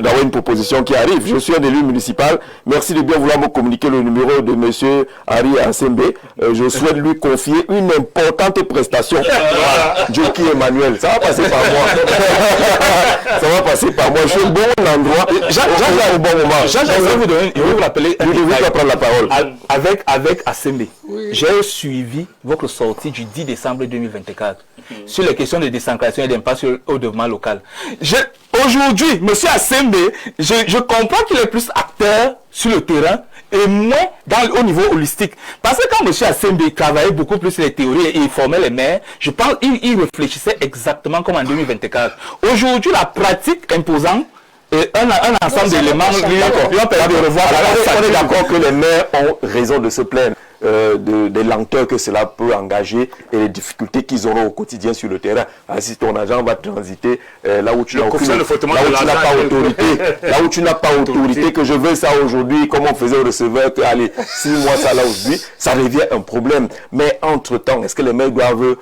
S1: d'avoir une proposition qui arrive. Je suis un élu municipal. Merci de bien vouloir me communiquer le numéro de monsieur Harry Asembe. Je souhaite lui confier une importante prestation. Joki Emmanuel. Ça va passer par moi. Je suis au bon endroit. J'arrive au bon moment.
S4: Je vais vous l'appeler.
S1: Vous devez prendre la parole.
S4: Avec Asembe. Oui. J'ai suivi votre sortie du 10 décembre 2024 sur les questions de décentralisation et d'impact au développement local. Aujourd'hui, M. Asembe, je comprends qu'il est plus acteur sur le terrain et moins au niveau holistique. Parce que quand M. Asembe travaillait beaucoup plus sur les théories et il formait les maires, je pense qu'il réfléchissait exactement comme en 2024. Aujourd'hui, la pratique imposante un ensemble d'éléments lui ont permis de revoir.
S1: On est d'accord que les maires ont raison de se plaindre. des lenteurs que cela peut engager et les difficultés qu'ils auront au quotidien sur le terrain. Si ton agent va transiter là où tu n'as pas autorité, là où tu n'as pas autorité, que je veux ça aujourd'hui, comme on faisait au receveur, que allez, 6 mois ça là aujourd'hui, ça devient un problème. Mais entre-temps, est-ce que les maires doivent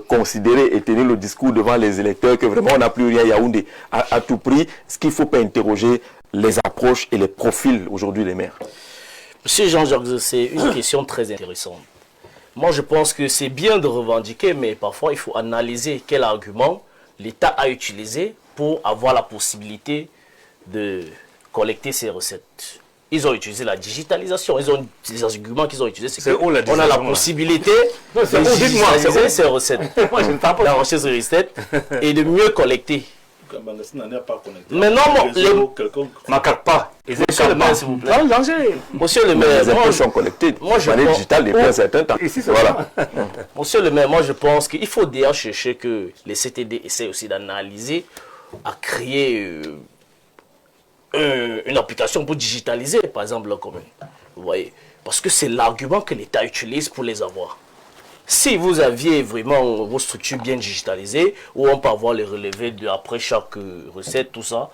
S1: considérer et tenir le discours devant les électeurs que vraiment on n'a plus rien à Yaoundé à tout prix? Est-ce qu'il ne faut pas interroger les approches et les profils aujourd'hui des maires?
S2: Monsieur Jean-Jacques, c'est une question très intéressante. Moi, je pense que c'est bien de revendiquer, mais parfois, il faut analyser quel argument l'État a utilisé pour avoir la possibilité de collecter ces recettes. Ils ont utilisé la digitalisation. Ils ont des arguments qu'ils ont utilisés. C'est qu'on a la possibilité de digitaliser ces recettes. Moi, je ne parle pas de la recherche de recettes et de mieux collecter. Mais non, Monsieur le maire,
S1: les impôts sont collectés. Monsieur
S2: le maire, moi je pense qu'il faut d'ailleurs chercher que les CTD essaient aussi d'analyser, à créer une application pour digitaliser, par exemple, leur commune. Vous voyez, parce que c'est l'argument que l'État utilise pour les avoir. Si vous aviez vraiment vos structures bien digitalisées, où on peut avoir les relevés après chaque recette, tout ça,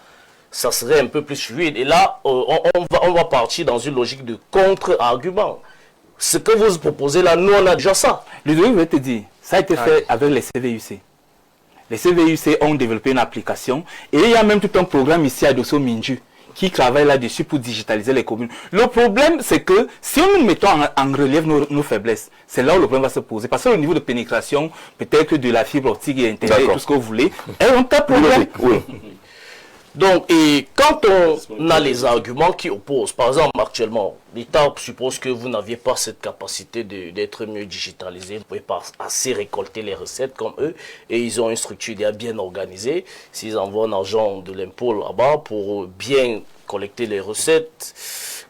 S2: ça serait un peu plus fluide. Et là, on va partir dans une logique de contre-argument. Ce que vous proposez là, nous on a déjà ça.
S4: Ludovic, je vais te dire, ça a été fait avec les CVUC. Les CVUC ont développé une application et il y a même tout un programme ici à Dosso Minju qui travaille là-dessus pour digitaliser les communes. Le problème, c'est que si nous mettons en relief nos faiblesses, c'est là où le problème va se poser. Parce qu'au niveau de pénétration, peut-être de la fibre optique et Internet et tout ce que vous voulez, elles ont un problème.
S2: Oui. Donc, et quand on a les arguments qui opposent, par exemple, actuellement, l'État suppose que vous n'aviez pas cette capacité d'être mieux digitalisé, vous ne pouvez pas assez récolter les recettes comme eux, et ils ont une structure bien organisée. S'ils envoient un argent de l'impôt là-bas pour bien collecter les recettes,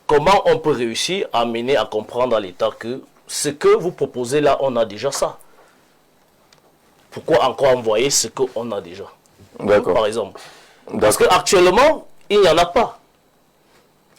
S2: comment on peut réussir à amener à comprendre à l'État que ce que vous proposez là, on a déjà ça? Pourquoi encore envoyer ce qu'on a déjà? Par exemple. Parce qu'actuellement, il n'y en a pas.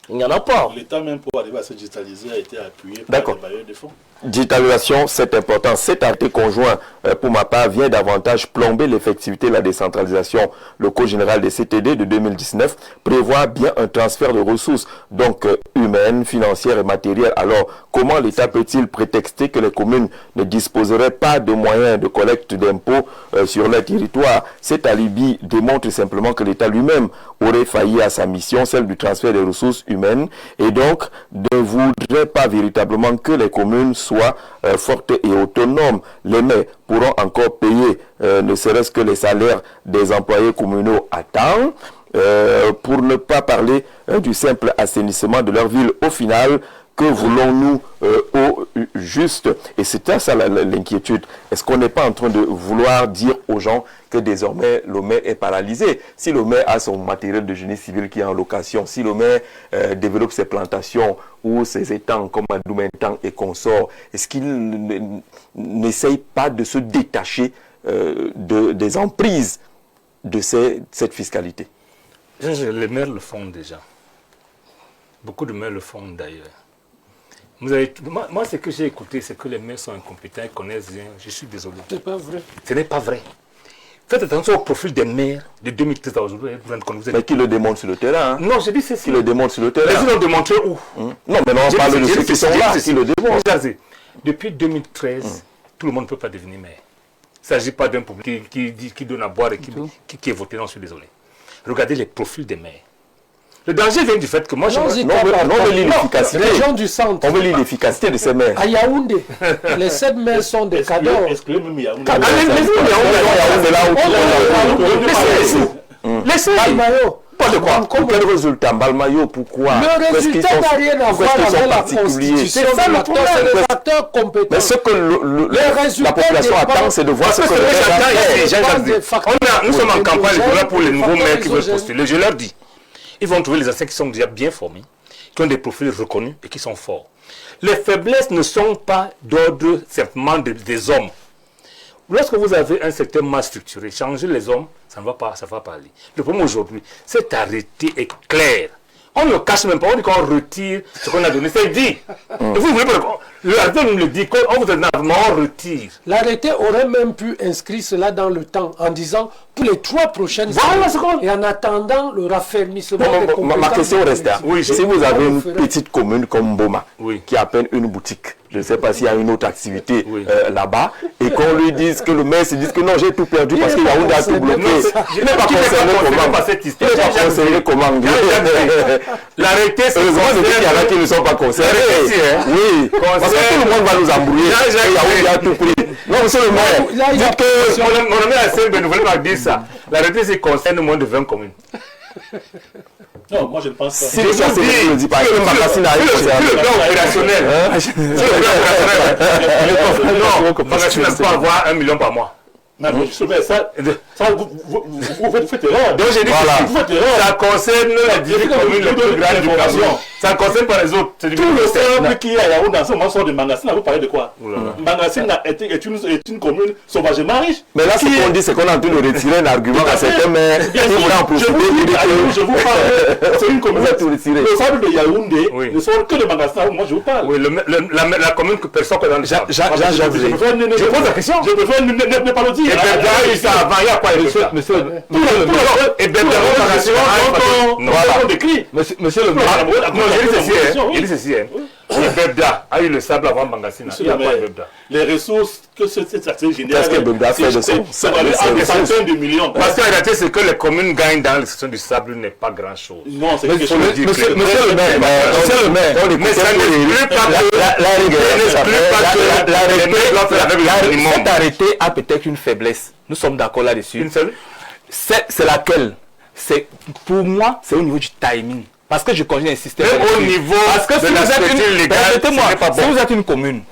S2: Il n'y en a pas.
S5: L'État même pour arriver à se digitaliser a été appuyé par les bailleurs de fonds.
S1: Digitalisation, c'est important. Cet acte conjoint, pour ma part, vient davantage plomber l'effectivité de la décentralisation. Le Code général des CTD de 2019 prévoit bien un transfert de ressources, donc humaines, financières et matérielles. Alors, comment l'État peut-il prétexter que les communes ne disposeraient pas de moyens de collecte d'impôts sur leur territoire? Cet alibi démontre simplement que l'État lui-même aurait failli à sa mission, celle du transfert des ressources humaines, et donc ne voudrait pas véritablement que les communes soient fortes et autonomes. Les maires pourront encore payer ne serait-ce que les salaires des employés communaux à temps, pour ne pas parler du simple assainissement de leur ville. Au final, que voulons-nous au juste? Et c'est ça l'inquiétude. Est-ce qu'on n'est pas en train de vouloir dire aux gens que désormais le maire est paralysé? Si le maire a son matériel de génie civil qui est en location, si le maire développe ses plantations ou ses étangs comme à Doumentan et consorts, est-ce qu'il n'essaye pas de se détacher des emprises de cette fiscalité?
S3: Les maires le font déjà. Beaucoup de maires le font d'ailleurs. Moi, ce que j'ai écouté, c'est que les maires sont incompétents, ils connaissent rien. Je suis désolé.
S6: C'est pas vrai.
S3: Ce n'est pas vrai. Faites attention au profil des maires de 2013 à aujourd'hui.
S1: Mais qui le démontre sur le terrain, hein?
S3: Non, je dis c'est ça.
S1: Qui le démontre sur le terrain.
S3: Mais ils l'ont démontré où?
S1: Non, mais on parle de ceux qui sont là, qui le démontrent.
S3: Depuis 2013, tout le monde ne peut pas devenir maire. Il ne s'agit pas d'un public qui donne à boire et qui est voté. Non, je suis désolé. Regardez les profils des maires. Le danger vient du fait que moi,
S1: on veut l'efficacité.
S6: Les gens du centre.
S1: On veut l'efficacité de ces maires.
S6: À Yaoundé, les 7 maires sont des cadeaux.
S5: Excluez même Yaoundé.
S6: Laissez Balmayo.
S1: Pas de quoi. Pour quel résultat? Balmayo, pourquoi?
S6: Le résultat n'a rien à voir avec la constitution. C'est les acteurs compétents.
S1: Mais ce que la population attend, c'est de voir ce que
S3: les gens. Nous sommes en campagne pour les nouveaux maires qui veulent postuler. Je leur dis. Ils vont trouver les anciens qui sont déjà bien formés, qui ont des profils reconnus et qui sont forts. Les faiblesses ne sont pas d'ordre simplement des hommes. Lorsque vous avez un secteur mal structuré, changer les hommes, ça ne va pas aller. Le problème aujourd'hui, cet arrêté est clair. On ne le cache même pas, on dit qu'on retire ce qu'on a donné. C'est dit. Et vous voulez pas l'arrêté nous le dit, on vous donne on retire.
S6: L'arrêté aurait même pu inscrire cela dans le temps en disant pour les 3 prochaines
S3: années.
S6: Et en attendant le raffermissement des compétences.
S1: Ma question reste là.
S3: Oui,
S1: si vous avez une petite commune comme Boma, qui a à peine une boutique, je ne sais pas s'il y a une autre activité là-bas, et qu'on lui dise que le maire se dise que non, j'ai tout perdu parce qu'il y a Yaoundé a tout bloqué. Il n'est pas concerné comment.
S3: L'arrêté, c'est
S1: il y en a qui ne sont pas concernés. Oui, parce que tout le monde va nous embrouiller. Yaoundé a tout pris. Non, monsieur le maire, dites que...
S3: Mon ami Hassan ne voulait pas dire ça. L'arrêté, c'est concerne moins de 20 communes.
S5: Non, moi je ne pense pas.
S1: Si le cas, c'est le dit pas. Le magasin a
S3: le plan opérationnel. Non, le magasin ne peut pas avoir 1 million par mois.
S5: Mais justement, ça vous faites erreur.
S3: Donc j'ai dit que vous faites erreur. Ça concerne les 10 communes les plus grandes d'éducation. Ça ne concerne pas les autres. Tout
S5: le sable qui est à Yaoundé dans ce moment sort de Mangassina, vous parlez de quoi? Mangassina est une commune sauvagement riche.
S1: Mais là, ce qu'on dit, c'est qu'on est en train de retirer un argument à certains maires qui voulaient en profiter.
S5: Je vous parle, c'est une commune. Le sable de Yaoundé ne sort que de Mangassina, moi je vous parle.
S3: Oui, la commune que personne ne connaît dans le sable.
S1: Je pose la question.
S5: Je préfère ne pas le dire.
S3: Et Bebda a eu ça avant, il y a quoi monsieur et Bebda monsieur le maire, il dit ceci, et Bebda a eu le sable avant Mangassina.
S5: Les ressources que cette activité génère,
S1: qu'est-ce que Bebda fait de son?
S5: C'est des centaines de millions.
S3: Parce qu'en réalité, ce que les communes gagnent dans l'extraction du sable n'est pas grand-chose.
S5: Non, c'est quelque chose.
S1: Monsieur le maire,
S3: mais ça n'exclut pas que
S4: cet arrêté a peut-être une faiblesse. Nous sommes d'accord là-dessus.
S3: Une seule?
S4: C'est laquelle? Pour moi, c'est au niveau du timing. Parce que je connais un système.
S3: Au niveau
S4: parce que si vous êtes une commune,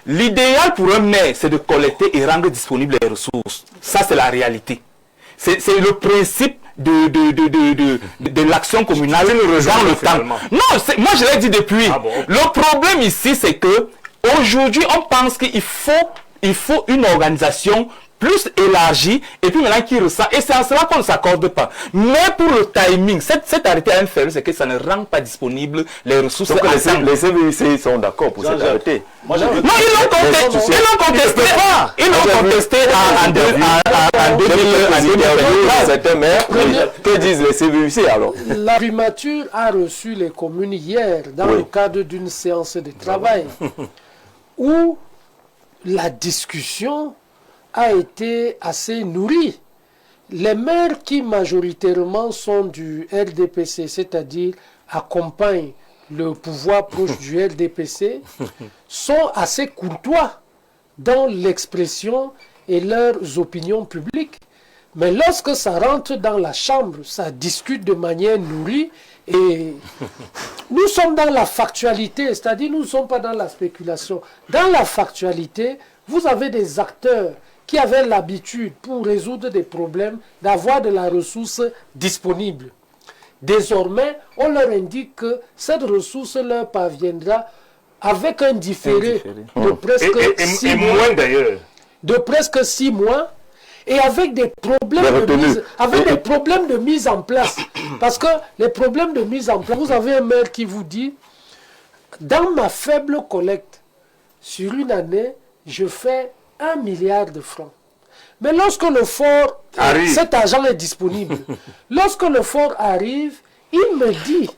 S4: l'idéal pour un maire, c'est de collecter et rendre disponibles les ressources. Ça, c'est la réalité. C'est le principe de l'action communale dans le temps. Non, moi je l'ai dit depuis. Le problème ici, c'est que aujourd'hui, on pense qu'il faut une organisation plus élargie, et puis maintenant qui ressent, et c'est en cela qu'on ne s'accorde pas. Mais pour le timing, cet arrêté à un faible, c'est que ça ne rend pas disponible les ressources.
S1: Donc les CVUC sont d'accord pour cet arrêté.
S4: Non, ils l'ont contesté en 2020.
S1: C'était maire. Que disent les CVUC alors?
S6: La primature a reçu les communes hier dans le cadre d'une séance de travail où la discussion a été assez nourrie. Les maires qui majoritairement sont du RDPC, c'est-à-dire accompagnent le pouvoir proche du RDPC, sont assez courtois dans l'expression et leurs opinions publiques. Mais lorsque ça rentre dans la chambre, ça discute de manière nourrie et nous sommes dans la factualité, c'est-à-dire nous ne sommes pas dans la spéculation. Dans la factualité, vous avez des acteurs qui avaient l'habitude, pour résoudre des problèmes, d'avoir de la ressource disponible. Désormais, on leur indique que cette ressource leur parviendra avec un différé de presque 6 mois.
S3: Moins d'ailleurs.
S6: De presque 6 mois. Et avec des problèmes de mise en place. Parce que les problèmes de mise en place, vous avez un maire qui vous dit, dans ma faible collecte, sur une année, je fais 1 milliard de francs. Mais lorsque le fort, cet argent est disponible. Lorsque le fort arrive, il me dit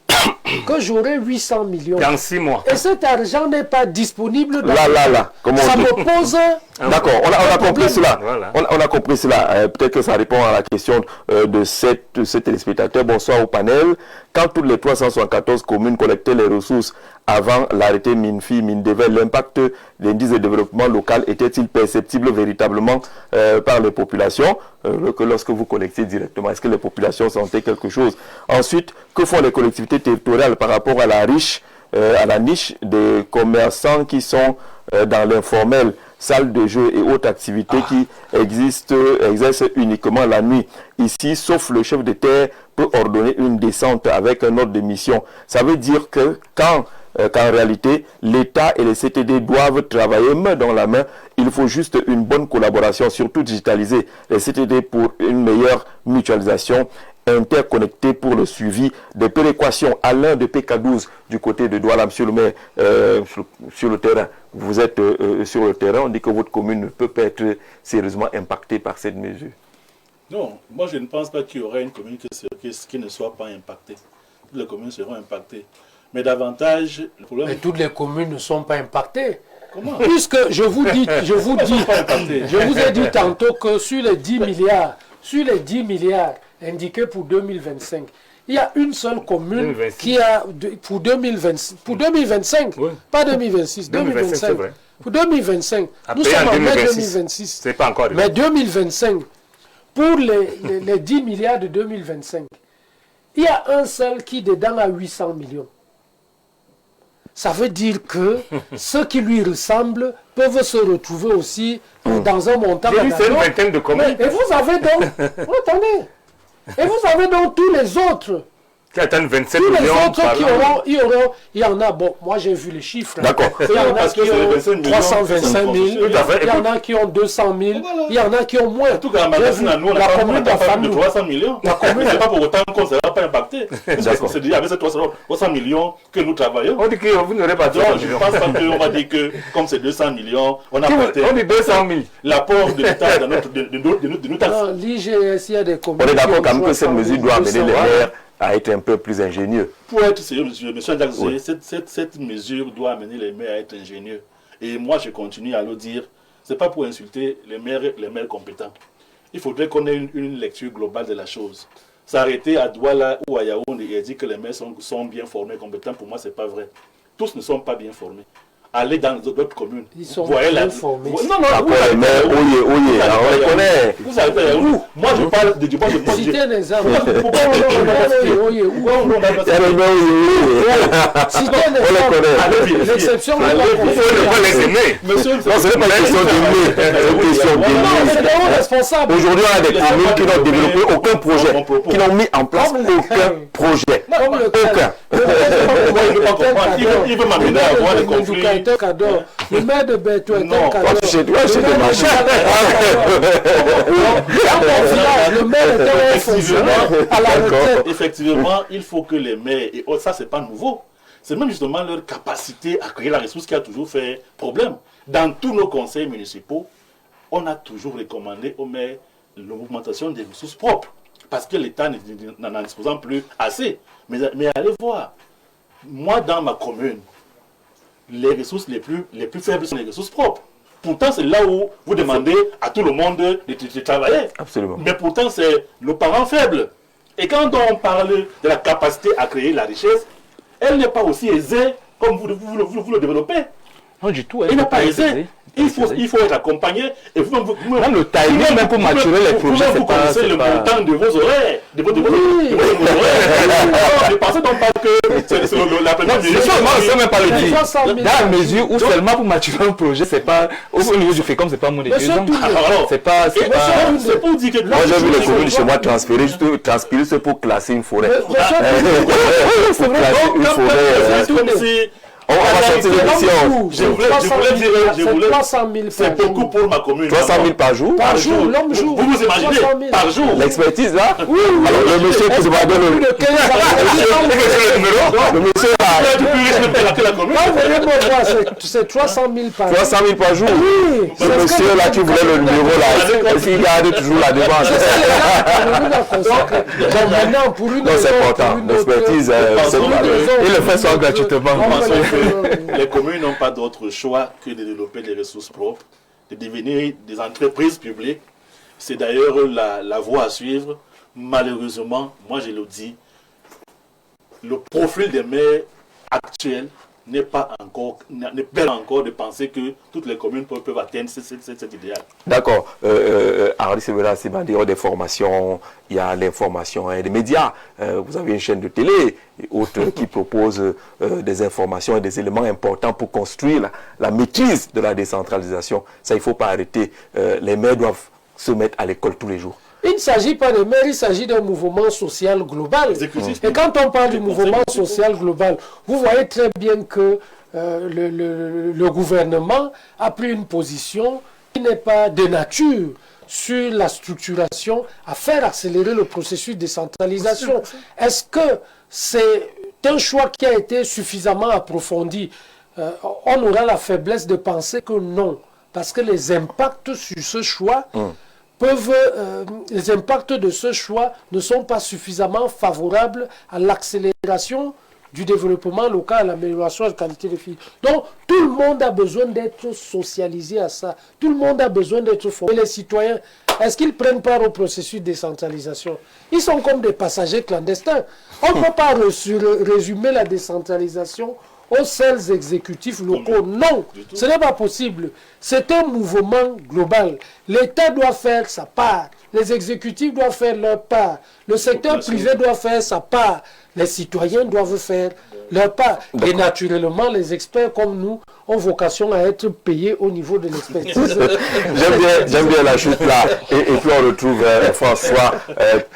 S6: que j'aurai 800 millions.
S3: Dans 6 mois.
S6: Et cet argent n'est pas disponible.
S1: Ça
S6: me pose...
S1: D'accord, on a compris cela. Voilà. On a compris cela. Peut-être que ça répond à la question de ce téléspectateur. Bonsoir au panel. Quand toutes les 374 communes collectaient les ressources avant l'arrêté MINFI, MINDEVEL, l'impact des indices de développement local était-il perceptible véritablement par les populations que lorsque vous collectez directement? Est-ce que les populations sentaient quelque chose? Ensuite, que font les collectivités territoriales par rapport à la niche des commerçants qui sont dans l'informel, salles de jeu et autres activités qui exercent uniquement la nuit. Ici, sauf le chef de terre peut ordonner une descente avec un ordre de mission. Ça veut dire que qu'en réalité, l'État et les CTD doivent travailler main dans la main. Il faut juste une bonne collaboration, surtout digitaliser les CTD pour une meilleure mutualisation interconnectés pour le suivi des péréquations. Alain de PK12 du côté de Douala, monsieur le maire, sur le terrain. Vous êtes sur le terrain, on dit que votre commune ne peut pas être sérieusement impactée par cette mesure.
S5: Non, moi je ne pense pas qu'il y aurait une commune qui ne soit pas impactée. Toutes les communes seront impactées. Mais davantage, le problème...
S6: Mais toutes les communes ne sont pas impactées.
S5: Comment?
S6: Puisque je vous ai dit tantôt que sur les 10 milliards indiqués pour 2025, il y a une seule commune 2026. Qui a, pour 2025, oui. Pas 2026, 2025. Pour 2025, nous sommes en mai 2026.
S3: C'est pas encore.
S6: Mais 2025, pour les 10 milliards de 2025, il y a un seul qui dedans a 800 millions. Ça veut dire que ceux qui lui ressemblent peuvent se retrouver aussi dans un montant.
S3: C'est une vingtaine de communes.
S6: Et vous avez donc, attendez, et vous avez donc tous les autres.
S3: Qui atteignent 27
S6: tous
S3: millions.
S6: Les autres il y en a, bon, moi j'ai vu les chiffres.
S1: D'accord.
S6: Il y en a qui ont 325 000, il y en a qui ont 200 000, il y en a qui ont moins.
S5: En tout cas, la commune de 300 millions. La commune, c'est pas pour autant qu'on ne sera pas impacté. C'est déjà avec ces 300 millions que nous travaillons.
S3: On dit que vous n'aurez pas 300
S5: millions. Je pense pas qu'on va dire que, comme c'est 200 millions, on a
S3: apporté. On dit 200 000.
S5: L'apport de l'État de nos taxes.
S6: L'IGS, il y a des communes.
S1: On est d'accord quand même que cette mesure doit amener les maires à être un peu plus ingénieux.
S5: Pour être sérieux, monsieur Jacques, oui. cette mesure doit amener les maires à être ingénieux. Et moi, je continue à le dire, ce n'est pas pour insulter les maires compétents. Il faudrait qu'on ait une lecture globale de la chose. S'arrêter à Douala ou à Yaoundé et dire que les maires sont bien formés, compétents, pour moi, ce n'est pas vrai. Tous ne sont pas bien formés. Allez dans d'autres communes.
S6: Ils sont bien formés.
S5: Non, les maires, on les connaît. Vous savez où? Moi, je parle de Dubois.
S6: Citez un exemple. Citez un exemple. L'exception,
S1: monsieur, non, ce n'est pas une question de
S6: c'est des hauts responsables.
S1: Aujourd'hui, on a des communes qui n'ont développé aucun projet, qui n'ont mis en place aucun projet. Aucun.
S5: Il veut m'amener à avoir des conflits.
S6: Le maire de Beto est un cadeau. Le maire est un fonctionnaire à la retraite.
S5: Effectivement, il faut que les maires, et ça c'est pas nouveau, c'est même justement leur capacité à créer la ressource qui a toujours fait problème. Dans tous nos conseils municipaux, on a toujours recommandé aux maires l'augmentation des ressources propres. Parce que l'État n'en disposant plus assez. Mais allez voir, moi dans ma commune, les ressources les plus faibles sont les ressources propres. Pourtant, c'est là où vous demandez à tout le monde de travailler.
S1: Absolument.
S5: Mais pourtant, c'est le parent faible. Et quand on parle de la capacité à créer la richesse, elle n'est pas aussi aisée comme vous le développez.
S4: Non, du tout.
S5: Elle n'est pas aisée. Il faut être accompagné. Et
S4: même le timing, même pour maturer les projets,
S5: vous connaissez le montant de vos horaires. De vos horaires. Ne pensez donc pas que c'est la première mesure.
S4: Je ne sais même pas le dire. Dans la mesure où seulement pour maturer un projet, c'est pas. Au niveau du FECOM, c'est pas monétisé. C'est pas.
S5: C'est pour dire que.
S1: Moi, j'ai vu les communes chez moi transpirer juste pour classer une forêt.
S6: C'est vrai.
S5: Comme si.
S1: On va sortir l'émission.
S5: Je voulais dire,
S6: 300 000
S5: c'est beaucoup pour ma commune.
S1: 300 000 par jour.
S6: Par jour, l'homme jour.
S5: Vous imaginez, par jour.
S1: L'expertise là. Oui. Alors le monsieur qui va donner le monsieur
S6: c'est 300 000 par jour.
S1: 300 000 par jour.
S6: Oui.
S1: Le monsieur là qui voulait le numéro là, est-ce qu'il garde toujours la demande?
S6: Maintenant, pour une
S1: non, c'est important. L'expertise, il le fait sans gratuitement.
S5: Les communes n'ont pas d'autre choix que de développer des ressources propres, de devenir des entreprises publiques. C'est d'ailleurs la voie à suivre. Malheureusement, moi je le dis, le profil des maires actuels n'est pas encore de penser que toutes les communes peuvent atteindre cet idéal.
S1: D'accord. Henri Severa, c'est des formations, il y a l'information et des médias. Vous avez une chaîne de télé et autres qui proposent des informations et des éléments importants pour construire la maîtrise de la décentralisation. Ça, il ne faut pas arrêter. Les maires doivent se mettre à l'école tous les jours.
S6: Il ne s'agit pas de maire, il s'agit d'un mouvement social global. Et quand on parle du mouvement social global, vous voyez très bien que le gouvernement a pris une position qui n'est pas de nature sur la structuration, à faire accélérer le processus de décentralisation. Est-ce que c'est un choix qui a été suffisamment approfondi? On aura la faiblesse de penser que non, parce que les impacts sur ce choix les impacts de ce choix ne sont pas suffisamment favorables à l'accélération du développement local, à l'amélioration de la qualité de vie. Donc, tout le monde a besoin d'être socialisé à ça. Tout le monde a besoin d'être formé. Les citoyens, est-ce qu'ils prennent part au processus de décentralisation? Ils sont comme des passagers clandestins. On ne peut pas résumer la décentralisation aux seuls exécutifs locaux. Non, ce n'est pas possible. C'est un mouvement global. L'État doit faire sa part. Les exécutifs doivent faire leur part. Le secteur privé doit faire sa part. Les citoyens doivent faire leur part. Et naturellement, les experts comme nous ont vocation à être payés au niveau de l'expertise.
S1: J'aime bien la chute là. Et puis on retrouve François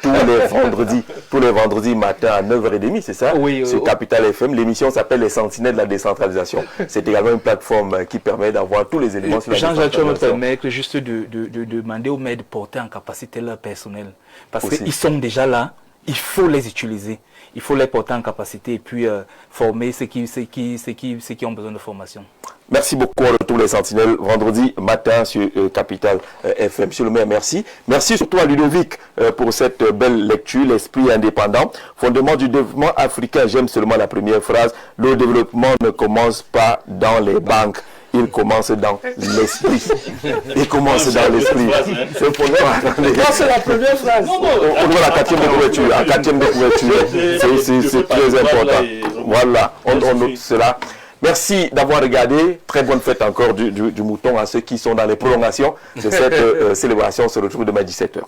S1: tous les vendredis matin à 9h30, c'est ça?
S4: Oui.
S1: Sur Capital FM. L'émission s'appelle Les Sentinelles de la décentralisation. C'est également une plateforme qui permet d'avoir tous les éléments sur la
S4: décentralisation. Jean-Jacques, me permet juste de demander aux maires de porter en capacité leur personnel. Parce qu'ils sont déjà là, il faut les utiliser. Il faut les porter en capacité et puis former ceux qui ont besoin de formation.
S1: Merci beaucoup à tous les sentinelles, vendredi matin sur Capital FM. Monsieur le maire, merci. Merci surtout à Ludovic pour cette belle lecture, l'esprit indépendant. Fondement du développement africain, j'aime seulement la première phrase. Le développement ne commence pas dans les banques. Il commence dans l'esprit. Il commence dans l'esprit. C'est le problème.
S6: C'est la première phrase.
S1: On voit la quatrième de couverture. La quatrième de couverture. C'est très important. Voilà, on note cela. Merci d'avoir regardé. Très bonne fête encore du mouton à ceux qui sont dans les prolongations de cette célébration. On se retrouve demain 17h.